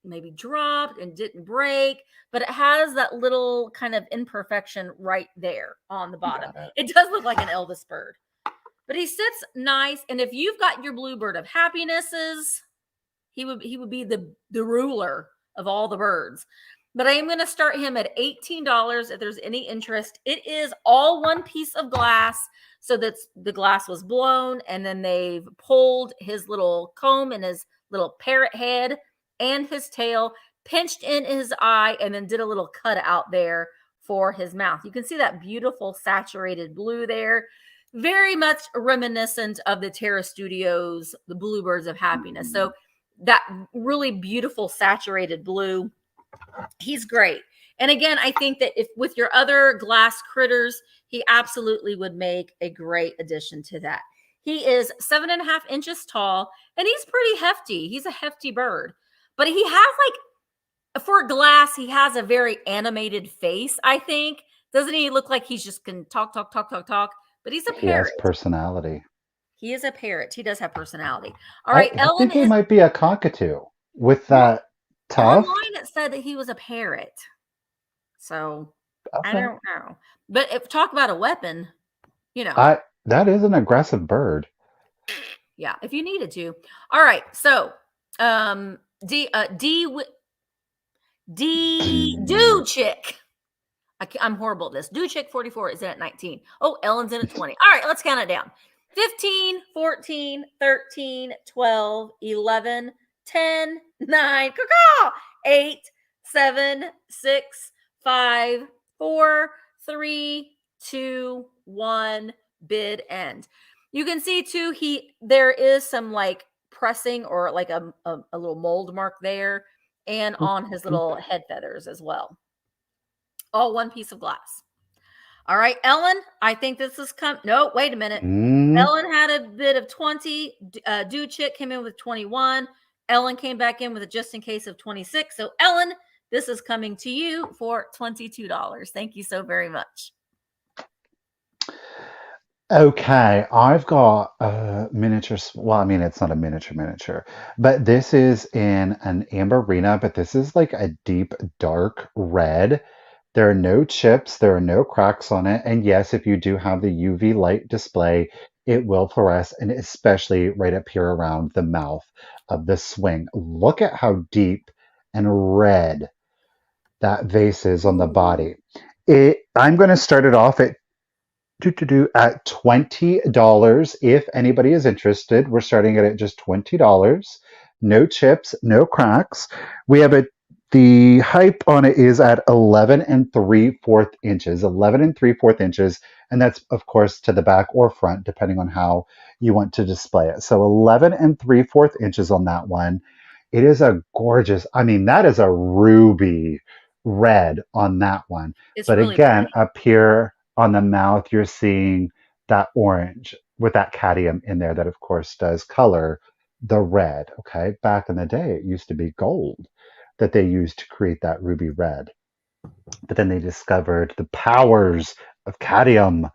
maybe dropped and didn't break, but it has that little kind of imperfection right there on the bottom. Got it. It does look like an Elvis bird, but he sits nice. And if you've got your bluebird of happinesses, he would be the ruler of all the birds. But I am going to start him at $18 if there's any interest. It is all one piece of glass. So that's the glass was blown, and then they've pulled his little comb and his little parrot head and his tail, pinched in his eye, and then did a little cut out there for his mouth. You can see that beautiful saturated blue there. Very much reminiscent of the Terra Studios, the Bluebirds of Happiness. So that really beautiful saturated blue. He's great. And again, I think that if with your other glass critters, he absolutely would make a great addition to that. He is 7.5 inches tall, and he's pretty hefty. He's a hefty bird, but he has for glass, he has a very animated face, I think. Doesn't he look like he's just can talk, talk, talk, talk, talk? But he's a He has parrot. personality. He is a parrot. He does have personality. All right, I Ellen think he is might be a cockatoo with well, that tuft. online. It said that he was a parrot, so I Okay. don't know. But if talk about a weapon, you know, That is an aggressive bird. yeah, if you needed to. All right, so D Dude Chick. I'm horrible at this. Dude Chick 44 is in at 19. Oh, Ellen's in at 20. All right, let's count it down. 15, 14, 13, 12, 11, 10, 9, 8, 7, 6, 5, 4, 3, 2, 1, bid end. You can see too, there is some like pressing or like a little mold mark there and on his little head feathers as well. All one piece of glass. All right, Ellen, I think this is no, wait a minute. Ellen had a bid of 20. Dude Chick came in with 21. Ellen came back in with a just in case of 26. So, Ellen, this is coming to you for $22. Thank you so very much. Okay, I've got a miniature. Well, I mean, it's not a miniature, but this is in an amberina, but this is like a deep, dark red. There are no chips, there are no cracks on it. And yes, if you do have the UV light display, it will fluoresce, and especially right up here around the mouth of the swing. Look at how deep and red that vase is on the body. I'm going to start it off at at $20 if anybody is interested. We're starting it at just $20. No chips, no cracks. We have the height on it is at 11 3/4 inches. 11 3/4 inches, and that's of course to the back or front, depending on how you want to display it. So 11 3/4 inches on that one. It is a gorgeous, I mean, that is a ruby red on that one. It's But really again, pretty. up here on the mouth, you're seeing that orange with that cadmium in there that, of course, does color the red. Okay. Back in the day, it used to be gold that they used to create that ruby red. But then they discovered the powers of cadmium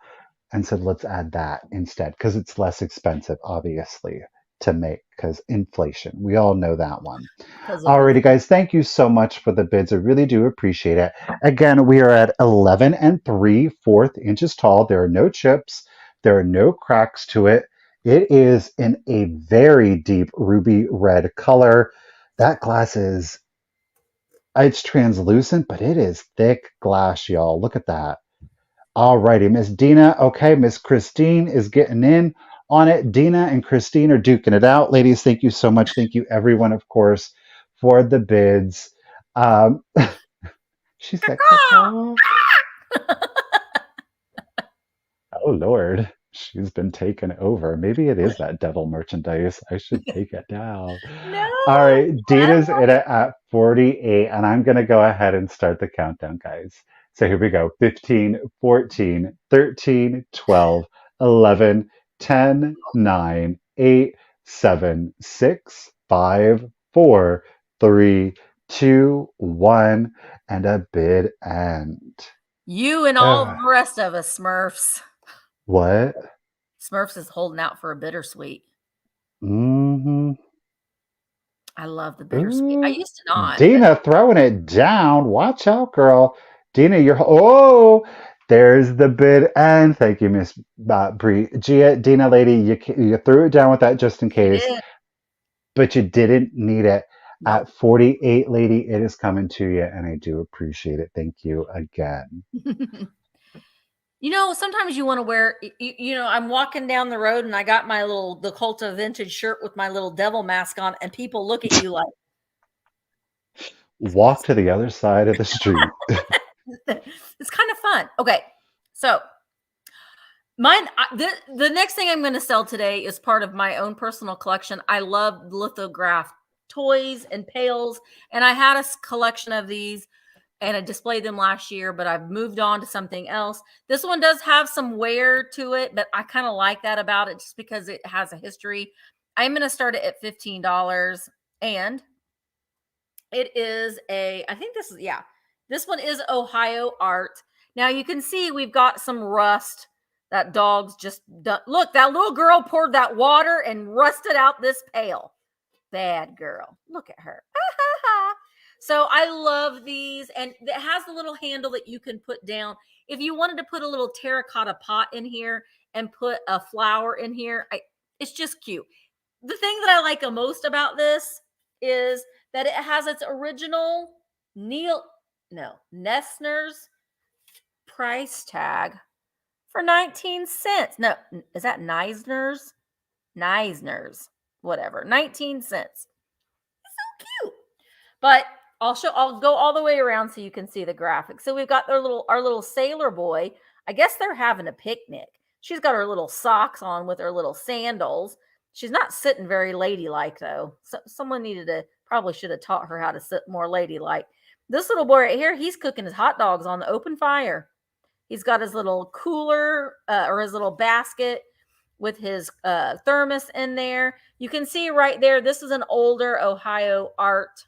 and said, let's add that instead because it's less expensive, obviously, to make because inflation. We all know that one. Because of Alrighty, guys, thank you so much for the bids. I really do appreciate it. Again, we are at 11 3/4 inches tall. There are no chips, there are no cracks to it. It is in a very deep ruby red color. That glass it's translucent, but it is thick glass, y'all. Look at that. Alrighty, Miss Dina. Okay, Miss Christine is getting in on it. Dina and Christine are duking it out. Ladies, thank you so much. Thank you, everyone, of course, for the bids. Um, she said, Caw. Oh, Lord. She's been taken over. Maybe it is that devil merchandise. I should take it down. no. All right, Dina's in it at 48, and I'm going to go ahead and start the countdown, guys. So here we go 15, 14, 13, 12, 11, 10, 9, 8, 7, 6, 5, 4, 3, 2, 1, and a bid end. You and all the rest of us, Smurfs. What? Smurfs is holding out for a bittersweet. Mm-hmm. I love the bittersweet. I Ooh. used to not. Dina throwing it down. Watch out, girl. Dina, there's the bid end. Thank you, Miss Bree. Dina, lady, you threw it down with that just in case, but you didn't need it. Nope. At 48, lady, it is coming to you, and I do appreciate it. Thank you again. Sometimes you want to wear, I'm walking down the road and I got my the Cult of Vintage shirt with my little devil mask on, and people look at you like, walk to the other side of the street. It's kind of fun. Okay. So mine, the next thing I'm going to sell today is part of my own personal collection. I love lithograph toys and pails, and I had a collection of these. and I displayed them last year, but I've moved on to something else. This one does have some wear to it, but I kind of like that about it just because it has a history. I'm going to start it at $15, and it is I think this is, yeah, this one is Ohio art. Now you can see we've got some rust. That dog's just done. Look, that little girl poured that water and rusted out this pail. Bad girl. Look at her. So I love these, and it has a little handle that you can put down. If you wanted to put a little terracotta pot in here and put a flower in here, it's just cute. The thing that I like the most about this is that it has its original Nessner's price tag for 19 cents. No, is that Neisner's? Neisner's, whatever, 19 cents. So cute. But I'll go all the way around so you can see the graphic. So we've got our little sailor boy. I guess they're having a picnic. She's got her little socks on with her little sandals. She's not sitting very ladylike though. So someone probably should have taught her how to sit more ladylike. This little boy right here, he's cooking his hot dogs on the open fire. He's got his little cooler or his little basket with his thermos in there. You can see right there, this is an older Ohio art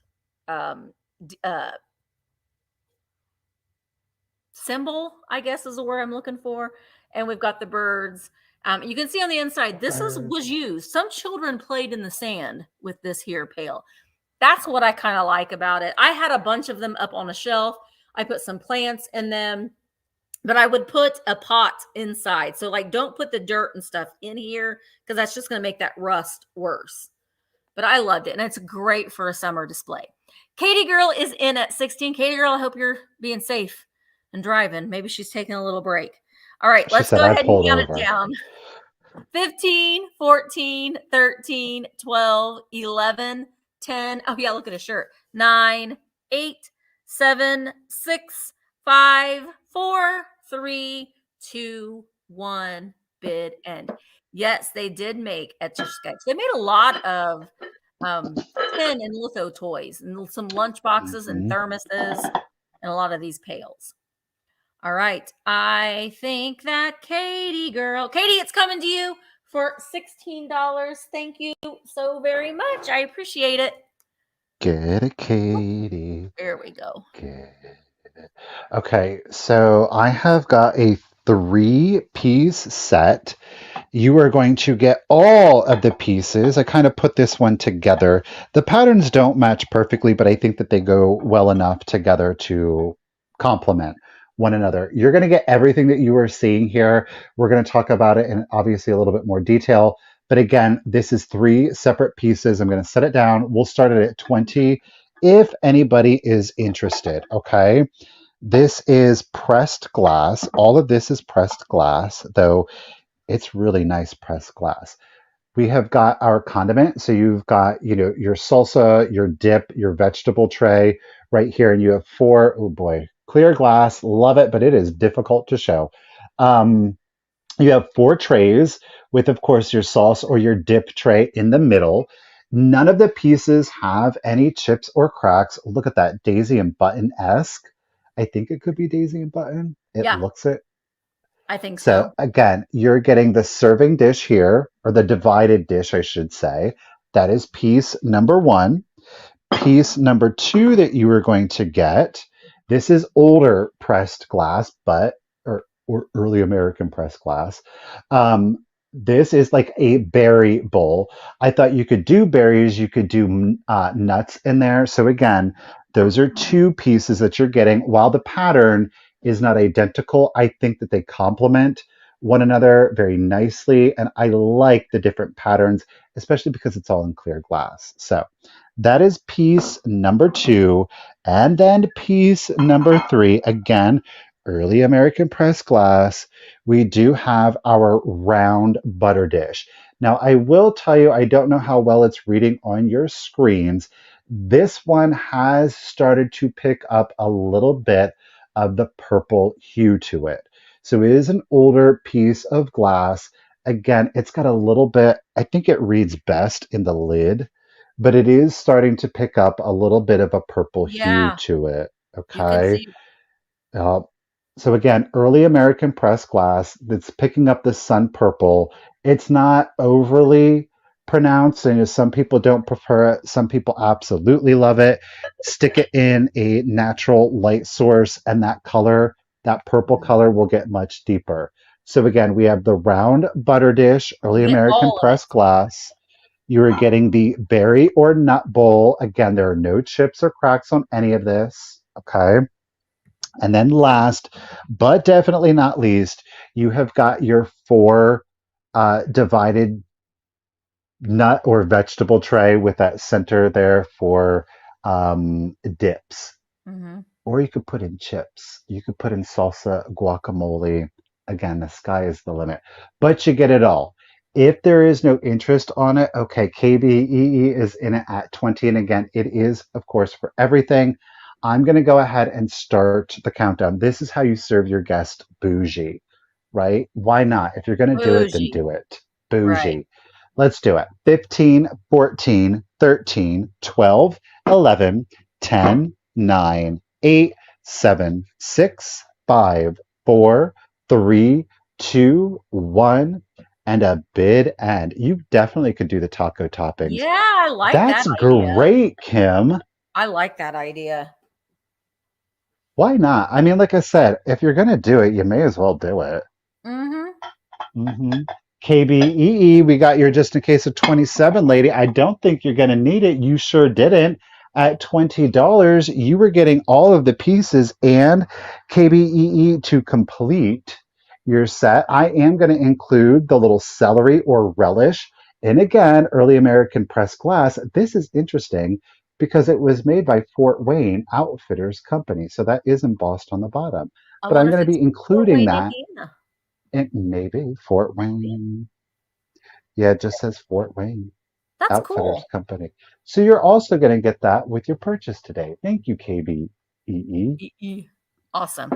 symbol, I guess is the word I'm looking for. And we've got the birds. You can see on the inside, this was used. Some children played in the sand with this here pail. That's what I kind of like about it. I had a bunch of them up on a shelf. I put some plants in them, but I would put a pot inside. So like, don't put the dirt and stuff in here because that's just going to make that rust worse. But I loved it, and it's great for a summer display. Katie Girl is in at 16. Katie Girl, I hope you're being safe and driving. Maybe she's taking a little break. All right, let's go ahead and count it down. 15, 14, 13, 12, 11, 10. Oh, yeah, look at his shirt. 9, 8, 7, 6, 5, 4, 3, 2, 1. Bid end. Yes, they did make etch a sketch. They made a lot of tin and litho toys and some lunch boxes and thermoses and a lot of these pails. All right. I think that Katie, it's coming to you for $16. Thank you so very much. I appreciate it. Get it, Katie. There we go. Get it. Okay, so I have got a 3-piece set. You are going to get all of the pieces. I kind of put this one together. The patterns don't match perfectly, but I think that they go well enough together to complement one another. You're going to get everything that you are seeing here. We're going to talk about it in obviously a little bit more detail. But again, this is 3 separate pieces. I'm going to set it down. We'll start it at 20 if anybody is interested, okay? This is pressed glass. All of this is pressed glass, though it's really nice pressed glass. We have got our condiment. So you've got, your salsa, your dip, your vegetable tray right here. And you have 4, oh boy, clear glass. Love it, but it is difficult to show. You have 4 trays with, of course, your sauce or your dip tray in the middle. None of the pieces have any chips or cracks. Look at that, Daisy and Button-esque. I think it could be Daisy and Button. It looks it. I think so. Again, you're getting the serving dish here, or the divided dish, I should say. That is piece number 1. Piece number 2 that you are going to get, this is older pressed glass, or early American pressed glass. This is like a berry bowl. I thought you could do berries, you could do nuts in there. So again, those are 2 pieces that you're getting. While the pattern is not identical, I think that they complement one another very nicely. And I like the different patterns, especially because it's all in clear glass. So that is piece number 2. And then piece number 3, again, early American pressed glass. We do have our round butter dish. Now, I will tell you, I don't know how well it's reading on your screens. This one has started to pick up a little bit of the purple hue to it. So it is an older piece of glass. Again, it's got a little bit, I think it reads best in the lid, but it is starting to pick up a little bit of a purple hue to it. You can Okay. see. Uh, so again, early American pressed glass that's picking up the sun purple. It's not overly pronounced, and some people don't prefer it. Some people absolutely love it. Stick it in a natural light source, and that color, that purple Mhm. color, will get much deeper. So again, we have the round butter dish, early You get American all of pressed glass. You are getting the berry or nut bowl. Again, there are no chips or cracks on any of this. Okay. And then last, but definitely not least, you have got your four divided nut or vegetable tray with that center there for dips. it. Hmm. Or you could put in chips. You could put in salsa, guacamole. Again, the sky is the limit. But you get it all. If there is no interest on it, okay, KBEE is in it at 20. And again, it is, of course, for everything. I'm going to go ahead and start the countdown. This is how you serve your guest bougie, right? Why not? If you're going to do it, then Bougie. do it. Right. Bougie. Let's do it. 15, 14, 13, 12, 11, 10, 9, 8, 7, 6, 5, 4, 3, 2, 1, and a bid end. You definitely could do the taco toppings. Yeah, I like that That's idea. great, Kim. I like that idea. Why not? I mean, like I said, if you're going to do it, you may as well do it. Hmm. Hmm. KBEE, we got your just in case of 27, lady. I don't think you're going to need it. You sure didn't. At $20, you were getting all of the pieces and KBEE to complete your set. I am going to include the little celery or relish. And again, early American pressed glass. This is interesting because it was made by Fort Wayne Outfitters Company. So that is embossed on the bottom. I But I'm wonder if going to it's be Fort including Wayne, that. Indiana. It may be Fort Maybe. Wayne. Yeah, it just says Fort Wayne That's Outfitters cool. Company. So you're also going to get that with your purchase today. Thank you, KBEE. Awesome.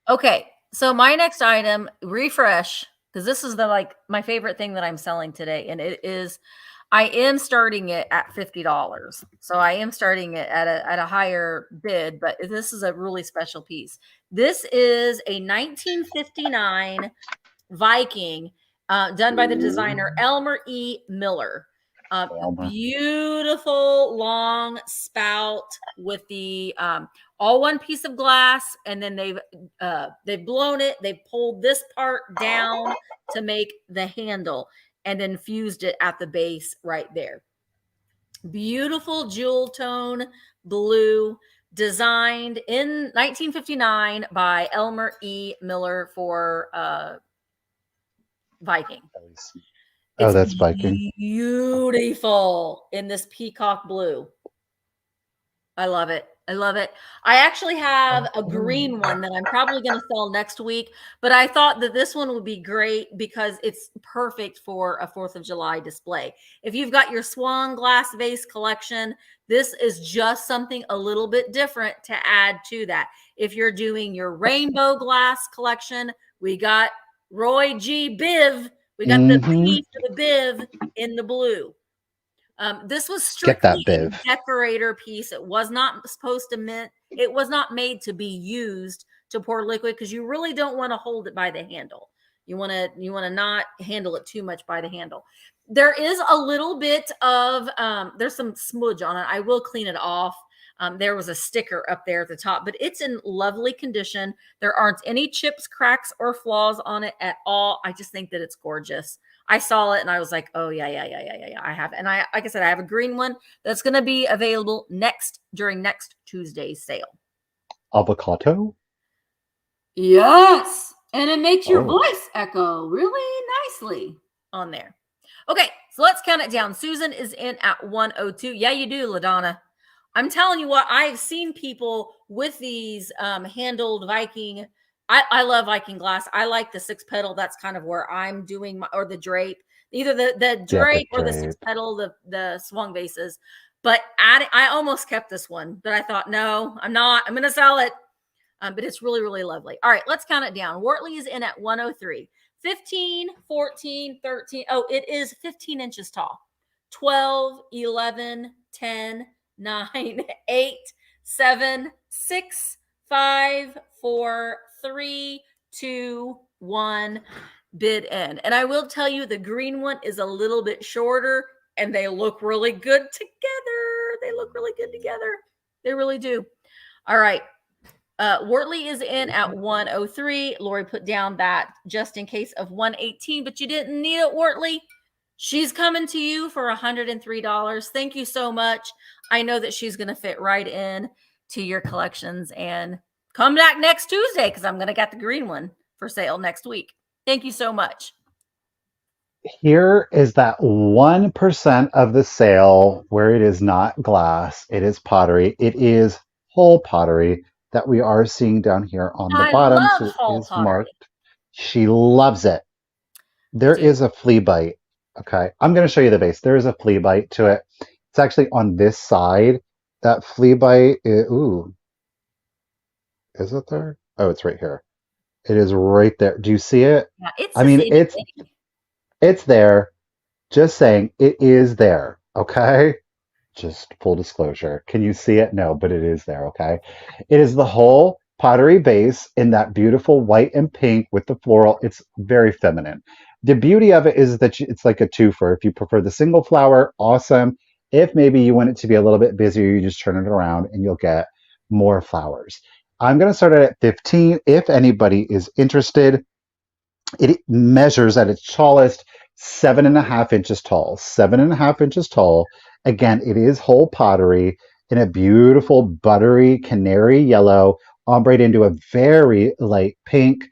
Okay, so my next item, refresh, because this is the like my favorite thing that I'm selling today, and it is I am starting it at $50. So I am starting it at a higher bid, but this is a really special piece. This is a 1959 Viking, done by the designer Elmer E. Miller. Elmer. Beautiful long spout with the all one piece of glass, and then they've blown it. They've pulled this part down to make the handle, and then fused it at the base right there. Beautiful jewel tone blue, designed in 1959 by Elmer E. Miller for Viking. Oh, It's that's Viking. beautiful in this peacock blue. I love it. I love it. I actually have a green one that I'm probably going to sell next week, but I thought that this one would be great because it's perfect for a 4th of July display. If you've got your swan glass vase collection, this is just something a little bit different to add to that. If you're doing your rainbow glass collection, we got Roy G. Biv. We got the Mm-hmm. B for the Biv in the blue. This was Get strictly that, a Biv. decorator piece. It was not supposed to mint. It was not made to be used to pour liquid because you really don't want to hold it by the handle. You want to not handle it too much by the handle. There is a little bit of there's some smudge on it. I will clean it off. There was a sticker up there at the top, but it's in lovely condition. There aren't any chips, cracks, or flaws on it at all. I just think that it's gorgeous. I saw it and I was like, oh yeah, yeah, yeah, yeah, yeah, yeah. I have, and I like I said, I have a green one that's going to be available during next Tuesday's sale. Avocado? Yes, and it makes your Oh, voice echo really nicely on there. Okay, so let's count it down. Susan is in at 102. Yeah, you do, LaDonna. I'm telling you what, I've seen people with these handled Viking. I love Viking glass. I like the six petal. That's kind of where I'm doing my, or the drape, either the yeah, the drape or the six drape. petal, the swung vases. But I almost kept this one, but I thought, no, I'm not. I'm going to sell it. But it's really, really lovely. All right, let's count it down. Wortley is in at 103. 15, 14, 13. Oh, it is 15 inches tall. 12, 11, 10, 9, 8, 7, 6, 5, 4, 3, 2, 1. Bid end. And I will tell you, the green one is a little bit shorter, and they look really good together. They look really good together. They really do. All right. Wortley is in at 103. Lori put down that just in case of 118, but you didn't need it, Wortley. She's coming to you for $103. Thank you so much. I know that she's going to fit right in to your collections, and come back next Tuesday because I'm going to get the green one for sale next week. Thank you so much. Here is that 1% of the sale where it is not glass, it is pottery. It is whole pottery that we are seeing down here on the I bottom. love So it Hall is pottery. marked. She loves it. I There do. is a flea bite. Okay. I'm going to show you the base. There is a flea bite to it. It's actually on this side. That flea bite, ooh, is it there? Oh, it's right here. It is right there. Do you see it? Yeah, it's I a mean, itty bitty. it's there. Just saying, it is there. Okay. Just full disclosure. Can you see it? No, but it is there. Okay. It is the whole pottery base in that beautiful white and pink with the floral. It's very feminine. The beauty of it is that it's like a twofer. If you prefer the single flower, awesome. If maybe you want it to be a little bit busier, you just turn it around and you'll get more flowers. I'm going to start it at 15. If anybody is interested, it measures at its tallest 7.5 inches tall. 7.5 inches tall. Again, it is whole pottery in a beautiful buttery canary yellow, ombre into a very light pink.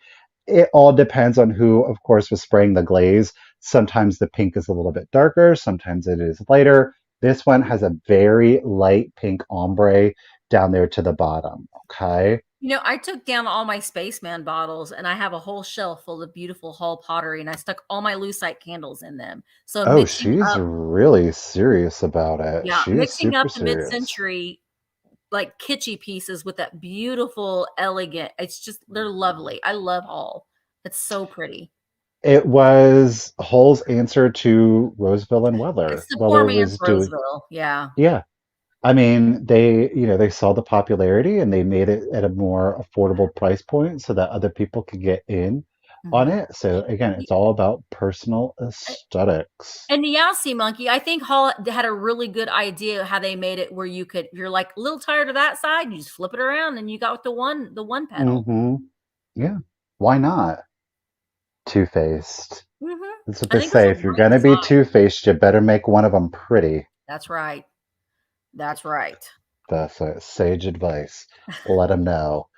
It all depends on who, of course, was spraying the glaze. Sometimes the pink is a little bit darker, sometimes it is lighter. This one has a very light pink ombre down there to the bottom. Okay. You know, I took down all my Spaceman bottles, and I have a whole shelf full of beautiful Hall pottery, and I stuck all my lucite candles in them. So Oh, mixing she's up, really serious about it. yeah, She is mixing super up the serious. mid-century like kitschy pieces with that beautiful, elegant. It's just they're lovely. I love Hall. It's so pretty. It was Hull's answer to Roseville and Weller. It's the poor Weller man's was doing, Roseville. Yeah. yeah. I mean, they saw the popularity and they made it at a more affordable price point so that other people could get in on Hmm. it. So again, it's all about personal aesthetics. And yeah, Sea Monkey, I think Hall had a really good idea how they made it where you could, if you're like a little tired of that side, you just flip it around and you got the one pedal. Hmm. Yeah. Why not? Two-faced. Hmm. That's what I they think it was say. a If you're great gonna be design. two-faced, you better make one of them pretty. That's right. That's right. That's sage advice. Let them know.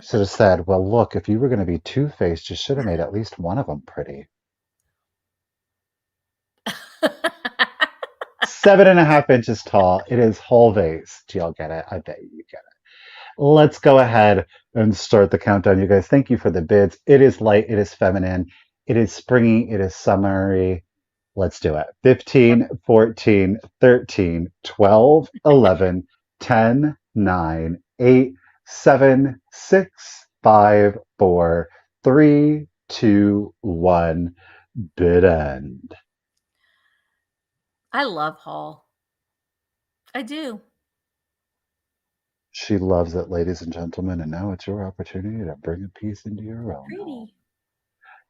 Should have said, well, look, if you were going to be two-faced, you should have made at least one of them pretty. 7.5 inches tall. It is whole vase. Do y'all get it? I bet you get it. Let's go ahead and start the countdown, you guys. Thank you for the bids. It is light. It is feminine. It is springy. It is summery. Let's do it. 15, 14, 13, 12, 11, 10, 9, 8, 7, 6, 5, 4, 3, 2, 1. Bid end. I love Hall. I do. She loves it, ladies and gentlemen, and now it's your opportunity to bring a piece into your own home. Pretty.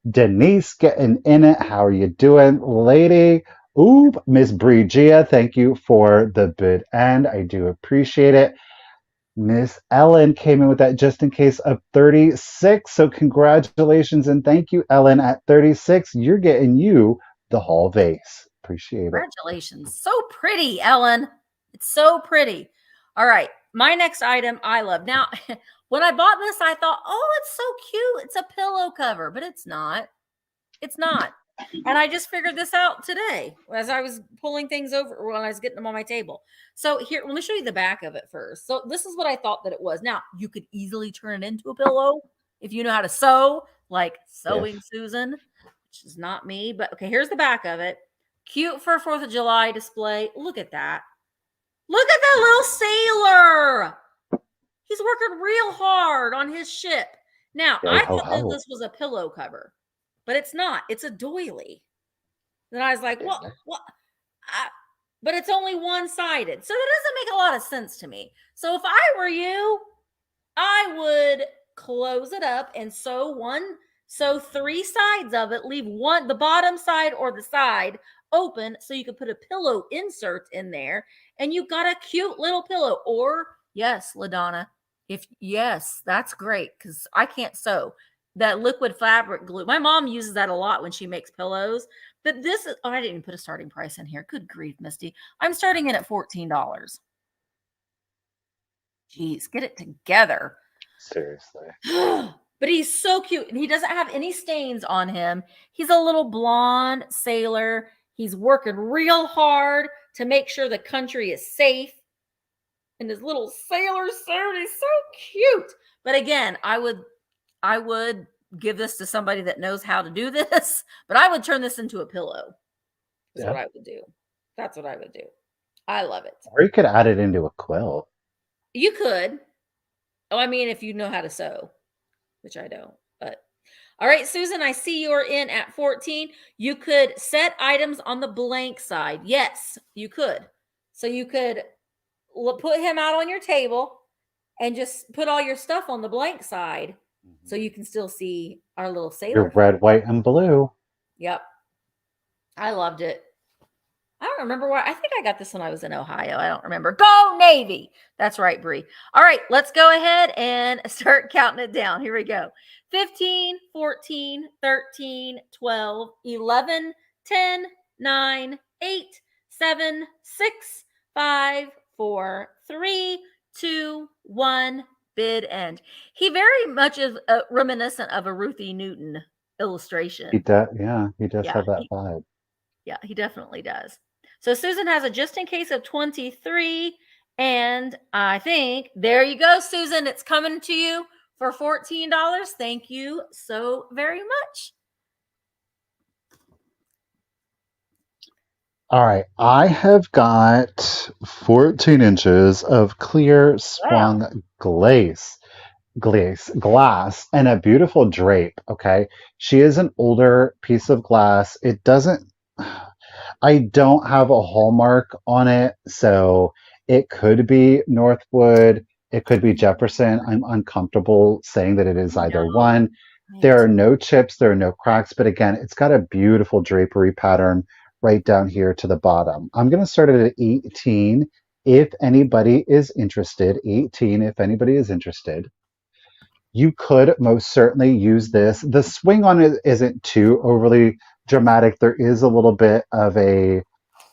Denise getting in it. How are you doing, lady? Oop, Miss Brigia, thank you for the bid end. I do appreciate it. Miss Ellen came in with that just in case of 36. So congratulations and thank you, Ellen, at 36. You're getting you the Hall vase. Appreciate it. Congratulations. So pretty, Ellen. It's so pretty. All right. My next item I love. Now, when I bought this, I thought, oh, it's so cute. It's a pillow cover, but it's not. It's not. And I just figured this out today as I was pulling things over when I was getting them on my table. So here, let me show you the back of it first. So this is what I thought that it was. Now, you could easily turn it into a pillow if you know how to sew, like Sewing If Susan, which is not me. But okay, here's the back of it. Cute for 4th of July display. Look at that. Look at that little sailor. He's working real hard on his ship. Now, yo I ho thought that ho. this was a pillow cover, but it's not. It's a doily. Then I was like, what? Yeah. What? I, but it's only one sided. So that doesn't make a lot of sense to me. So if I were you, I would close it up and sew 3 sides of it, leave one, the bottom side or the side open so you can put a pillow insert in there and you got a cute little pillow. Or yes, LaDonna, if yes, that's great because I can't sew. That liquid fabric glue. My mom uses that a lot when she makes pillows. But this is, oh, I didn't even put a starting price in here. Good grief, Misty. I'm starting it at $14. Jeez, get it together. Seriously. But he's so cute and he doesn't have any stains on him. He's a little blonde sailor. He's working real hard to make sure the country is safe. And his little sailor suit, he's so cute. But again, I would give this to somebody that knows how to do this, but I would turn this into a pillow. That's what I would do. That's what I would do. I love it. Or you could add it into a quilt. You could. Oh, I mean, if you know how to sew, which I don't. But all right, Susan, I see you're in at 14. You could set items on the blank side. Yes, you could. So you could put him out on your table and just put all your stuff on the blank side so you can still see our little sailor. Your red, white, and blue. Yep. I loved it. I don't remember where. I think I got this when I was in Ohio. I don't remember. Go Navy. That's right, Bree. All right, let's go ahead and start counting it down. Here we go. 15, 14, 13, 12, 11, 10, 9, 8, 7, 6, 5, 4, 3, 2, 1. Bid end. He very much is reminiscent of a Ruthie Newton illustration. He does, yeah, he does have that vibe. Yeah, he definitely does. So Susan has a just in case of 23. And I think, there you go, Susan. It's coming to you for $14. Thank you so very much. All right, I have got 14 inches of clear swung glass and a beautiful drape. Okay, she is an older piece of glass. It doesn't, I don't have a hallmark on it, so it could be Northwood, it could be Jefferson. I'm uncomfortable saying that it is either one. There are no chips, there are no cracks, but again, it's got a beautiful drapery pattern right down here to the bottom. I'm going to start it at 18 if anybody is interested. 18 if anybody is interested. You could most certainly use this. The swing on it isn't too overly dramatic. There is a little bit of a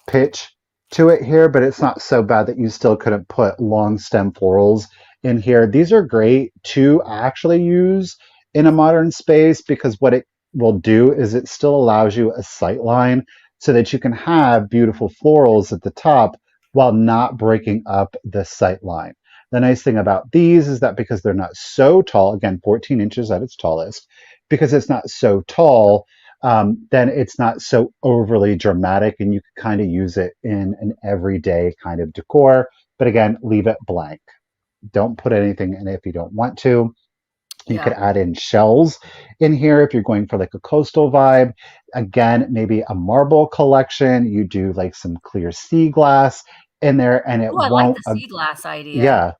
pitch to it here, but it's not so bad that you still couldn't put long stem florals in here. These are great to actually use in a modern space because what it will do is it still allows you a sight line so that you can have beautiful florals at the top while not breaking up the sight line. The nice thing about these is that because they're not so tall, again, 14 inches at its tallest, because it's not so tall, then it's not so overly dramatic and you can kind of use it in an everyday kind of decor. But again, leave it blank. Don't put anything in it if you don't want to. You could add in shells in here if you're going for like a coastal vibe. Again, maybe a marble collection. You do like some clear sea glass in there and it won't. I like the sea glass idea. Yeah.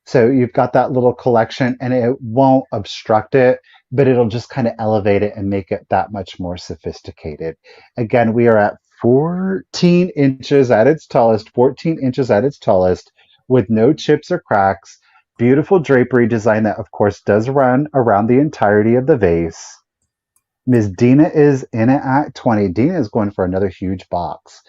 So you've got that little collection and it won't obstruct it, but it'll just kind of elevate it and make it that much more sophisticated. Again, we are at 14 inches at its tallest, 14 inches at its tallest with no chips or cracks. Beautiful drapery design that, of course, does run around the entirety of the vase. Ms. Dina is in it at 20. Dina is going for another huge box.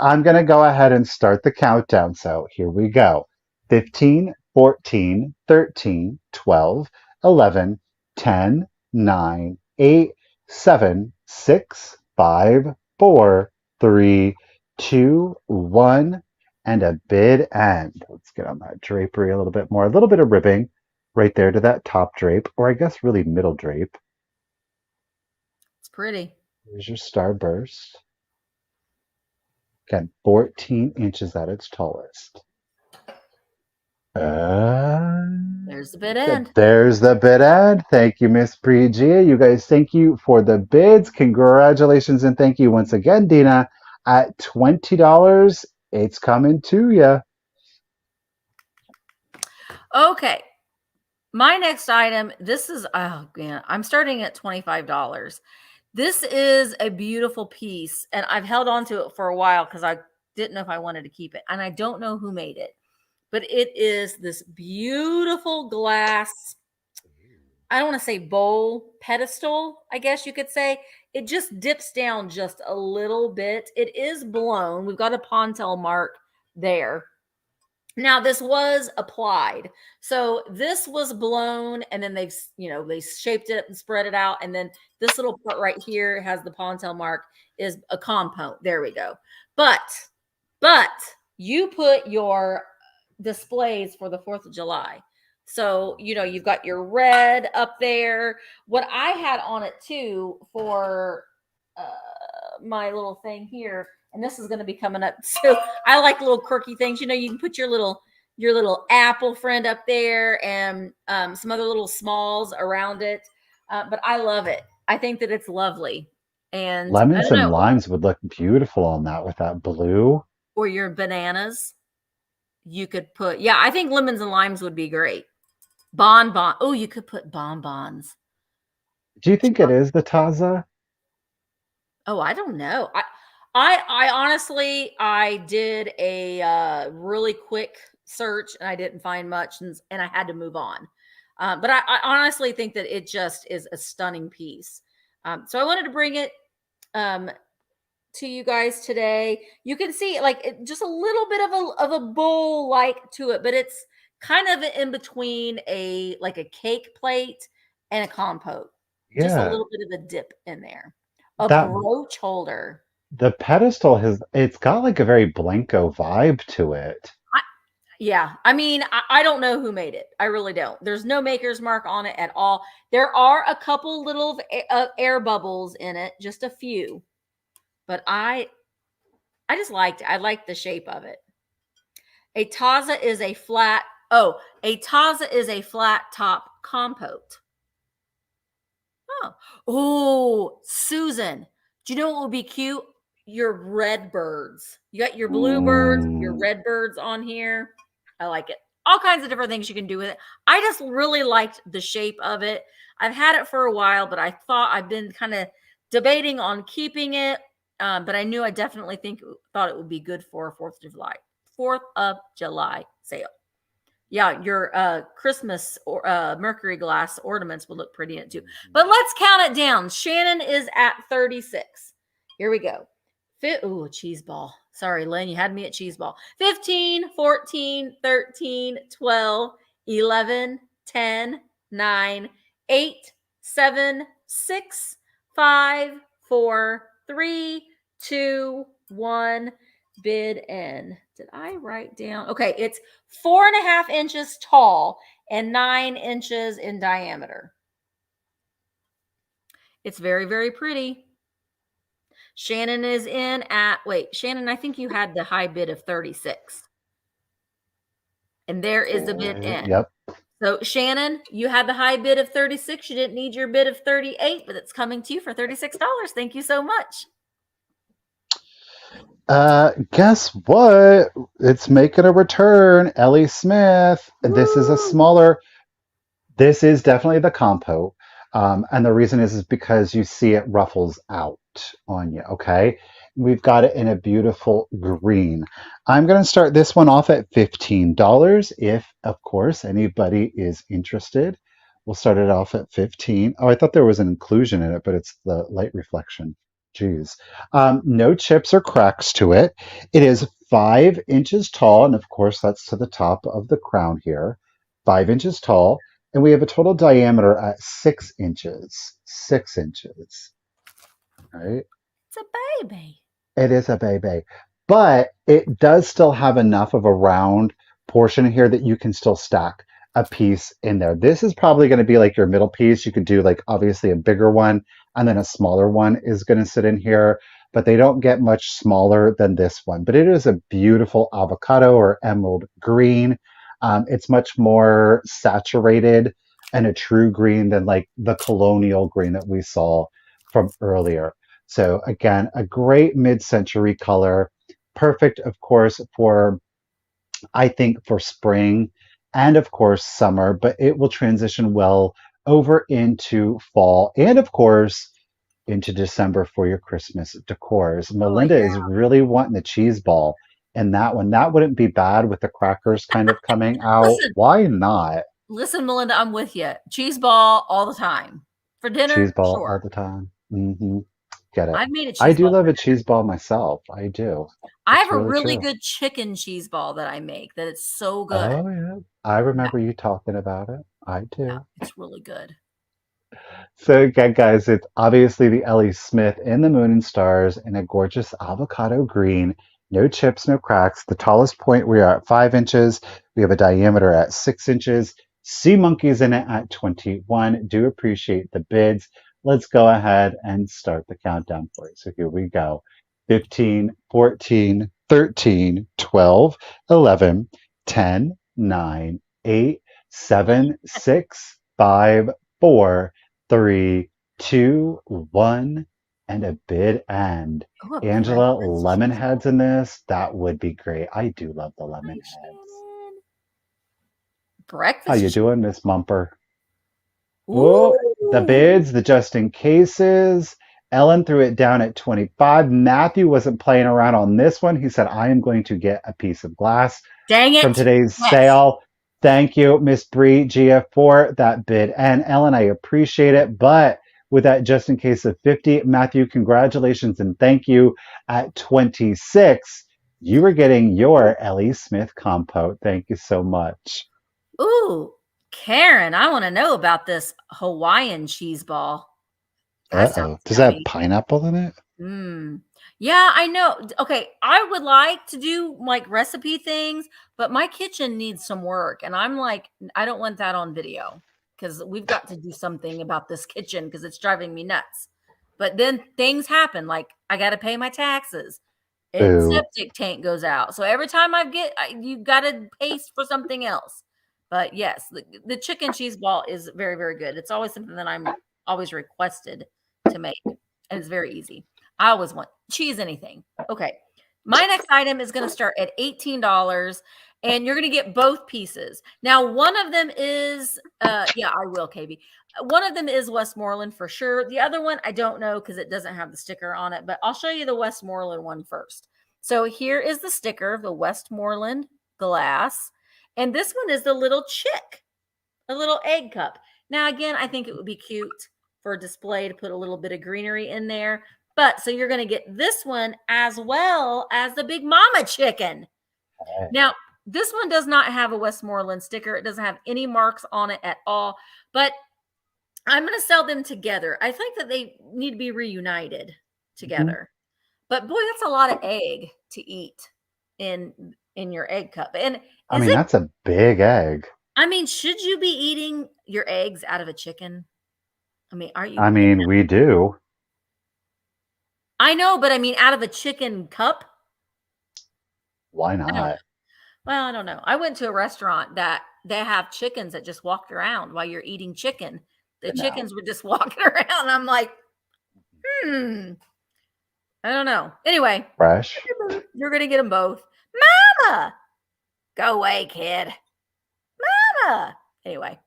I'm going to go ahead and start the countdown. So here we go. 15, 14, 13, 12, 11, 10, 9, 8, 7, 6, 5, 4, 3, 2, 1, and a bid end. Let's get on that drapery a little bit more. A little bit of ribbing right there to that top drape, or I guess really middle drape. It's pretty. Here's your starburst. Again, 14 inches at its tallest. There's the bid end. There's the bid end. Thank you, Miss Prigia. You guys, thank you for the bids. Congratulations and thank you once again, Dina. At $20, it's coming to you. Okay. My next item, this is, oh man, I'm starting at $25. This is a beautiful piece, and I've held on to it for a while because I didn't know if I wanted to keep it. And I don't know who made it, but it is this beautiful glass. I don't want to say bowl, pedestal, I guess you could say. It just dips down just a little bit. It is blown. We've got a Pontel mark there. Now this was applied. So this was blown and then they shaped it up and spread it out. And then this little part right here has the Pontel mark is a compote. There we go. But you put your displays for the 4th of July. So, you've got your red up there. What I had on it too for my little thing here, and this is going to be coming up too. I like little quirky things. You can put your little apple friend up there and some other little smalls around it. But I love it. I think that it's lovely. And I Lemons don't and know, limes would look beautiful on that with that blue. or your bananas, you could put, yeah, I think lemons and limes would be great. Bonbon. Oh, you could put bonbons. Do you think it is the Taza? Oh, I don't know. I honestly, I did a really quick search and I didn't find much, and I had to move on. But I honestly think that it just is a stunning piece. So I wanted to bring it um, to you guys today. You can see just a little bit of a bowl like to it, but it's kind of in between a cake plate and a compote. Just a Yeah, little bit of a dip in there. A that brooch holder. the pedestal it's got like a very Blanco vibe to it. I, yeah, I mean, I don't know who made it. I really don't. There's no maker's mark on it at all. There are a couple little air bubbles in it, just a few, but I just liked it. I liked the shape of it. A Taza is a flat. Oh, a Taza is a flat top compote. Oh, Susan, do you know what would be cute? Your red birds. You got your bluebirds, your Ooh. red birds on here. I like it. All kinds of different things you can do with it. I just really liked the shape of it. I've had it for a while, but I've been kind of debating on keeping it. But I knew I definitely thought it would be good for a 4th of July sale. Yeah, your Christmas or Mercury glass ornaments will look pretty in it too. But let's count it down. Shannon is at 36. Here we go. Ooh, cheese ball. Sorry, Lynn, you had me at cheese ball. 15, 14, 13, 12, 11, 10, 9, 8, 7, 6, 5, 4, 3, 2, 1. Bid in. Did I write down? Okay, it's 4.5 inches tall and 9 inches in diameter. It's very, very pretty. Shannon is in at, wait, Shannon, I think you had the high bid of 36. And there is a bid in. Yep. So Shannon, you had the high bid of 36. You didn't need your bid of 38, but it's coming to you for $36. Thank you so much. Guess what? It's making a return. Ellie Smith. Woo! This is definitely the compo. And the reason is because you see it ruffles out on you. Okay. We've got it in a beautiful green. I'm going to start this one off at $15. If, of course, anybody is interested, we'll start it off at 15. Oh, I thought there was an inclusion in it, but it's the light reflection. Geez. No chips or cracks to it. It is 5 inches tall. And of course, that's to the top of the crown here. 5 inches tall. And we have a total diameter at 6 inches. 6 inches. Right? It's a baby. It is a baby. But it does still have enough of a round portion here that you can still stack a piece in there. This is probably going to be like your middle piece. You could do like obviously a bigger one and then a smaller one is going to sit in here, but they don't get much smaller than this one. But it is a beautiful avocado or emerald green. It's much more saturated and a true green than like the colonial green that we saw from earlier. So again, a great mid-century color, perfect, of course, for I think for spring and of course summer, but it will transition well over into fall and of course into December for your Christmas decors. Oh Melinda yeah. is really wanting the cheese ball in that one. That wouldn't be bad with the crackers kind of coming out. Listen, Why not? listen, Melinda, I'm with you. Cheese ball all the time. For Cheese dinner, ball all sure. the time. Get it. I've made a I cheese do ball love for a dinner. cheese ball myself. I do. I have It's a really really true. good chicken cheese ball that I make that it's so good. Oh, yeah. I Yeah, remember you talking about it. I yeah, do. it's really good. So again, guys, it's obviously the Ellie Smith in the Moon and Stars in a gorgeous avocado green. No chips, no cracks. The tallest point we are at 5 inches. We have a diameter at 6 inches. Sea monkeys in it at 21. Do appreciate the bids. Let's go ahead and start the countdown for you. So here we go. 15, 14, 13, 12, 11, 10, 9, 8, 7, 6, 5, 4, 3, 2, 1, and a bid end. Oh, a Angela, breakfast lemon cheese heads ball. in this, that would be great. I do love the lemon Hi, heads. Shannon. How Breakfast you cheese. doing, Miss Mumper? Oh, the Ooh. bids, the just in cases. Ellen threw it down at 25. Matthew wasn't playing around on this one. He said, I am going to get a piece of glass Dang from it. today's Yes. sale. Thank you, Miss Bree GF for that bid. And Ellen, I appreciate it. But with that just in case of 50, Matthew, congratulations and thank you. At 26, you were getting your Ellie Smith compote. Thank you so much. Ooh, Karen, I want to know about this Hawaiian cheese ball. That Uh-oh. sounds Does that have yummy. pineapple in it? Mm. Yeah, I know. Okay, I would like to do like recipe things, but my kitchen needs some work. And I'm like, I don't want that on video because we've got to do something about this kitchen because it's driving me nuts. But then things happen, like I got to pay my taxes. Its Boo. septic tank goes out. So every time you got to pay for something else. But yes, the chicken cheese ball is very, very good. It's always something that I'm always requested to make, and it's very easy. I always want cheese anything. Okay. My next item is going to start at $18 and you're going to get both pieces. Now, one of them is yeah, I will, KB. One of them is Westmoreland for sure. The other one I don't know because it doesn't have the sticker on it, but I'll show you the Westmoreland one first. So here is the sticker, the Westmoreland glass. And this one is the little chick, a little egg cup. Now, again, I think it would be cute for a display to put a little bit of greenery in there. But so you're going to get this one as well as the Big Mama chicken. Now, this one does not have a Westmoreland sticker. It doesn't have any marks on it at all. But I'm going to sell them together. I think that they need to be reunited Mhm. together. But boy, that's a lot of egg to eat in your egg cup. And I is mean, it that's a big egg. I mean, should you be eating your eggs out of a chicken? I mean, are you I mean, we do. I know, but I mean out of a chicken cup? Why I don't know. not? Well, I don't know. I went to a restaurant that they have chickens that just walked around while you're eating chicken. The No. chickens were just walking around. I'm like, hmm, I don't know. Anyway, Fresh. you're gonna get them both. Mama, go away, kid. Mama. Anyway,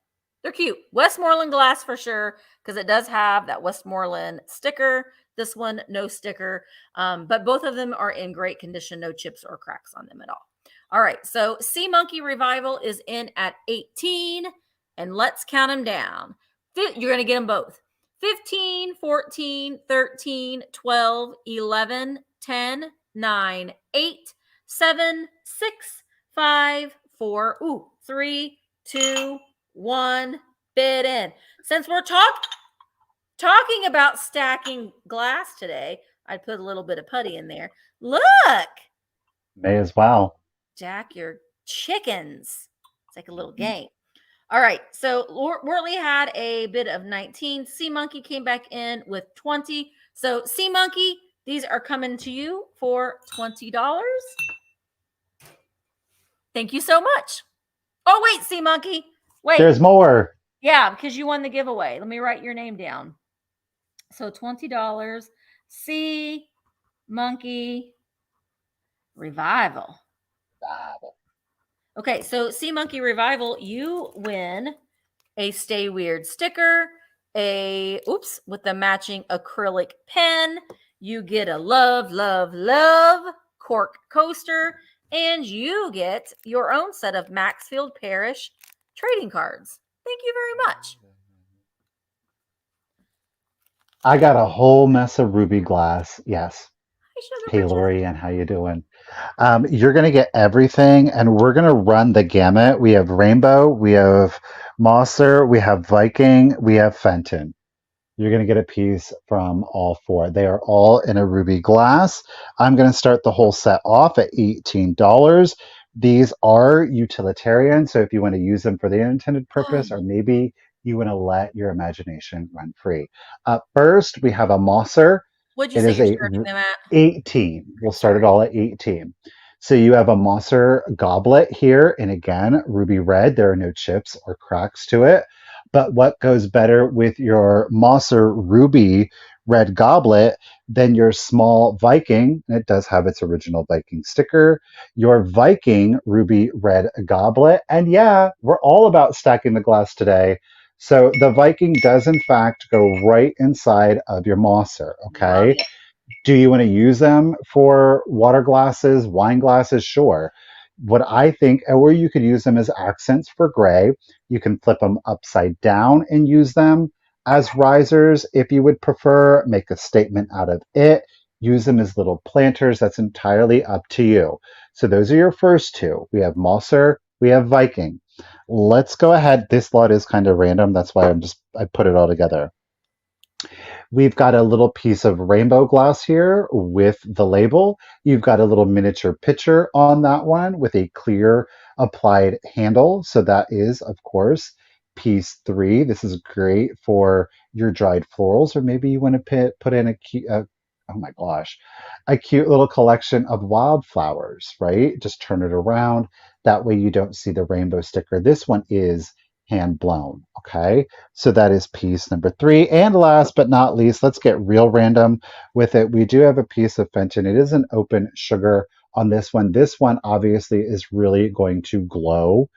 they're cute. Westmoreland glass for sure because it does have that Westmoreland sticker. This one, no sticker, but both of them are in great condition. No chips or cracks on them at all. All right, so Sea Monkey Revival is in at 18, and let's count them down. You're going to get them both. 15, 14, 13, 12, 11, 10, 9, 8, 7, 6, 5, 4, 3, 2, 1, bid in. Since we're talking about stacking glass today, I put a little bit of putty in there. Look, May as well. Jack, your chickens. It's like a little game. All right, so Wortley had a bid of 19. Sea Monkey came back in with 20. So Sea Monkey, these are coming to you for $20. Thank you so much. Oh, wait, Sea Monkey. Wait. There's more. Yeah, because you won the giveaway. Let me write your name down. So $20. Sea Monkey Revival. Okay, so Sea Monkey Revival, you win a Stay Weird sticker, with the matching acrylic pen. You get a love, love, love cork coaster, and you get your own set of Maxfield Parrish trading cards. Thank you very much. I got a whole mess of ruby glass. Yes. Hi, Sugar Hey, Princess. Lori, and how you doing? You're going to get everything, and we're going to run the gamut. We have Rainbow, we have Mosser, we have Viking, we have Fenton. You're going to get a piece from all four. They are all in a ruby glass. I'm going to start the whole set off at $18. These are utilitarian, so if you want to use them for the intended purpose, or maybe you want to let your imagination run free. First, we have a Mosser. What'd you It say is you're a starting them at? 18. We'll start Sorry. it all at 18. So you have a Mosser goblet here, and again, ruby red. There are no chips or cracks to it. But what goes better with your Mosser ruby red goblet than your small Viking? It does have its original Viking sticker. Your Viking ruby red goblet. And yeah, we're all about stacking the glass today. So the Viking does, in fact, go right inside of your Mosser, Love okay? it. Do you want to use them for water glasses, wine glasses? Sure. What I think, or you could use them as accents for gray. You can flip them upside down and use them as risers if you would prefer. Make a statement out of it. Use them as little planters. That's entirely up to you. So those are your first two. We have Mosser, we have Viking. Let's go ahead. This lot is kind of random. That's why I put it all together. We've got a little piece of rainbow glass here with the label. You've got a little miniature pitcher on that one with a clear applied handle. So that is, of course, piece 3. This is great for your dried florals, or maybe you want to put in oh my gosh, a cute little collection of wildflowers, right? Just turn it around. That way you don't see the rainbow sticker. This one is hand blown, okay? So that is piece number 3. And last but not least, let's get real random with it. We do have a piece of Fenton. It is an open sugar on this one. This one obviously is really going to glow.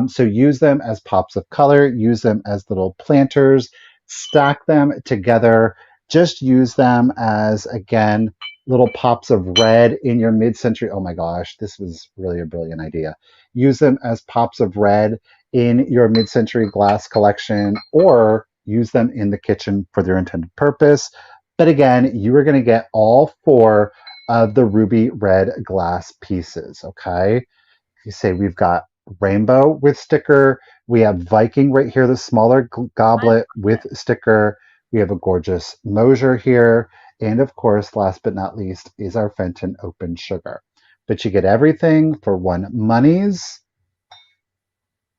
So use them as pops of color, use them as little planters, stack them together. Just use them as, again, little pops of red in your mid-century. Oh my gosh, this was really a brilliant idea. Use them as pops of red in your mid-century glass collection, or use them in the kitchen for their intended purpose. But again, you are going to get all 4 of the ruby red glass pieces, okay? You say we've got rainbow with sticker. We have Viking right here, the smaller I love goblet with it. sticker. We have a gorgeous Mosier here. And of course, last but not least, is our Fenton Open Sugar. But you get everything for one monies.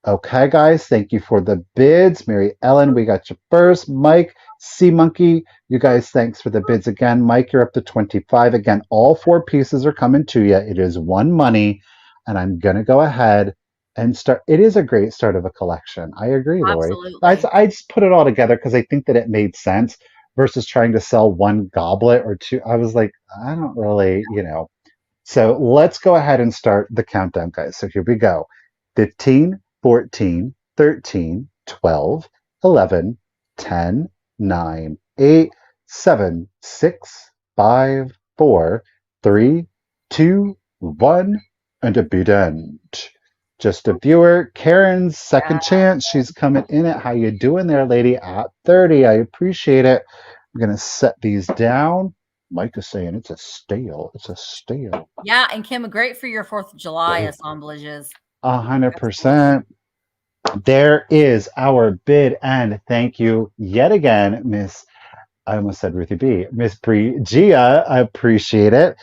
Okay, guys, thank you for the bids. Mary Ellen, we got you first. Mike, Sea Monkey, you guys, thanks for the bids again. Mike, you're up to 25. Again, all 4 pieces are coming to you. It is one money, and I'm going to go ahead and start. It is a great start of a collection. I agree, Lori. Absolutely. I just put it all together because I think that it made sense versus trying to sell one goblet or two. I was like, I don't really. So let's go ahead and start the countdown, guys. So here we go. 15, 14, 13, 12, 11, 10, 9, 8, 7, 6, 5, 4, 3, 2, 1, and a bid end. Just a viewer. Karen's second chance. She's coming in at how you doing there, lady? At 30. I appreciate it. I'm going to set these down. Mike is saying it's a stale. It's a stale. Yeah, and Kim, great for your 4th of July assemblages. 100%. There is our bid, and thank you yet again, Miss. I almost said Ruthie B. Miss Brigia. I appreciate it.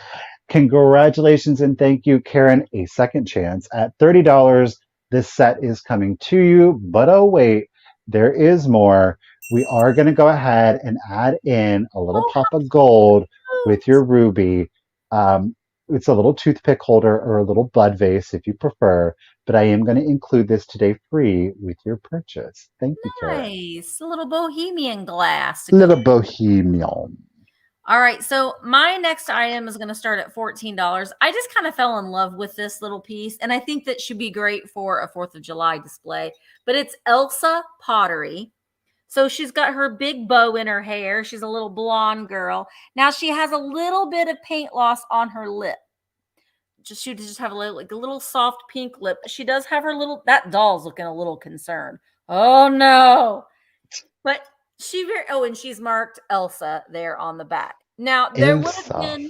Congratulations and thank you, Karen. A second chance at $30. This set is coming to you, but oh wait, there is more. We are going to go ahead and add in a little Oh, pop of gold how with your ruby. It's a little toothpick holder or a little bud vase if you prefer, but I am going to include this today free with your purchase. Thank you, Karen. nice. A little bohemian glass to go. Little bohemian. All right, so my next item is going to start at $14. I just kind of fell in love with this little piece, and I think that should be great for a 4th of July display. But it's Elsa pottery. So she's got her big bow in her hair. She's a little blonde girl. Now she has a little bit of paint loss on her lip. She just have a little soft pink lip. She does have her little, that doll's looking a little concerned. Oh no. But and she's marked Elsa there on the back. Now Elsa.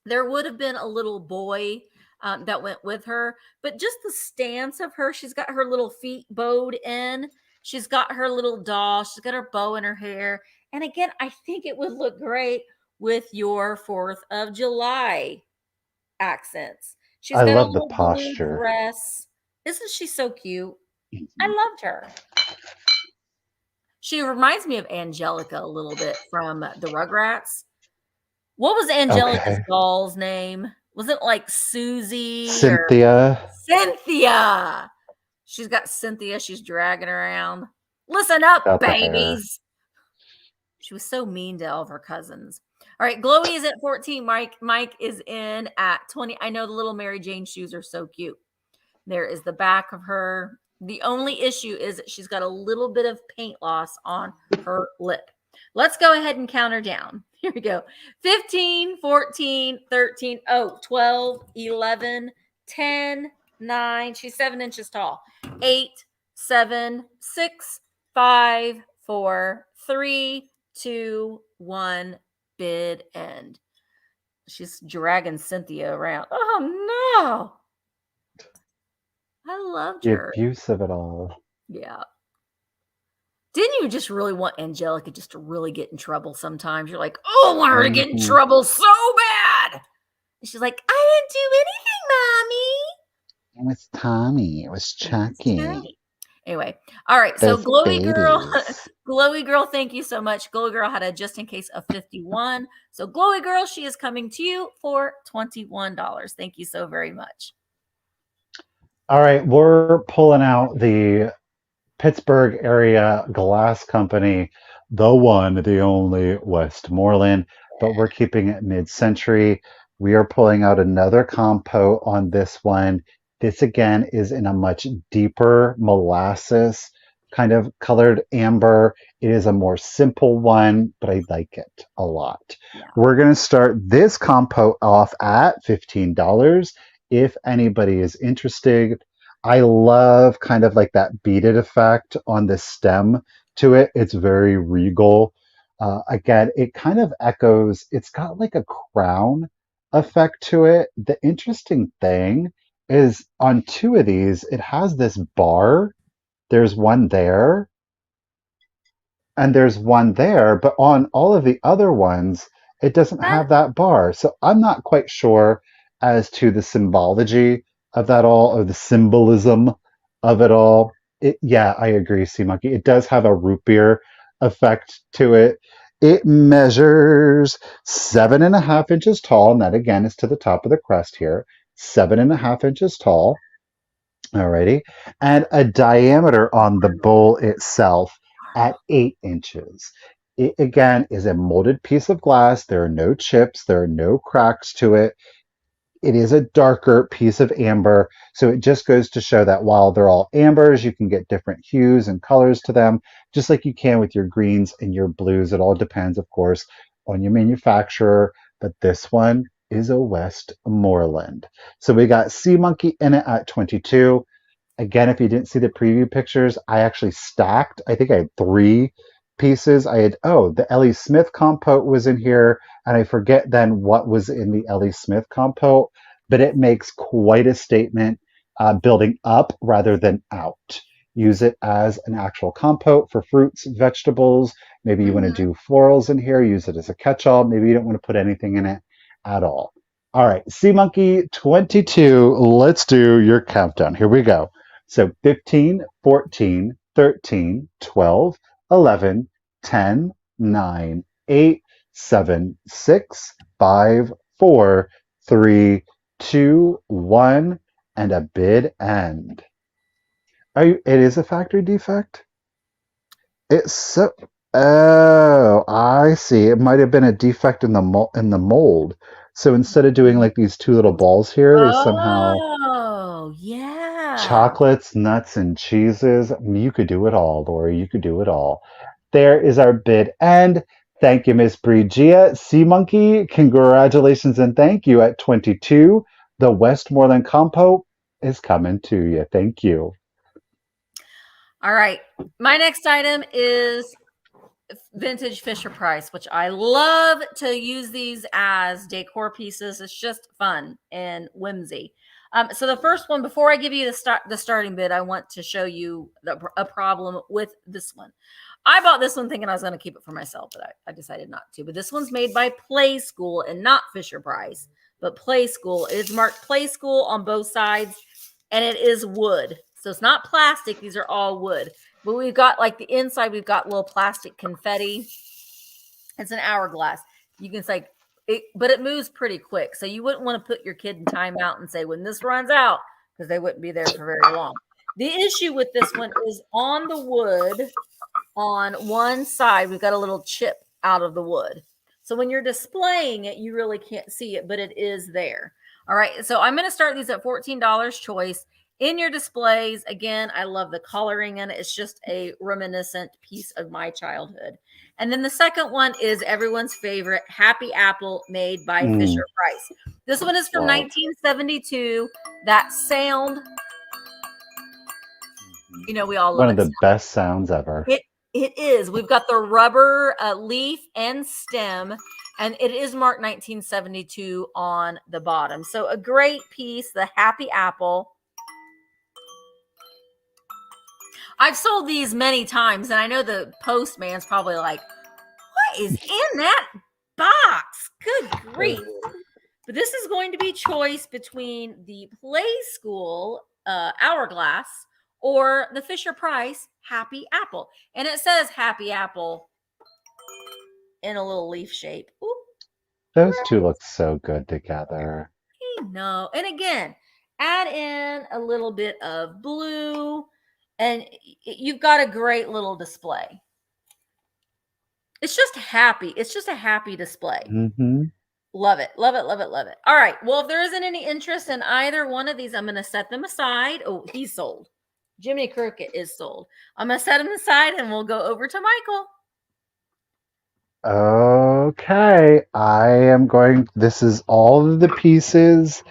there would have been a little boy that went with her, but just the stance of her, she's got her little feet bowed in. She's got her little doll. She's got her bow in her hair. And again, I think it would look great with your 4th of July accents. She's I got a love the little blue posture. dress. Isn't she so cute? I Mhm. loved her. She reminds me of Angelica a little bit from the Rugrats. What was Angelica's Okay. doll's name? Was it like Susie or Cynthia. Cynthia? She's got Cynthia. She's dragging around. Listen up, Got the hair. babies. She was so mean to all of her cousins. All right, Glowy is at 14. Mike is in at 20. I know the little Mary Jane shoes are so cute. There is the back of her. The only issue is that she's got a little bit of paint loss on her lip. Let's go ahead and count her down. Here we go. 15, 14, 13, 12, 11, 10, 9. She's 7 inches tall. 8, 7, 6, 5, 4, 3, 2, 1. Bid end. She's dragging Cynthia around. Oh, no. I loved The her. abuse of it all. Yeah. Didn't you just really want Angelica just to really get in trouble sometimes? You're like, oh, I want her to get in Mhm. trouble so bad. And she's like, I didn't do anything, Mommy. It was Tommy. It was Chucky. Anyway, all right. So Those Glowy Girl, babies. Glowy Girl, thank you so much. Glowy Girl had a just in case of 51. So Glowy Girl, she is coming to you for $21. Thank you so very much. All right, we're pulling out the Pittsburgh area glass company, the one, the only Westmoreland, but we're keeping it mid-century. We are pulling out another compote on this one. This again is in a much deeper molasses kind of colored amber. It is a more simple one, but I like it a lot. Yeah. We're going to start this compote off at $15 if anybody is interested. I love kind of like that beaded effect on the stem to it. It's very regal. Again, it kind of echoes, it's got like a crown effect to it. The interesting thing is on two of these, it has this bar. There's one there and there's one there, but on all of the other ones, it doesn't That, have that bar. So I'm not quite sure as to the symbology of that all or the symbolism of it all. Yeah, I agree, Sea Monkey. It does have a root beer effect to it. It measures 7.5 inches tall, and that again is to the top of the crest here. 7.5 inches tall. Alrighty. And a diameter on the bowl itself at 8 inches. It again is a molded piece of glass. There are no chips, there are no cracks to it. It is a darker piece of amber. So it just goes to show that while they're all ambers, you can get different hues and colors to them, just like you can with your greens and your blues. It all depends, of course, on your manufacturer. But this one is a Westmoreland. So we got Sea Monkey in it at 22. Again, if you didn't see the preview pictures, I actually stacked. I think I had three pieces. The Ellie Smith compote was in here, and I forget then what was in the Ellie Smith compote, but it makes quite a statement building up rather than out. Use it as an actual compote for fruits, vegetables. Maybe you want to do florals in here, use it as a catch-all. Maybe you don't want to put anything in it at all. All right, Sea Monkey 22, let's do your countdown. Here we go. So 15, 14, 13, 12, 11, 10, 9, 8, 7, 6, 5, 4, 3, 2, 1, and a bid end. It is a factory defect? It's so Oh, I see. It might have been a defect in the mold. So instead of doing like these two little balls here, they somehow Oh, yeah. chocolates, nuts, and cheeses. You could do it all, Lori. You could do it all. There is our bid end. Thank you, Miss Brigia. Sea Monkey, congratulations and thank you at 22. The Westmoreland Compote is coming to you. Thank you. All right. My next item is vintage Fisher Price, which I love to use these as decor pieces. It's just fun and whimsy. So the first one, before I give you the starting bid, I want to show you a problem with this one. I bought this one thinking I was going to keep it for myself, but I decided not to. But this one's made by Play School and not Fisher Price, but Play School. It is marked Play School on both sides, and it is wood. So it's not plastic. These are all wood. But we've got like the inside, we've got little plastic confetti. It's an hourglass. You can say it, but it moves pretty quick. So you wouldn't want to put your kid in timeout and say, when this runs out, because they wouldn't be there for very long. The issue with this one is on the wood, on one side, we've got a little chip out of the wood. So when you're displaying it, you really can't see it, but it is there. All right. So I'm going to start these at $14 choice. In your displays, again, I love the coloring in it. It's just a reminiscent piece of my childhood. And then the second one is everyone's favorite Happy Apple made by Mm, Fisher Price. This one is from love. 1972. That sound, we all One love of it. the best sounds ever. It is. We've got the rubber leaf and stem, and it is marked 1972 on the bottom. So a great piece, the Happy Apple. I've sold these many times, and I know the postman's probably like, what is in that box? Good grief. But this is going to be choice between the Play School hourglass or the Fisher Price Happy Apple. And it says Happy Apple in a little leaf shape. Ooh, Those two look so good together. no. And again, add in a little bit of blue, and you've got a great little display. It's just happy. It's just a happy display. Mm-hmm. Love it. Love it. Love it. Love it. All right. Well, if there isn't any interest in either one of these, I'm going to set them aside. Oh, he's sold. Jiminy Cricket is sold. I'm going to set him aside and we'll go over to Michael. Okay, this is all of the pieces.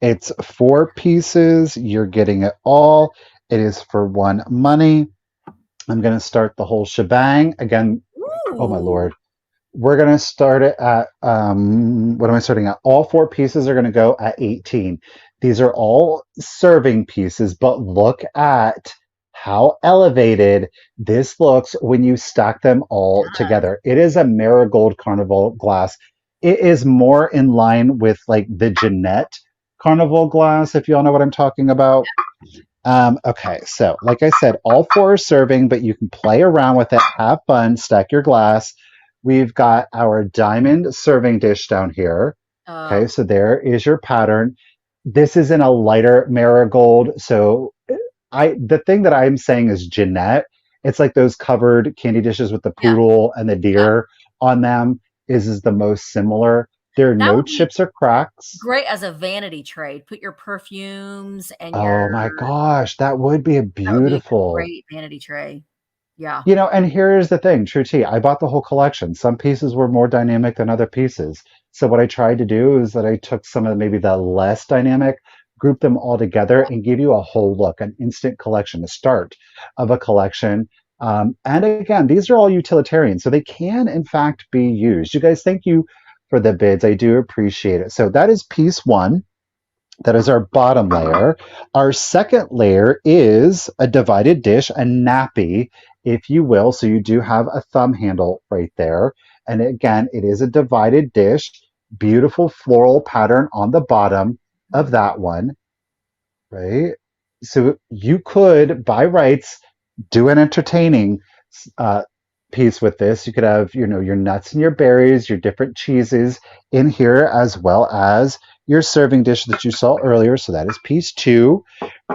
It's 4 pieces. You're getting it all. It is for one money. I'm going to start the whole shebang. Again, oh my Ooh. Lord. We're going to start it at, what am I starting at? All 4 pieces are going to go at 18. These are all serving pieces, but look at how elevated this looks when you stack them all together. It is a marigold carnival glass. It is more in line with like the Jeanette carnival glass, if you all know what I'm talking about. Okay, so like I said, all 4 are serving, but you can play around with it, have fun, stack your glass. We've got our diamond serving dish down here. Okay, so there is your pattern. This is in a lighter marigold. So the thing that I'm saying is Jeanette. It's like those covered candy dishes with the Yeah. poodle and the deer on them is the most similar. There are That no would be chips or cracks. great as a vanity trade. Put your perfumes and Oh my gosh, that would be a that would be a beautiful. great vanity tray. Yeah. And here's the thing, true tea, I bought the whole collection. Some pieces were more dynamic than other pieces. So what I tried to do is that I took some of maybe the less dynamic, grouped them all together and give you a whole look, an instant collection, the start of a collection. And again, these are all utilitarian, so they can in fact be used. You guys, thank you for the bids. I do appreciate it. So that is piece one. That is our bottom layer. Our second layer is a divided dish, a nappy, if you will. So you do have a thumb handle right there. And again, it is a divided dish. Beautiful floral pattern on the bottom of that one, right? So you could, by rights, do an entertaining uh, piece with this. You could have, your nuts and your berries, your different cheeses in here, as well as your serving dish that you saw earlier. So that is piece two.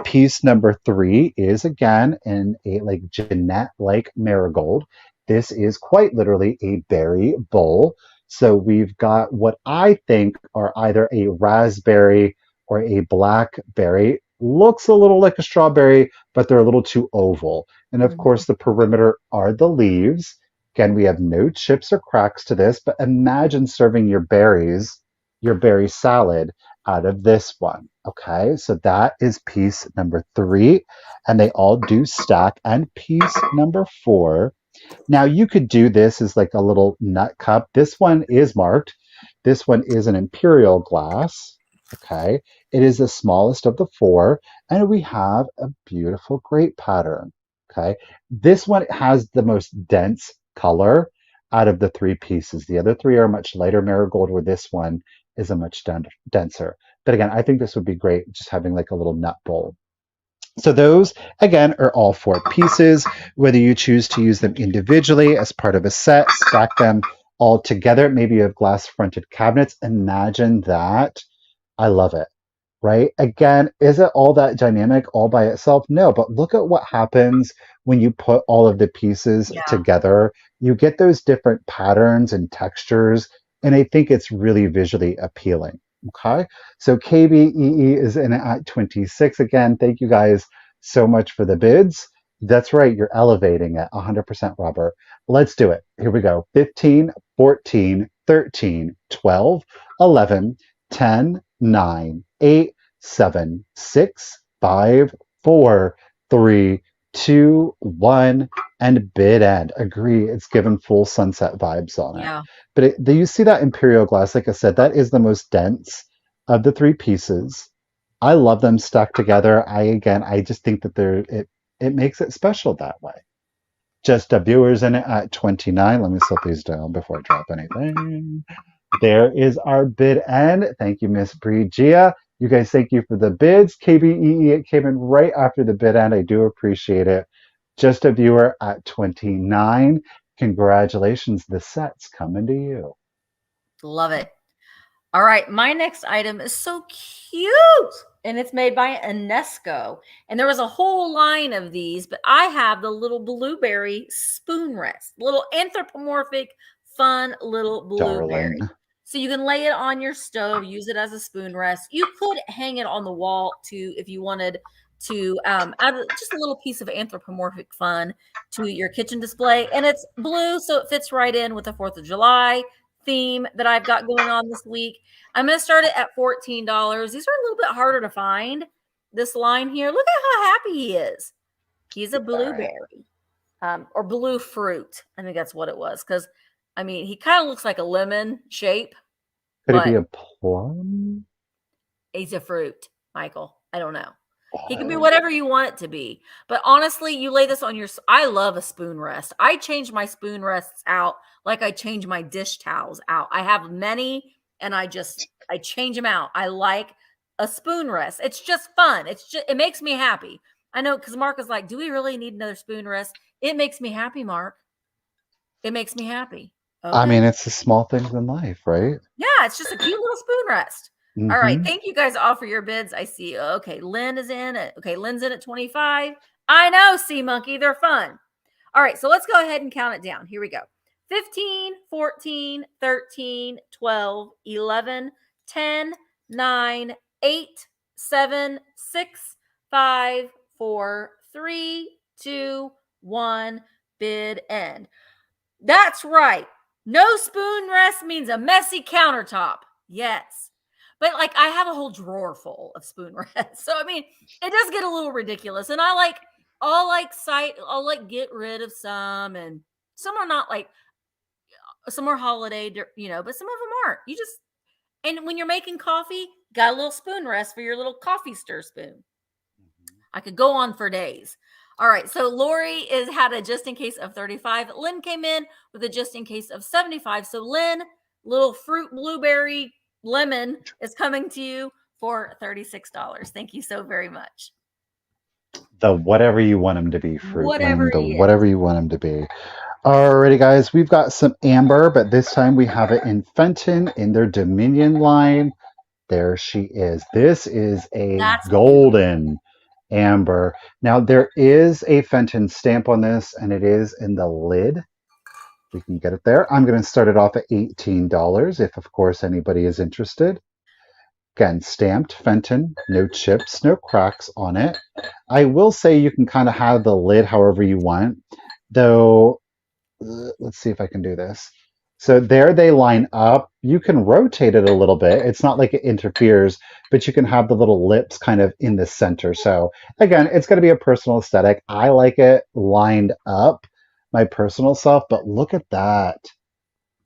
Piece number three is again in a like Jeanette like marigold. This is quite literally a berry bowl. So we've got what I think are either a raspberry or a blackberry. Looks a little like a strawberry, but they're a little too oval. And of Mhm. course, the perimeter are the leaves. Again, we have no chips or cracks to this, but imagine serving your berry salad out of this one. Okay, so that is piece number three, and they all do stack. And piece number four, now you could do this as like a little nut cup. This one is marked. This one is an imperial glass. Okay. It is the smallest of the four. And we have a beautiful grape pattern. Okay. This one has the most dense color out of the three pieces. The other three are much lighter marigold, where this one is a much denser. But again, I think this would be great just having like a little nut bowl. So those, again, are all four pieces. Whether you choose to use them individually as part of a set, stack them all together. Maybe you have glass fronted cabinets. Imagine that. I love it, right? Again, is it all that dynamic all by itself? No, but look at what happens when you put all of the pieces Yeah. together. You get those different patterns and textures, and I think it's really visually appealing. Okay, so KBEE is in at 26 again. Thank you guys so much for the bids. That's right, you're elevating it 100%, Robert. Let's do it. Here we go. 15, 14, 13, 12, 11, 10, 9, 8, 7, 6, 5, 4, 3, 2, 1, and bid end. Agree. It's given full sunset vibes on it. Yeah. But do you see that imperial glass? Like I said, that is the most dense of the three pieces. I love them stuck together. I just think that it makes it special that way. Just viewers in it at 29. Let me slow these down before I drop anything. There is our bid end. Thank you, Miss Brigia. You guys, thank you for the bids. KBEE, it came in right after the bid end. I do appreciate it. Just a viewer at 29. Congratulations. The set's coming to you. Love it. All right, my next item is so cute, and it's made by Enesco. And there was a whole line of these, but I have the little blueberry spoon rest, little anthropomorphic, fun little Darling. blueberry. So you can lay it on your stove, use it as a spoon rest. You could hang it on the wall too if you wanted to add just a little piece of anthropomorphic fun to your kitchen display. And it's blue, so it fits right in with the 4th of July theme that I've got going on this week. I'm going to start it at $14. These are a little bit harder to find. This line here, look at how happy he is. He's a All right. blueberry or blue fruit. I think that's what it was. Because, I mean, he kind of looks like a lemon shape, Could it be but a plum? he's a fruit, Michael. I don't know. He can be Oh, whatever you want it to be. But honestly, you lay this on your I love a spoon rest. I change my spoon rests out like I change my dish towels out. I have many and I change them out. I like a spoon rest. It's just fun. It makes me happy. I know cuz Mark is like, "Do we really need another spoon rest?" It makes me happy, Mark. It makes me happy. I Okay. mean, it's the small things in life, right? Yeah, it's just a cute little spoon rest. All right. Mm-hmm. Thank you guys all for your bids. I see. Okay. Lynn is in it. Okay. Lynn's in at 25. I know, Sea Monkey. They're fun. All right. So let's go ahead and count it down. Here we go 15, 14, 13, 12, 11, 10, 9, 8, 7, 6, 5, 4, 3, 2, 1. Bid end. That's right. No spoon rest means a messy countertop. Yes. But like I have a whole drawer full of spoon rest. So I mean, it does get a little ridiculous. And I'll like get rid of some and some are not like some are holiday, but some of them aren't. You just and when you're making coffee, got a little spoon rest for your little coffee stir spoon. I could go on for days. All right. So Lori is had a just in case of 35. Lynn came in with a just in case of 75. So Lynn, little fruit blueberry lemon is coming to you for $36. Thank you so very much. The whatever you want them to be, Whatever Fruitland, the he is. whatever you want them to be. Alrighty, guys, we've got some amber, but this time we have it in Fenton in their Dominion line. There she is. This is a That's beautiful. golden amber. Now, there is a Fenton stamp on this, and it is in the lid. We can get it there. I'm going to start it off at $18 if, of course, anybody is interested. Again, stamped Fenton, no chips, no cracks on it. I will say you can kind of have the lid however you want, though. Let's see if I can do this. So there they line up. You can rotate it a little bit. It's not like it interferes, but you can have the little lips kind of in the center. So again, it's going to be a personal aesthetic. I like it lined up, my personal self, but look at that.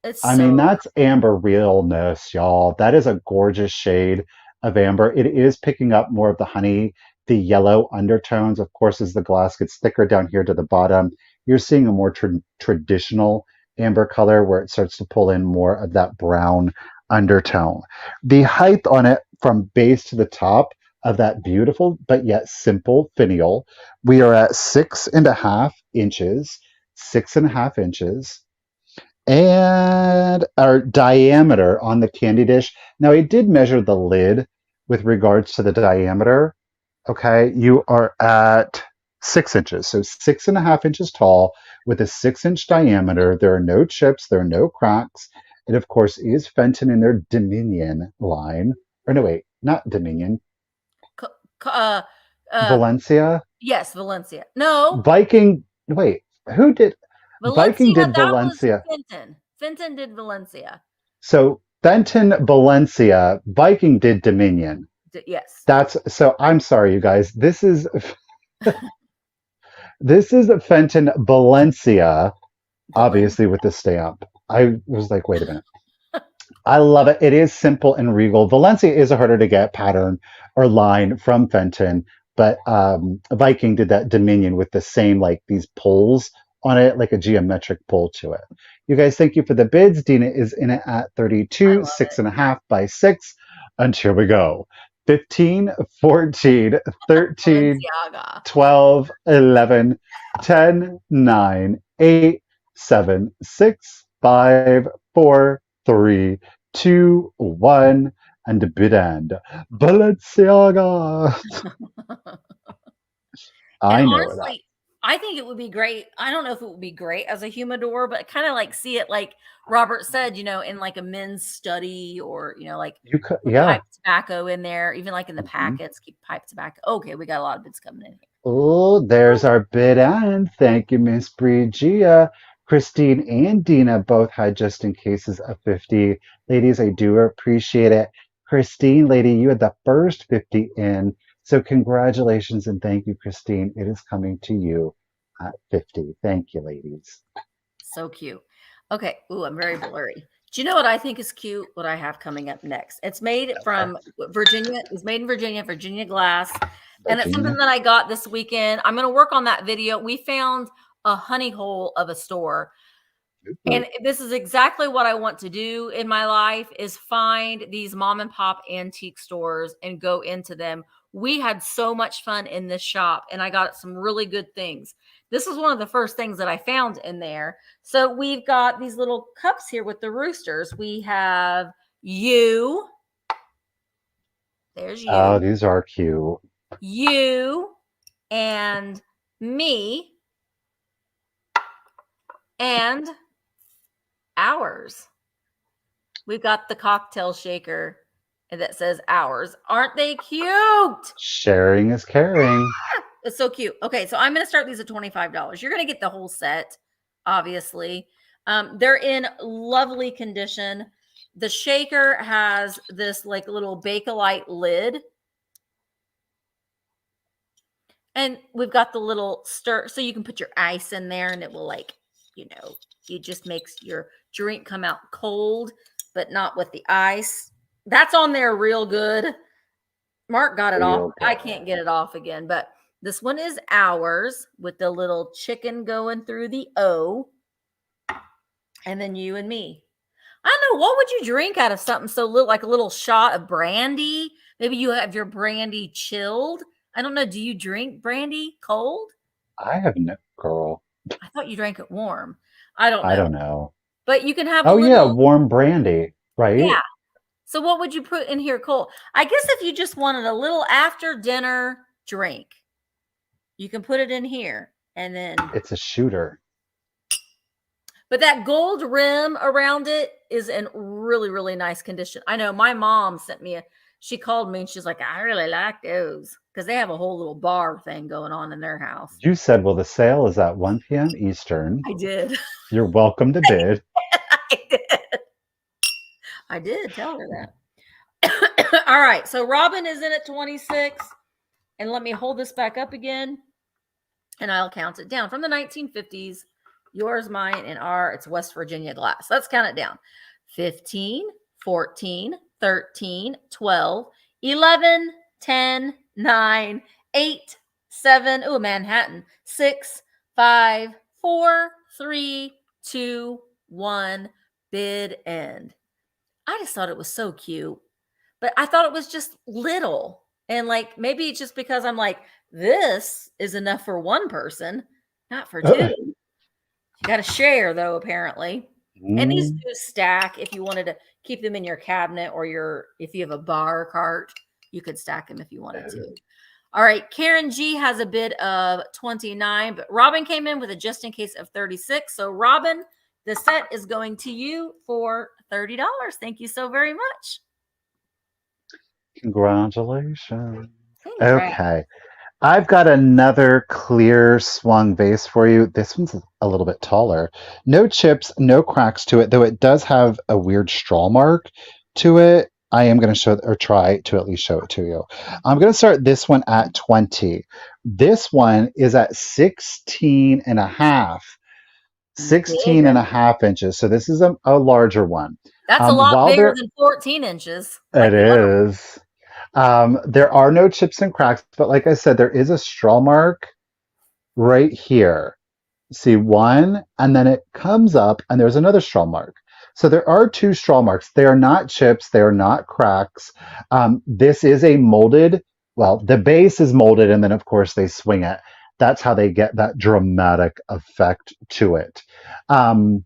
It's I so mean, that's amber realness, y'all. That is a gorgeous shade of amber. It is picking up more of the honey, the yellow undertones. Of course, as the glass gets thicker down here to the bottom, you're seeing a more traditional amber color where it starts to pull in more of that brown undertone. The height on it from base to the top of that beautiful but yet simple finial, we are at 6.5 inches, 6.5 inches, and our diameter on the candy dish. Now, I did measure the lid with regards to the diameter. Okay, you are at 6 inches, so 6.5 inches tall with a 6 inch diameter. There are no chips, there are no cracks. It, of course, is Fenton in their Dominion line. Or no, wait, not Dominion. co- co- uh uh Valencia? yes, Valencia. No, Viking. Wait, who did? Viking Valencia, did that was Valencia. Fenton. Fenton did Valencia. So Fenton, Valencia, Viking did Dominion. Yes. That's so. I'm sorry, you guys. This is Fenton Valencia, Valencia. obviously with the stamp. I was like, wait a minute. I love it. It is simple and regal. Valencia is a harder to get pattern or line from Fenton, but Viking did that Dominion with the same, like these pulls on it, like a geometric pull to it. You guys, thank you for the bids. Dina is in it at I 32, love it. 6.5 by 6. And here we go. 15, 14, 13, Balenciaga. 12, 11, 10, 9, 8, 7, 6, 5, 4, 3, 2, 1, and a bid end. Balenciaga. And I know that. honestly, I think it would be great. I don't know if it would be great as a humidor, but kind of like see it like Robert said, in like a men's study or, like You could, put pipe yeah. tobacco in there, even like in the Mhm. packets, keep pipe tobacco. Okay, we got a lot of bids coming in here. Oh, there's our bid end. Thank you, Miss Brigia. Christine and Dina both had just in cases of 50. Ladies, I do appreciate it. Christine, lady, you had the first 50 in. So congratulations and thank you, Christine. It is coming to you at 50. Thank you, ladies. So cute. Okay. Ooh, I'm very blurry. Do you know what I think is cute? What I have coming up next? It's made Okay. from Virginia. It's made in Virginia, Virginia glass. And it's something Virginia. that I got this weekend. I'm going to work on that video. We found a honey hole of a store. And Ooh, this is exactly what I want to do in my life is find these mom and pop antique stores and go into them. We had so much fun in this shop and I got some really good things. This is one of the first things that I found in there. So we've got these little cups here with the roosters. We have you. There's oh, you. these are cute. You and me and ours. We've got the cocktail shaker that says ours. Aren't they cute? Sharing is caring. It's so cute. Okay, so I'm going to start these at $25. You're going to get the whole set, obviously. They're in lovely condition. The shaker has this like little Bakelite lid. And we've got the little stir, so you can put your ice in there and it will it just makes your drink come out cold, but not with the ice. That's on there real good. Mark got it off. Real I good. can't get it off again, but this one is ours with the little chicken going through the O. And then you and me. I don't know. What would you drink out of something so little, like a little shot of brandy? Maybe you have your brandy chilled. I don't know. Do you drink brandy cold? I have no girl. I thought you drank it warm. I don't I know. don't know. But you can have a Oh yeah, little, warm brandy, right? yeah. So what would you put in here cold? I guess if you just wanted a little after dinner drink, you can put it in here. And then It's a shooter. But that gold rim around it is in really, really nice condition. I know my mom sent me she called me and she's like, I really like those because they have a whole little bar thing going on in their house. You said, well, the sale is at 1 p.m. Eastern. I did. You're welcome to bid. I did. I did tell her that. All right. So Robin is in at 26. And let me hold this back up again. And I'll count it down from the 1950s. Yours, mine, and our. It's West Virginia glass. Let's count it down. 15, 14, 13, 12, 11, 10, 9, 8, 7. Ooh, Manhattan. 6, 5, 4, 3, 2, 1. Bid end. I just thought it was so cute. But I thought it was just little. And like maybe it's just because I'm like, this is enough for one person, not for two. You got to share though, apparently. And these do stack if you wanted to keep them in your cabinet or if you have a bar cart, you could stack them if you wanted to. All right, Karen G has a bid of 29, but Robin came in with a just in case of 36. So Robin, the set is going to you for $30. Thank you so very much. Congratulations. Congrats. Okay. I've got another clear swung vase for you. This one's a little bit taller. No chips, no cracks to it, though it does have a weird straw mark to it. I am going to show or try to at least show it to you. I'm going to start this one at 20. This one is at 16 and a half. 16 Bigger. and a half inches. So this is a larger one. That's a lot While bigger there, than 14 inches. it Like the other one. is. There are no chips and cracks, but like I said, there is a straw mark right here. See one, and then it comes up, and there's another straw mark. So there are two straw marks. They are not chips. They are not cracks. This is a molded, well, the base is molded, and then, of course, they swing it. That's how they get that dramatic effect to it. Um,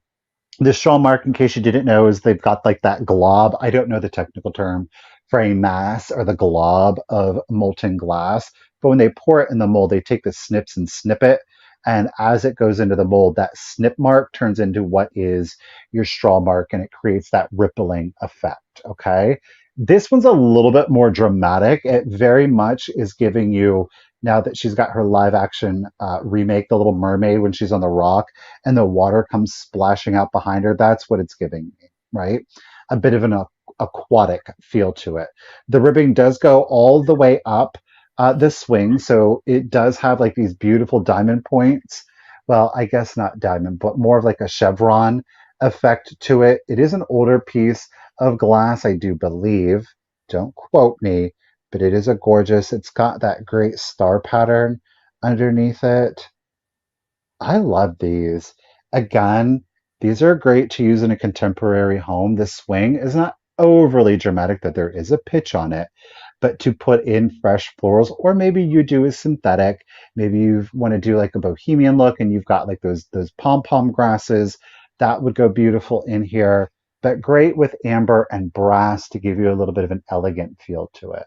the straw mark, in case you didn't know, is they've got like that glob. I don't know the technical term for a mass or the glob of molten glass. But when they pour it in the mold, they take the snips and snip it. And as it goes into the mold, that snip mark turns into what is your straw mark and it creates that rippling effect. Okay. This one's a little bit more dramatic. It very much is giving you, now that she's got her live action remake, The Little Mermaid, when she's on the rock and the water comes splashing out behind her. That's what it's giving me, right? A bit of an aquatic feel to it. The ribbing does go all the way up the swing, so it does have like these beautiful diamond points. Well, I guess not diamond, but more of like a chevron effect to it. It is an older piece of glass, I do believe. Don't quote me, but it is a gorgeous. It's got that great star pattern underneath it. I love these. Again, these are great to use in a contemporary home. The swing is not overly dramatic, that there is a pitch on it, but to put in fresh florals, or maybe you do a synthetic, maybe you want to do like a bohemian look and you've got like those pom-pom grasses, that would go beautiful in here, but great with amber and brass to give you a little bit of an elegant feel to it.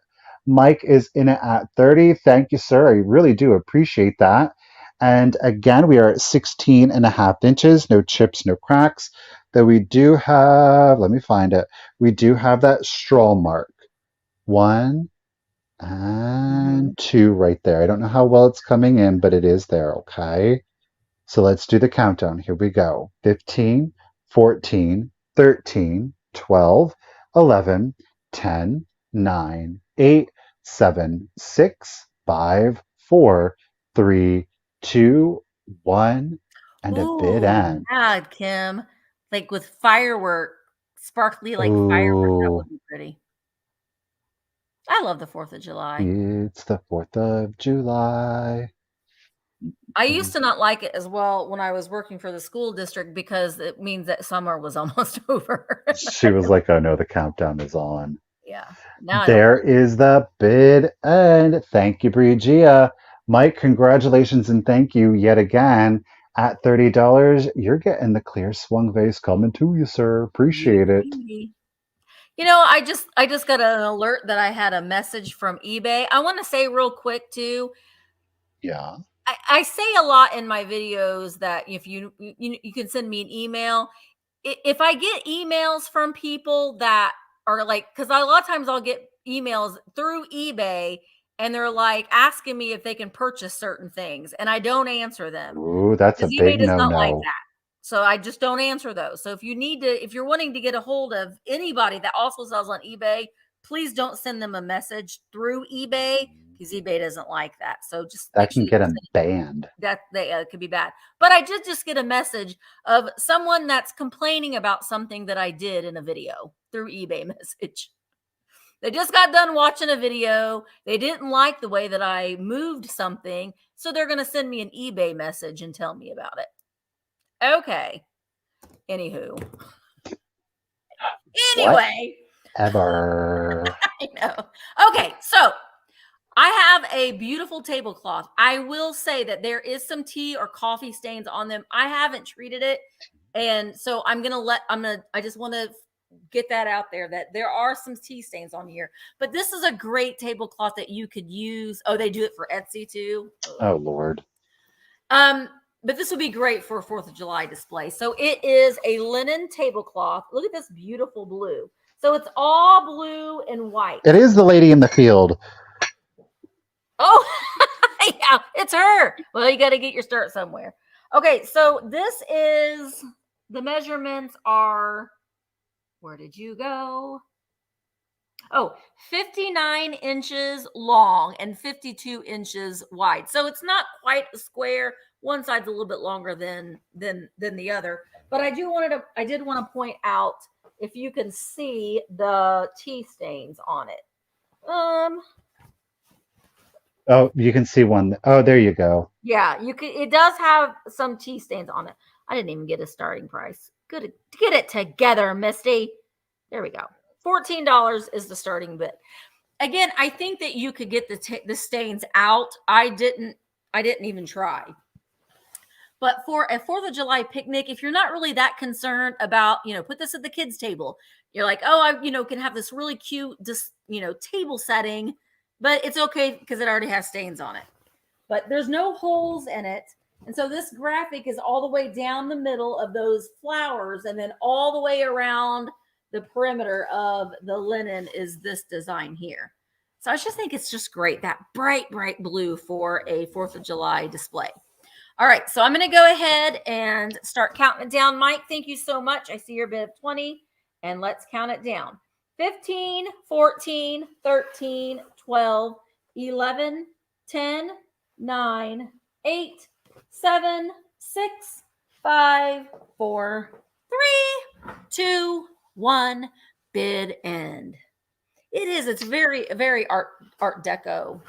Mike is in it at 30. Thank you, sir. I really do appreciate that. And again, we are at 16 and a half inches, no chips, no cracks. Though we do have, let me find it, we do have that straw mark. One and two right there. I don't know how well it's coming in, but it is there, okay? So let's do the countdown. Here we go. 15, 14, 13, 12, 11, 10, 9, 8, 7, 6, 5, 4, 3, 2, 1, and a bid Ooh, end. yeah, Kim. Like with firework, sparkly like firework, that Ooh, would be pretty. I love the 4th of July. it's the 4th of July. I used to not like it as well when I was working for the school district because it means that summer was almost over. She was like, oh no, the countdown is on. Yeah. Now I don't There like it. is the bid end. Thank you, Brigia. Mike, congratulations and thank you yet again. At $30, you're getting the clear swung vase coming to you, sir. Appreciate Beauty, it. beauty. You know, I just got an alert that I had a message from eBay. I want to say real quick too, Yeah. I say a lot in my videos that if you can send me an email. If I get emails from people that are like, because a lot of times I'll get emails through eBay and they're like asking me if they can purchase certain things, and I don't answer them Ooh, that's a because eBay big does not like no-no. that. So I just don't answer those. So if you're wanting to get a hold of anybody that also sells on eBay, please don't send them a message through eBay because eBay doesn't like that. So just make That sure can you get send them banned. that they could be bad. But I did just get a message of someone that's complaining about something that I did in a video through eBay message. They just got done watching a video. They didn't like the way that I moved something, so they're going to send me an eBay message and tell me about it. Okay. Anywho. Anyway. Whatever. I know. Okay, so I have a beautiful tablecloth. I will say that there is some tea or coffee stains on them. I haven't treated it. And so I just want to get that out there that there are some tea stains on here. But this is a great tablecloth that you could use. Oh, they do it for Etsy too. Oh, Lord. But this would be great for a 4th of July display. So it is a linen tablecloth. Look at this beautiful blue. So it's all blue and white. It is the lady in the field. Oh, yeah, it's her. Well, you got to get your start somewhere. Okay, so the measurements are, where did you go? Oh, 59 inches long and 52 inches wide. So it's not quite a square. One side's a little bit longer than the other. But I did want to point out if you can see the tea stains on it. Oh, you can see one. Oh, there you go. Yeah, you could. It does have some tea stains on it. I didn't even get a starting price. Good, get it together, Misty. There we go. $14 is the starting bid. Again, I think that you could get the stains out. I didn't even try. But for a 4th of July picnic, if you're not really that concerned about, put this at the kids' table. You're like, oh, I can have this really cute, table setting, but it's okay because it already has stains on it. But there's no holes in it. And so this graphic is all the way down the middle of those flowers, and then all the way around the perimeter of the linen is this design here. So I just think it's just great, that bright, bright blue for a 4th of July display. All right, so I'm going to go ahead and start counting it down. Mike, thank you so much. I see your bid of 20, and let's count it down. 15, 14, 13, 12, 11, 10, 9, 8, 7, 6, 5, 4, 3, 2, 1. Bid end. It is. It's very, very art deco.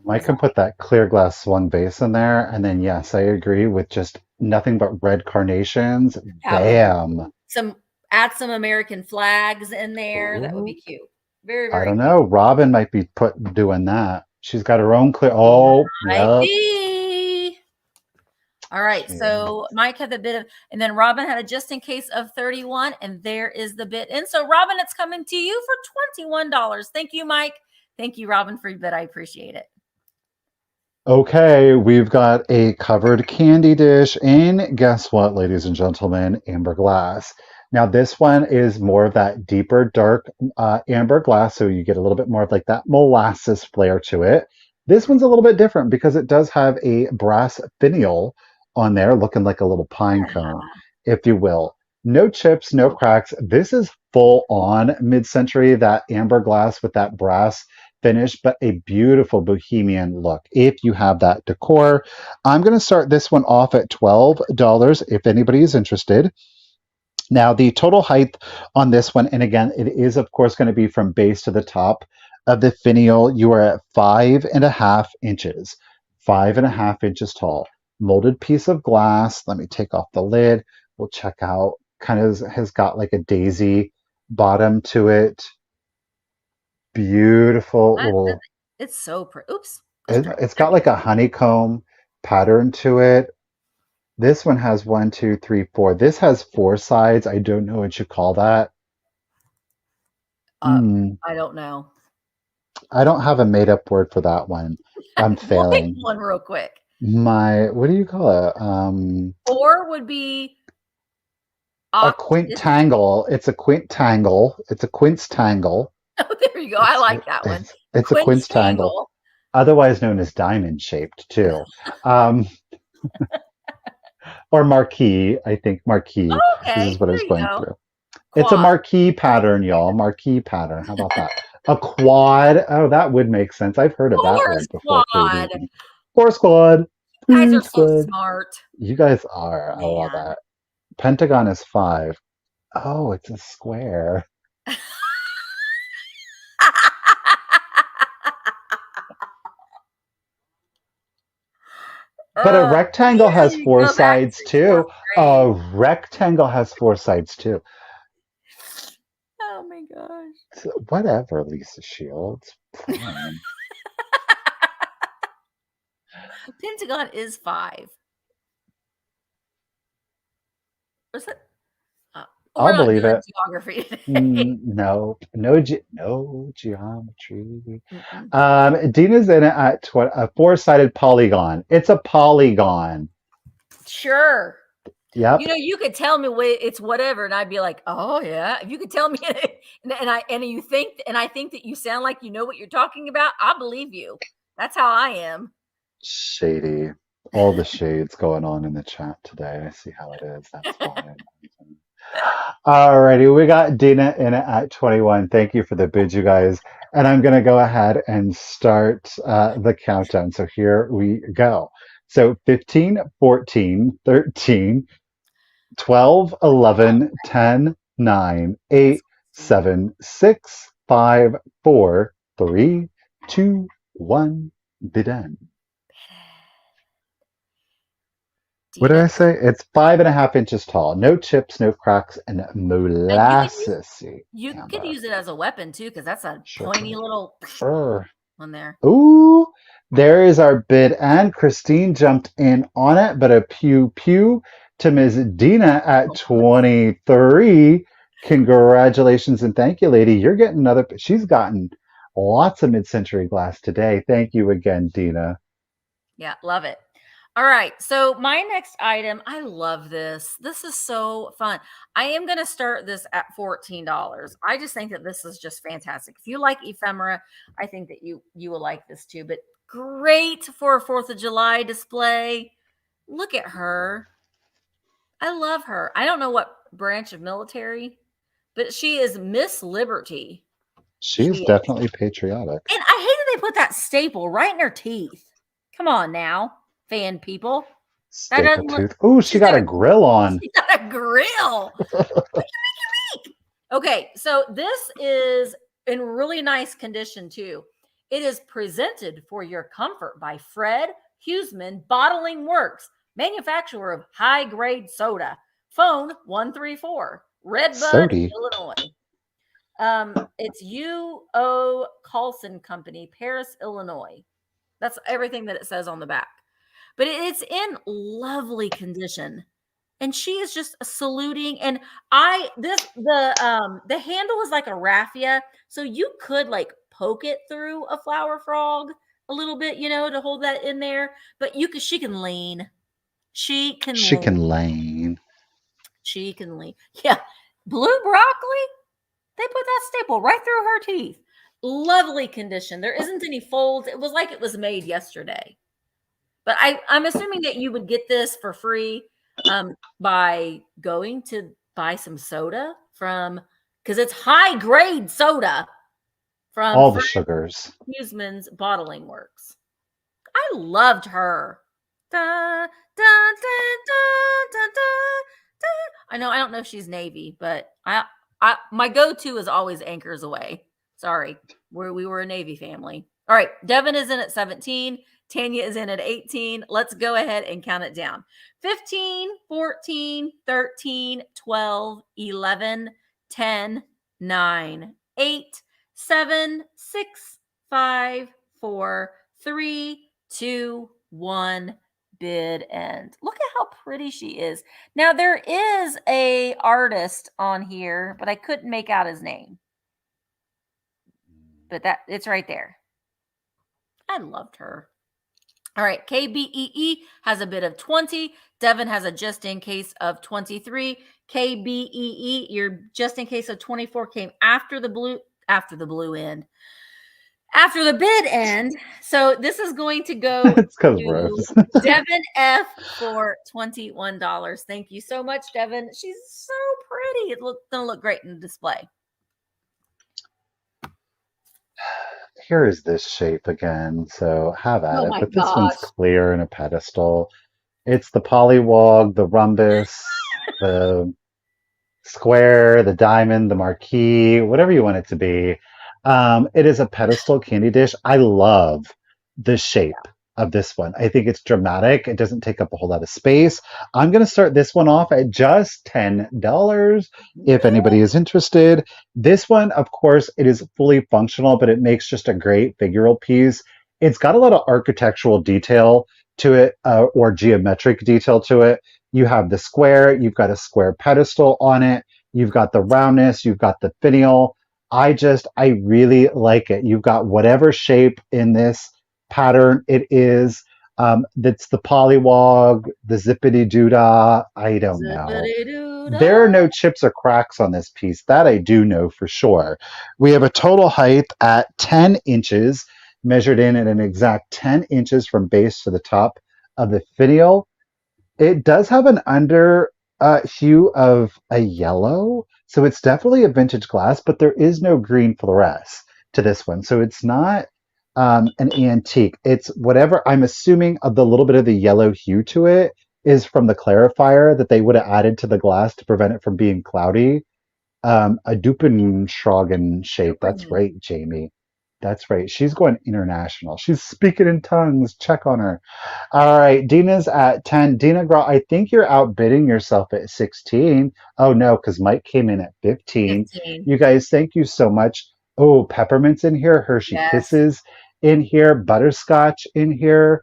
Mike can put that clear glass swung vase in there, and then yes, I agree with just nothing but red carnations. Bam. Add some American flags in there. Ooh. That would be cute. Very, I very don't cute. know. Robin might be doing that. She's got her own clear. Oh, yep. All right. So Mike had the bid of, and then Robin had a just in case of 31, and there is the bid. And so Robin, it's coming to you for $21. Thank you, Mike. Thank you, Robin, for your bid. I appreciate it. Okay, we've got a covered candy dish in, guess what, ladies and gentlemen, amber glass. Now, this one is more of that deeper, dark amber glass, so you get a little bit more of like that molasses flair to it. This one's a little bit different because it does have a brass finial on there, looking like a little pine cone, if you will. No chips, no cracks. This is full on mid-century, that amber glass with that brass finish, but a beautiful bohemian look if you have that decor. I'm going to start this one off at $12 if anybody is interested. Now, the total height on this one, and again, it is, of course, going to be from base to the top of the finial. You are at 5.5 inches, 5.5 inches tall. Molded piece of glass. Let me take off the lid. We'll check out. Kind of has got like a daisy bottom to it. Beautiful. It's so pretty. Oops. It's got like a honeycomb pattern to it. This one has 1, 2, 3, 4. This has 4 sides. I don't know what you call that. I don't know. I don't have a made up word for that one. I'm failing. One real quick. what do you call it? 4 would be A octis. quintangle. It's a quintangle. It's a quintangle. Oh, there you go. I like that one. It's a quintangle, Quintangle. otherwise known as diamond shaped too. Um, or marquee. I think marquee. This is Okay, what I there was you going go. through. It's a Quad. marquee pattern, y'all. Marquee pattern. How about that? A quad. Oh, that would make sense. I've heard of that Horse word before, quad. Katie. Four squad. You guys Two are so squad. smart, You guys are. I love man. that. Pentagon is five. Oh, it's a square. But a rectangle Here has you four go back sides to fourth too. grade. A rectangle has four sides too. Oh my gosh. So whatever, Lisa Shields. Fine. Pentagon is 5. Was it? Uh, we're I'll not believe doing it. geography today. No, no geometry. Mm-mm. Dina's in it at a four-sided polygon. It's a polygon. Sure. Yep. You could tell me it's whatever, and I'd be like, "Oh yeah." If you could tell me, and I think that you sound like you know what you're talking about, I believe you. That's how I am. Shady. All the shades going on in the chat today. I see how it is. That's fine. Alrighty, we got Dina in it at 21. Thank you for the bid, you guys. And I'm going to go ahead and start the countdown. So here we go. So 15, 14, 13, 12, Oh, 11, 10, 9, that's 8, crazy. 7, 6, 5, 4, 3, 2, 1. Bid end. What did Dina, I say? It's 5.5 inches tall. No chips, no cracks, and and molassesy you could amber. use it as a weapon too, because that's a Sure pointy could. little Sure. one there. Ooh, there is our bid, and Christine jumped in on it, but a pew pew to Ms. Dina at 23. Congratulations and thank you, lady. You're getting another. She's gotten lots of mid-century glass today. Thank you again, Dina. Yeah, love it. All right. So my next item, I love this. This is so fun. I am going to start this at $14. I just think that this is just fantastic. If you like ephemera, I think that you will like this too. But great for a 4th of July display. Look at her. I love her. I don't know what branch of military, but she is Miss Liberty. She's She is. definitely patriotic. And I hate that they put that staple right in her teeth. Come on now, fan people. That Staple doesn't look. tooth. Ooh, she She's got got a a grill on. she's got a grill. Okay, so this is in really nice condition too. It is presented for your comfort by Fred Huseman Bottling Works, manufacturer of high grade soda. Phone 134, Redbud, Sody. Illinois. It's U.O. Carlson Company, Paris, Illinois. That's everything that it says on the back. But it's in lovely condition. And she is just saluting. And the handle is like a raffia. So you could like poke it through a flower frog a little bit, to hold that in there. But she can lean. She can lean. Chicken Lane. She can lean. Yeah. Blue broccoli? They put that staple right through her teeth. Lovely condition. There isn't any folds. It was like it was made yesterday. But I'm assuming that you would get this for free by going to buy some soda because it's high grade soda from All the Fred sugars. Huseman's Bottling Works. I loved her. Da, da, da, da, da, da. I know I don't know if she's Navy, but my go-to is always Anchors Away. Sorry, we were a Navy family. All right, Devin is in at 17. Tanya is in at 18. Let's go ahead and count it down. 15, 14, 13, 12, 11, 10, 9, 8, 7, 6, 5, 4, 3, 2, 1. Bid end. Look at how pretty she is. Now there is a artist on here, but I couldn't make out his name. But it's right there. I loved her. All right, KBEE has a bid of 20. Devin has a just in case of 23. KBEE, your just in case of 24 came after the blue end. After the bid end. So this is going to go It's because to Rose. Devin F for $21. Thank you so much, Devin. She's so pretty. It's gonna look great in the display. Here is this shape again, so have at Oh it. my But this one's gosh. clear in a pedestal. It's the polywog, the rhombus, the square, the diamond, the marquee, whatever you want it to be. It is a pedestal candy dish. I love the shape of this one. I think it's dramatic. It doesn't take up a whole lot of space. I'm going to start this one off at just $10 if anybody is interested. This one, of course, it is fully functional, but it makes just a great figural piece. It's got a lot of architectural detail to it, or geometric detail to it. You have the square, you've got a square pedestal on it, you've got the roundness, you've got the finial. I really like it. You've got whatever shape in this pattern it is. That's the polywog, the zippity doodah. I don't know. There are no chips or cracks on this piece. That I do know for sure. We have a total height at 10 inches, measured in at an exact 10 inches from base to the top of the finial. It does have an under hue of a yellow, so it's definitely a vintage glass, but there is no green fluoresce to this one. So it's not an antique. It's whatever I'm assuming of the little bit of the yellow hue to it is from the clarifier that they would have added to the glass to prevent it from being cloudy. A Dupenschragen shape. That's right, Jamie. That's right. She's going international. She's speaking in tongues. Check on her. All right. Dina's at 10. Dina, girl, I think you're outbidding yourself at 16. Oh, no, because Mike came in at 15. 15. You guys, thank you so much. Oh, peppermint's in here. Hershey Yes. Kisses in here. Butterscotch in here.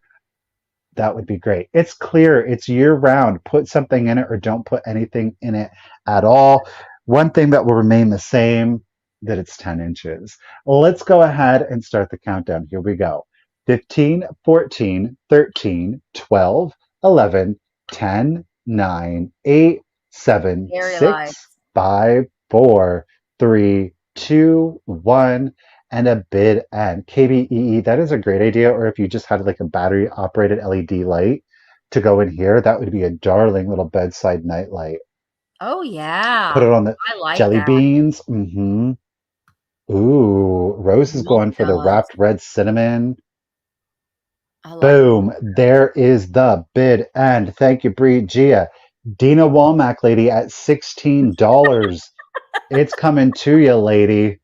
That would be great. It's clear. It's year round. Put something in it or don't put anything in it at all. One thing that will remain the same, that it's 10 inches. Let's go ahead and start the countdown. Here we go. 15, 14, 13, 12, 11, 10, 9, 8, 7, Very light. 6, 5, 4, 3, 2, 1, and a bid end. KBEE, that is a great idea. Or if you just had like a battery operated LED light to go in here, that would be a darling little bedside night light. Oh yeah. Put it on the I like jelly that. beans. Ooh, Rose is going for the wrapped red cinnamon. I like Boom. There is the bid end. Thank you, Bree Gia. Dina Womack, lady, at $16. It's coming to you, lady.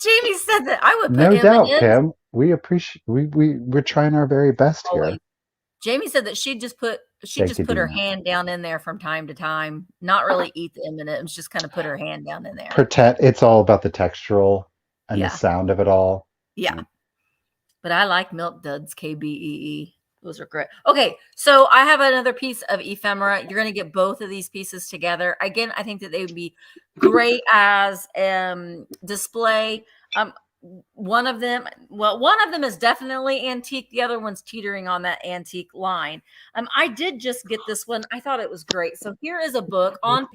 Jamie said that I would put No doubt, M&Ms. Kim. We appreciate we're trying our very best here. Always. Jamie said that she'd just put her hand down in there from time to time, not really eat the M&Ms, just kind of put her hand down in there. Pretend it's all about the textural and the sound of it all. Yeah. But I like Milk Duds KBEE. Those are great. Okay, so I have another piece of ephemera. You're going to get both of these pieces together. Again, I think that they would be great as display. One of them is definitely antique. The other one's teetering on that antique line. I did just get this one. I thought it was great. So here is a book on,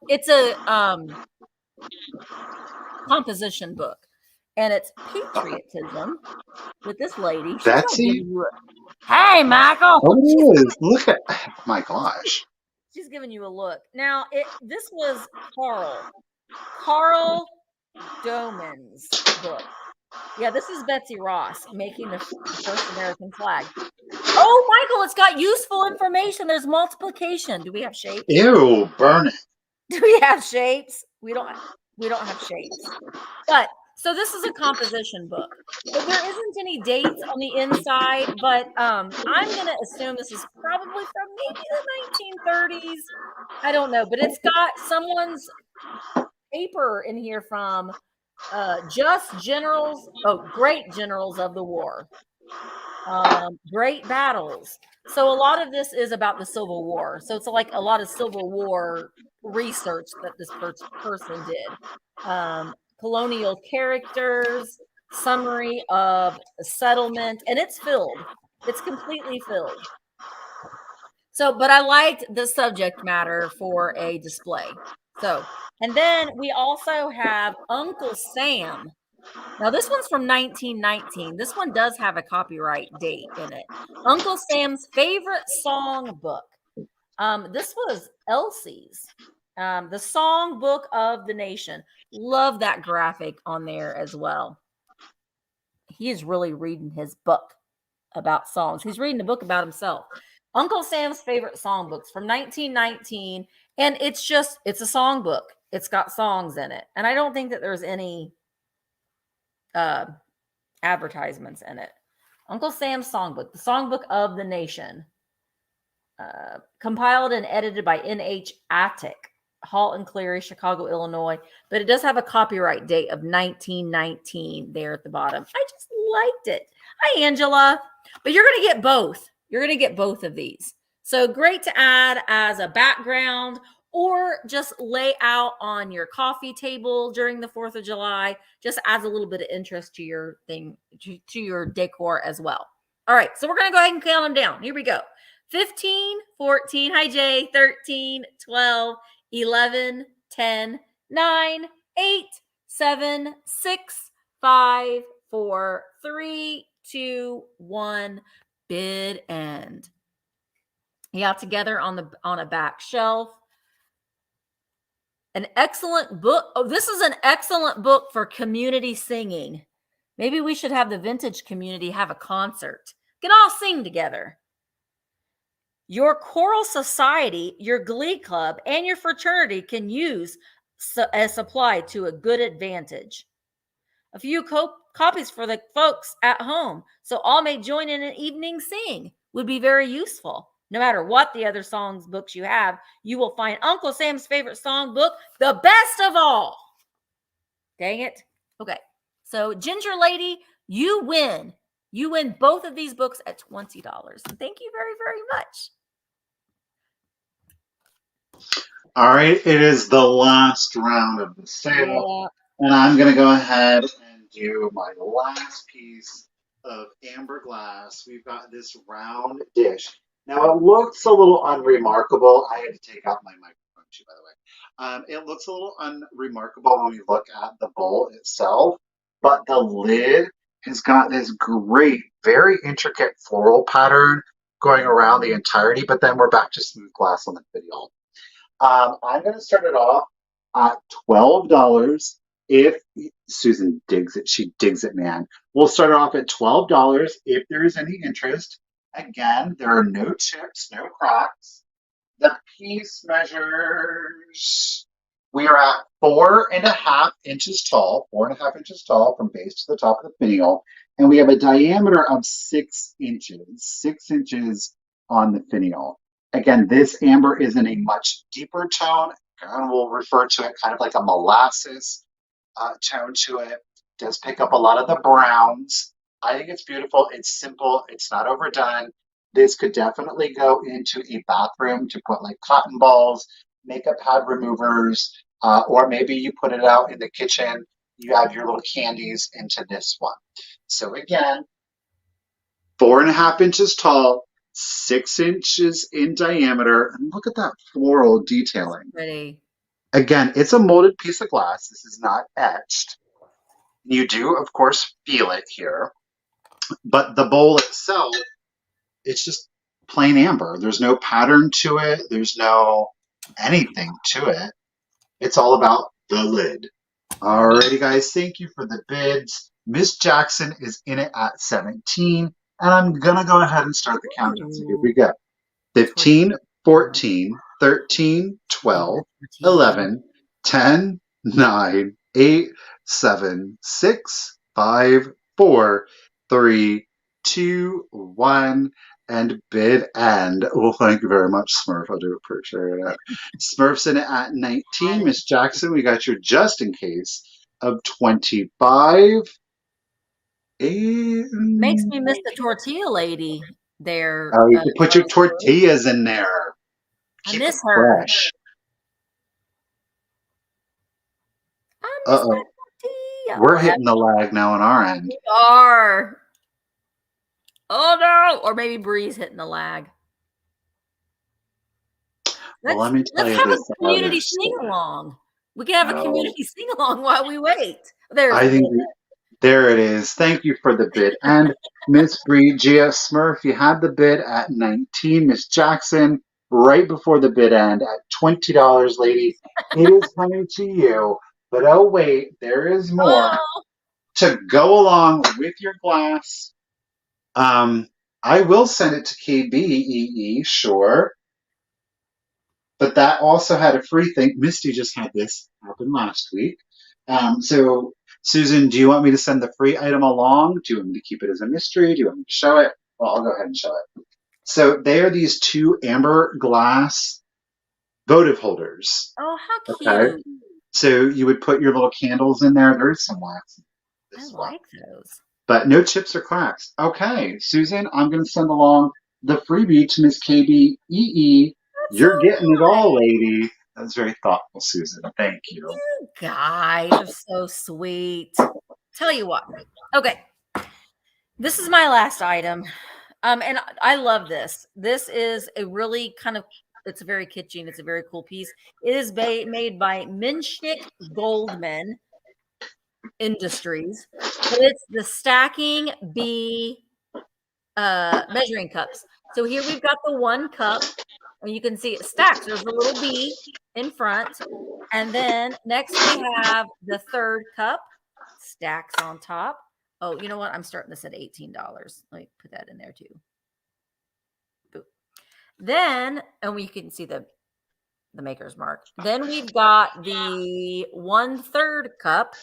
it's a composition book, and it's patriotism with this lady. Betsy? Hey, Michael. Oh, it is. Look at, oh my gosh. She's giving you a look. Now, this was Carl Doman's book. Yeah, this is Betsy Ross making the first American flag. Oh, Michael, it's got useful information. There's multiplication. Do we have shapes? Ew, burn it. Do we have shapes? We don't have shapes. But so this is a composition book. So there isn't any dates on the inside, but I'm going to assume this is probably from maybe the 1930s. I don't know, but it's got someone's paper in here from just generals, great generals of the war, great battles. So a lot of this is about the Civil War. So it's like a lot of Civil War research that this person did. Colonial characters, summary of a settlement, and it's filled. It's completely filled. So, but I liked the subject matter for a display. So, and then we also have Uncle Sam. Now, this one's from 1919. This one does have a copyright date in it. Uncle Sam's favorite song book. This was Elsie's, the song book of the nation. Love that graphic on there as well. He is really reading his book about songs. He's reading a book about himself. Uncle Sam's favorite songbooks from 1919. And it's a songbook. It's got songs in it. And I don't think that there's any advertisements in it. Uncle Sam's songbook, the songbook of the nation. Compiled and edited by N.H. Attic, Halt and Cleary, Chicago, Illinois. But it does have a copyright date of 1919 there at the bottom. I just liked it. Hi, Angela. But you're going to get both. You're going to get both of these. So great to add as a background or just lay out on your coffee table during the 4th of July. Just adds a little bit of interest to your thing, to your decor as well. All right, so we're going to go ahead and count them down. Here we go. 15, 14, hi Jay, 13, 12, 11, 10, 9, 8, 7, 6, 5, 4, 3, 2, 1, bid end. Yeah, together on a back shelf. An excellent book. Oh, this is an excellent book for community singing. Maybe we should have the vintage community have a concert. We can all sing together. Your choral society, your glee club, and your fraternity can use a supply to a good advantage. A few copies for the folks at home, so all may join in an evening sing, would be very useful. No matter what the other songs books you have, you will find Uncle Sam's favorite song book the best of all. Dang it. Okay, so Ginger Lady, you win. You win both of these books at $20. Thank you very, very much. All right, it is the last round of the sale, and I'm going to go ahead and do my last piece of amber glass. We've got this round dish. Now, it looks a little unremarkable. I had to take out my microphone too, by the way. It looks a little unremarkable when we look at the bowl itself, but the lid has got this great, very intricate floral pattern going around the entirety, but then we're back to smooth glass on the video. I'm going to start it off at $12. If Susan digs it, she digs it, man. We'll start it off at $12 if there is any interest. Again, there are no chips, no cracks. The piece measures, we are at 4.5 inches tall, 4.5 inches tall from base to the top of the finial. And we have a diameter of 6 inches, 6 inches on the finial. Again, this amber is in a much deeper tone, and we'll refer to it kind of like a molasses tone to it. Does pick up a lot of the browns. I think it's beautiful. It's simple. It's not overdone. This could definitely go into a bathroom to put like cotton balls, makeup pad removers, or maybe you put it out in the kitchen. You have your little candies into this one. So again, 4.5 inches tall, 6 inches in diameter, and look at that floral detailing. Pretty. Again, it's a molded piece of glass. This is not etched. You do, of course, feel it here, but the bowl itself, it's just plain amber. There's no pattern to it. There's no anything to it. It's all about the lid. Alrighty, guys, thank you for the bids. Miss Jackson is in it at 17. And I'm going to go ahead and start the countdown. So here we go. 15, 14, 13, 12, 11, 10, 9, 8, 7, 6, 5, 4, 3, 2, 1, and bid end. Well, thank you very much, Smurf. I do appreciate it. Smurf's in it at 19. Miss Jackson, we got your just in case of 25. Makes me miss the tortilla lady there. Oh, you can put your tortillas in there. I miss her. Fresh. I miss that tortilla. We're hitting the lag now on our end. We are. Oh no! Or maybe Bree's hitting the lag. Well, Let's let me tell let's you have a this other community sing story. along. We can have a Oh, community sing along while we wait. There's I the bit. think there it is. Thank you for the bid. And Miss Bree, Gia Smurf, you had the bid at 19. Miss Jackson, right before the bid end at $20, lady. It is coming to you. But oh, wait, there is more. Oh, To go along with your glass, I will send it to KBEE, sure. But that also had a free thing. Misty just had this happen last week. So, Susan, do you want me to send the free item along? Do you want me to keep it as a mystery? Do you want me to show it? Well, I'll go ahead and show it. So, they are these two amber glass votive holders. oh, how Okay. cute! So, you would put your little candles in there. There is some wax in I this one, like those. but no chips or cracks. Okay, Susan, I'm going to send along the freebie to Miss KBEE. That's You're getting it so all, nice. lady. That was very thoughtful, Susan. Thank you. You guys are so sweet. Tell you what. Okay, this is my last item. And I love this. This is a really kind of it's very kitschy. It's a very cool piece. It is made by Minshnik Goldman Industries, but it's the stacking bee measuring cups. So here we've got the one cup, and you can see it stacks. There's a little bee in front, and then next we have the third cup stacks on top. Oh, you know what? I'm starting this at $18. Let me put that in there too. Boop. Then, and we can see the maker's mark. Then we've got the 1/3 cup.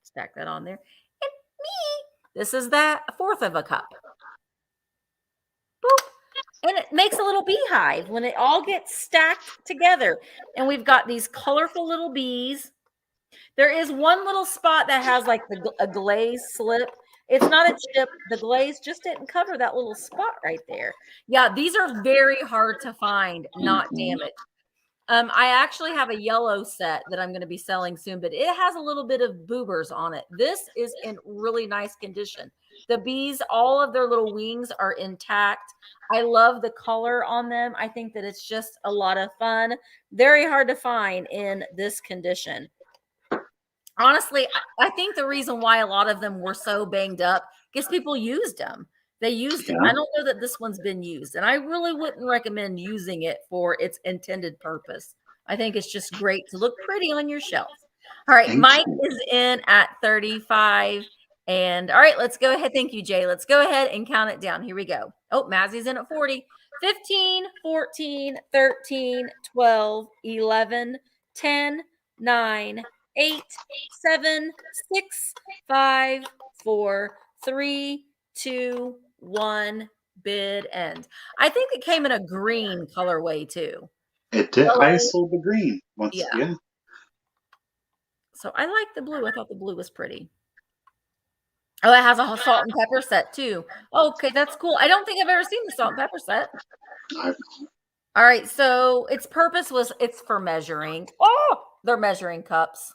Stack that on there. And me, this is that 1/4 of a cup. Boop. And it makes a little beehive when it all gets stacked together. And we've got these colorful little bees. There is one little spot that has like a glaze slip. It's not a chip. The glaze just didn't cover that little spot right there. Yeah, these are very hard to find, not Mhm. damaged. I actually have a yellow set that I'm going to be selling soon, but it has a little bit of boobers on it. This is in really nice condition. The bees, all of their little wings are intact. I love the color on them. I think that it's just a lot of fun. Very hard to find in this condition. Honestly, I think the reason why a lot of them were so banged up is people used them. They used it. Yeah, I don't know that this one's been used, and I really wouldn't recommend using it for its intended purpose. I think it's just great to look pretty on your shelf. All right, thank Mike you. is in at 35. And all right, let's go ahead. Thank you, Jay. Let's go ahead and count it down. Here we go. Oh, Mazzy's in at 40. 15, 14, 13, 12, 11, 10, 9, 8, 7, 6, 5, 4, 3, 2, 1. Bid end. I think it came in a green colorway too. It did. I Yellow. sold the green once. Yeah. Yeah, So I like the blue. I thought the blue was pretty. Oh, it has a salt and pepper set too. Okay, that's cool. I don't think I've ever seen the salt and pepper set. I, All right, so its purpose was it's for measuring. Oh, they're measuring cups.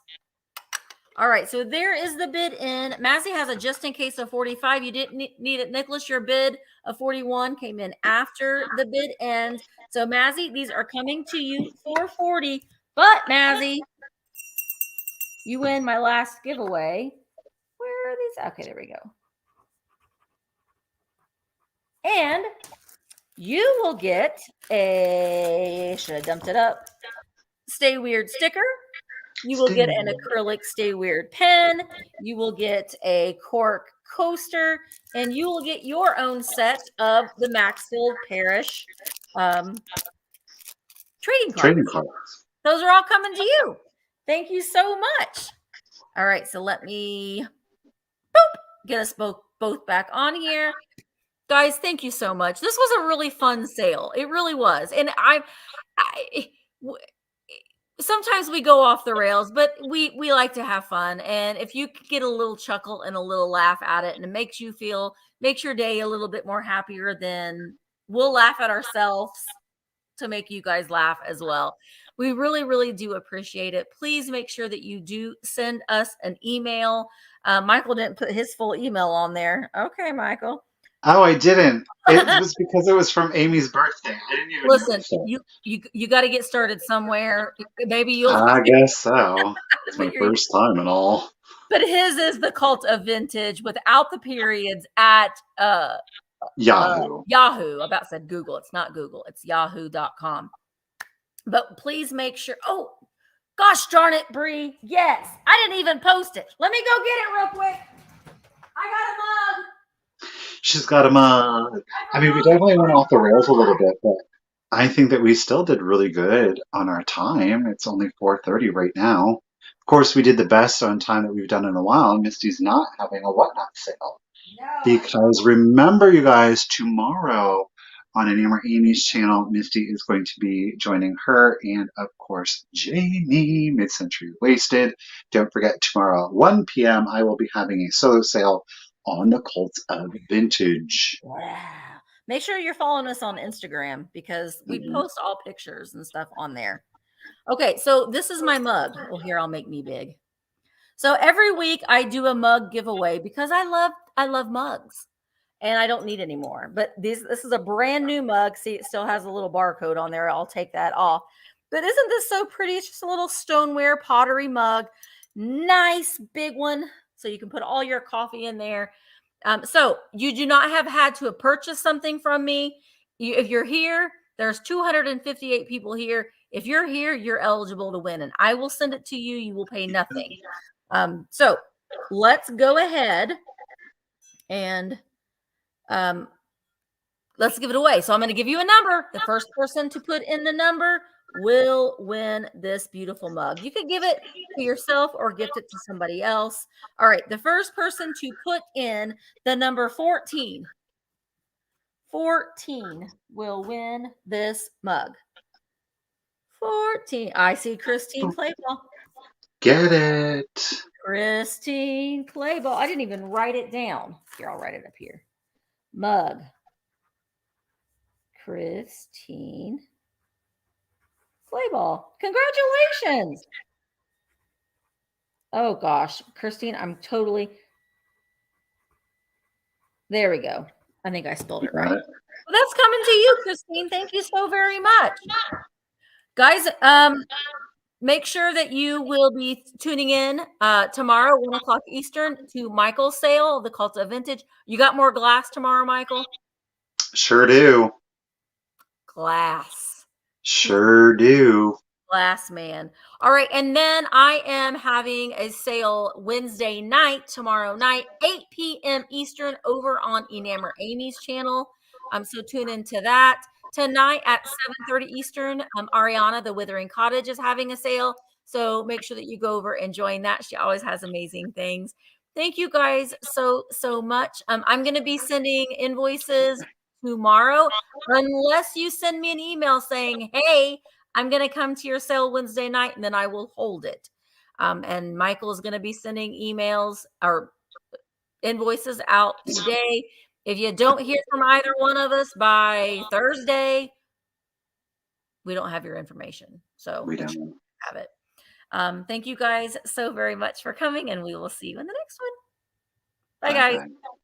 All right, so there is the bid in. Massey has a just in case of 45. You didn't need it. Nicholas, your bid of 41 came in after the bid end. So, Massey, these are coming to you for 40. But, Massey, you win my last giveaway. Where are these? Okay, there we go. And you will get a, should have dumped it up, Stay Weird sticker. You will get an acrylic Stay Weird pen. You will get a cork coaster, and you will get your own set of the Maxfield Parish trading trading cards. cards. Those are all coming to you. Thank you so much. All right, so let me get us both back on here. Guys, thank you so much. This was a really fun sale. It really was. And sometimes we go off the rails, but we like to have fun. And if you get a little chuckle and a little laugh at it, and it makes your day a little bit more happier, then we'll laugh at ourselves to make you guys laugh as well. We really, really do appreciate it. Please make sure that you do send us an email. Michael didn't put his full email on there. Okay, Michael. Oh, I didn't. It was because it was from Amy's birthday. I didn't even Listen, notice it. you got to get started somewhere. Maybe you'll, I guess so. It's my but you're, first time and all. but his is the cult of vintage without the periods at Yahoo. Yahoo. I about said Google. It's not Google. It's yahoo.com. But please make sure. Oh, gosh darn it, Bree. Yes. I didn't even post it. Let me go get it real quick. I got a mug. She's got a mug. I mean, we definitely went off the rails a little bit, but I think that we still did really good on our time. It's only 4:30 right now. Of course, we did the best on time that we've done in a while. Misty's not having a whatnot sale. No. Because remember, you guys, tomorrow on Enamor Amy's channel, Misty is going to be joining her and, of course, Jamie, Mid-Century Wasted. Don't forget, tomorrow, 1 p.m., I will be having a solo sale on the Cult of Vintage. Wow. Make sure you're following us on Instagram because we Mhm. post all pictures and stuff on there. Okay, so this is my mug. Well, here, I'll make me big. So every week I do a mug giveaway because I love mugs and I don't need any more. But this is a brand new mug. See, it still has a little barcode on there. I'll take that off. But isn't this so pretty? It's just a little stoneware pottery mug. Nice big one. So you can put all your coffee in there. So you do not have had to purchase something from me. If you're here, there's 258 people here. If you're here, you're eligible to win, and I will send it to you. You will pay nothing. So let's go ahead and let's give it away. So I'm going to give you a number. The first person to put in the number will win this beautiful mug. You could give it to yourself or gift it to somebody else. All right. The first person to put in the number 14 will win this mug. 14. I see Christine Clayball. Get it. Christine Clayball. I didn't even write it down. Here, I'll write it up here. Mug. Christine Clayball. Congratulations. Oh gosh, Christine, I'm totally. There we go. I think I spelled it right. Got it. Well, that's coming to you, Christine. Thank you so very much. Guys, make sure that you will be tuning in tomorrow, 1 o'clock Eastern, to Michael's sale, the Cult of Vintage. You got more glass tomorrow, Michael? Sure do. Glass. Sure do. Glass man. All right. And then I am having a sale Wednesday night, tomorrow night, 8 p.m. Eastern over on Enamor Amy's channel. So tune into that. Tonight at 7:30 Eastern, Ariana, the Withering Cottage, is having a sale. So make sure that you go over and join that. She always has amazing things. Thank you guys so much. I'm going to be sending invoices tomorrow, unless you send me an email saying, hey, I'm going to come to your sale Wednesday night, and then I will hold it. And Michael is going to be sending emails or invoices out today. If you don't hear from either one of us by Thursday, we don't have your information. So We make sure don't. you have it. Thank you guys so very much for coming, and we will see you in the next one. Bye, guys. Bye-bye.